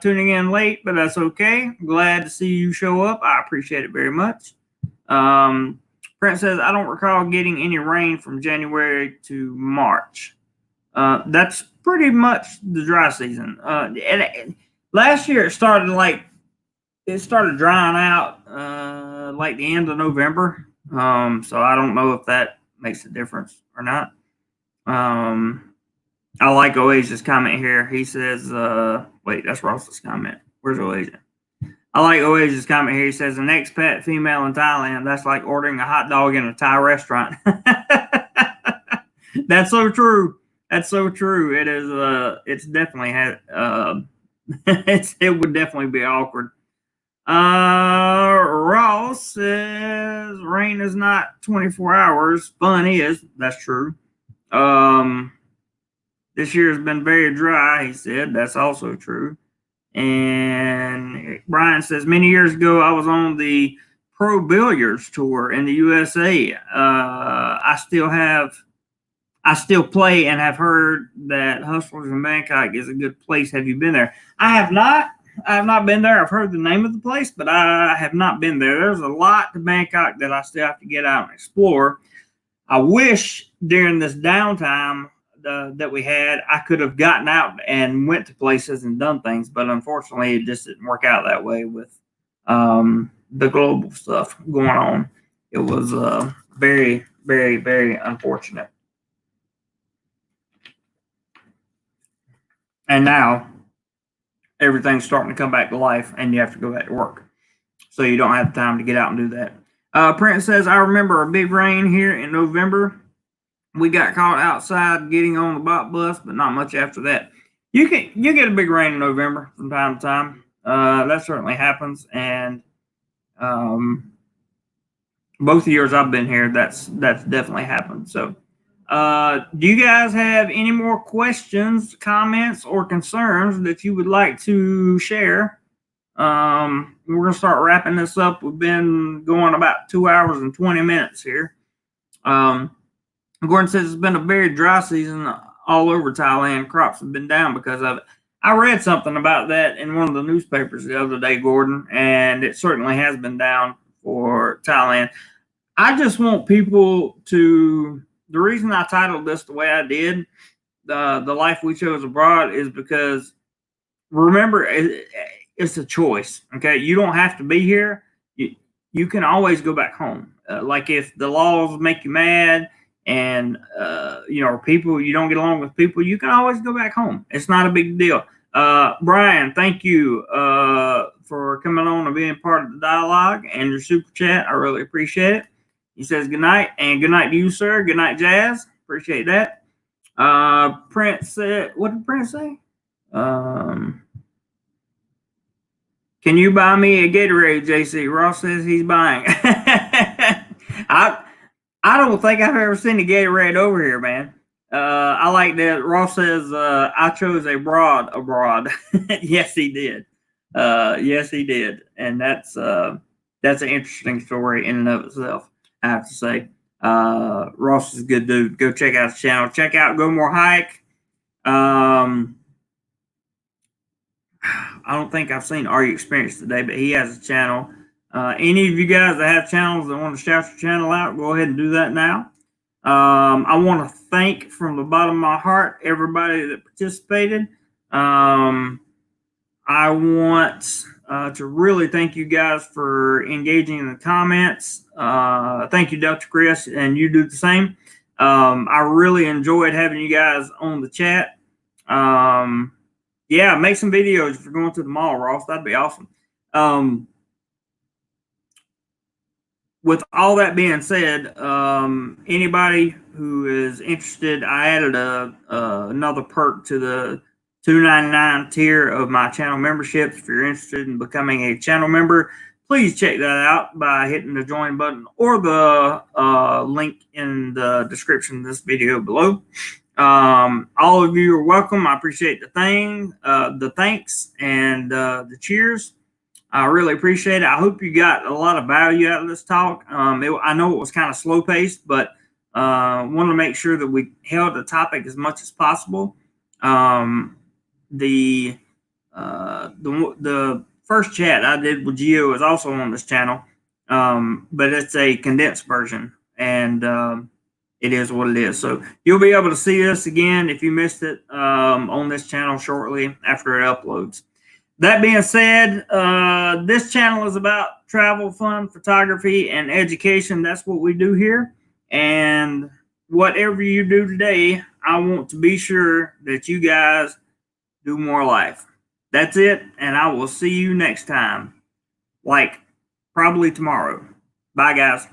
tuning in late, but that's okay. Glad to see you show up. I appreciate it very much. Brent says, I don't recall getting any rain from January to March. That's pretty much the dry season. Last year it started drying out like the end of November. So I don't know if that makes a difference or not. I like Oasia's comment here. He says, wait, that's Ross's comment. Where's Oasia? I like Oasia's comment here. He says, an expat female in Thailand, that's like ordering a hot dog in a Thai restaurant. That's so true. That's so true. It is, it's definitely it would definitely be awkward. Ross says rain is not 24 hours. Fun is. That's true. This year has been very dry, he said. That's also true. And Brian says, many years ago, I was on the Pro Billiards tour in the USA. I still play and have heard that Hustlers in Bangkok is a good place. Have you been there? I have not. I have not been there. I've heard the name of the place, but I have not been there. There's a lot to Bangkok that I still have to get out and explore. I wish during this downtime that we had, I could have gotten out and went to places and done things, but unfortunately, it just didn't work out that way with the global stuff going on. It was very, very, very unfortunate. And now everything's starting to come back to life, and you have to go back to work, so you don't have time to get out and do that. Prince says, I remember a big rain here in November. We got caught outside getting on the bot bus, but not much after that. You get a big rain in November from time to time. That certainly happens, and both the years I've been here, that's definitely happened. So, do you guys have any more questions, comments, or concerns that you would like to share? We're gonna start wrapping this up. We've been going about 2 hours and 20 minutes here. Gordon says it's been a very dry season all over Thailand. Crops have been down because of it. I read something about that in one of the newspapers the other day, Gordon, and it certainly has been down for Thailand. I just want people to, the reason I titled this the way I did, the life we chose abroad, is because remember, it's a choice. Okay, you don't have to be here. You can always go back home. Like if the laws make you mad, and people, you don't get along with people, you can always go back home. It's not a big deal. Brian, thank you for coming on and being part of the dialogue and your super chat. I really appreciate it. He says good night, and good night to you, sir. Good night, Jazz. Appreciate that. Prince said, what did Prince say? Can you buy me a Gatorade, JC? Ross says he's buying. I don't think I've ever seen a Gatorade over here, man. I like that. Ross says I chose a broad abroad. Yes, he did. Yes, he did, and that's an interesting story in and of itself. I have to say, Ross is a good dude. Go check out his channel. Check out Go More Hike. I don't think I've seen Are You Experienced today, but he has a channel. Any of you guys that have channels that want to shout your channel out, go ahead and do that now. I want to thank from the bottom of my heart everybody that participated. I want to really thank you guys for engaging in the comments. Thank you, Dr. Chris, and you do the same. I really enjoyed having you guys on the chat. Yeah, make some videos if you're going to the mall, Ross. That'd be awesome. With all that being said, anybody who is interested, I added another perk to the $2.99 tier of my channel memberships. If you're interested in becoming a channel member, please check that out by hitting the join button or the link in the description of this video below. All of you are welcome. I appreciate the thanks and the cheers. I really appreciate it. I hope you got a lot of value out of this talk. I know it was kind of slow paced, but wanted to make sure that we held the topic as much as possible. The first chat I did with Gio is also on this channel, but it's a condensed version, and it is what it is. So you'll be able to see this again if you missed it on this channel shortly after it uploads. That being said, this channel is about travel, fun, photography, and education. That's what we do here. And whatever you do today, I want to be sure that you guys do more life. That's it, and I will see you next time, like probably tomorrow. Bye, guys.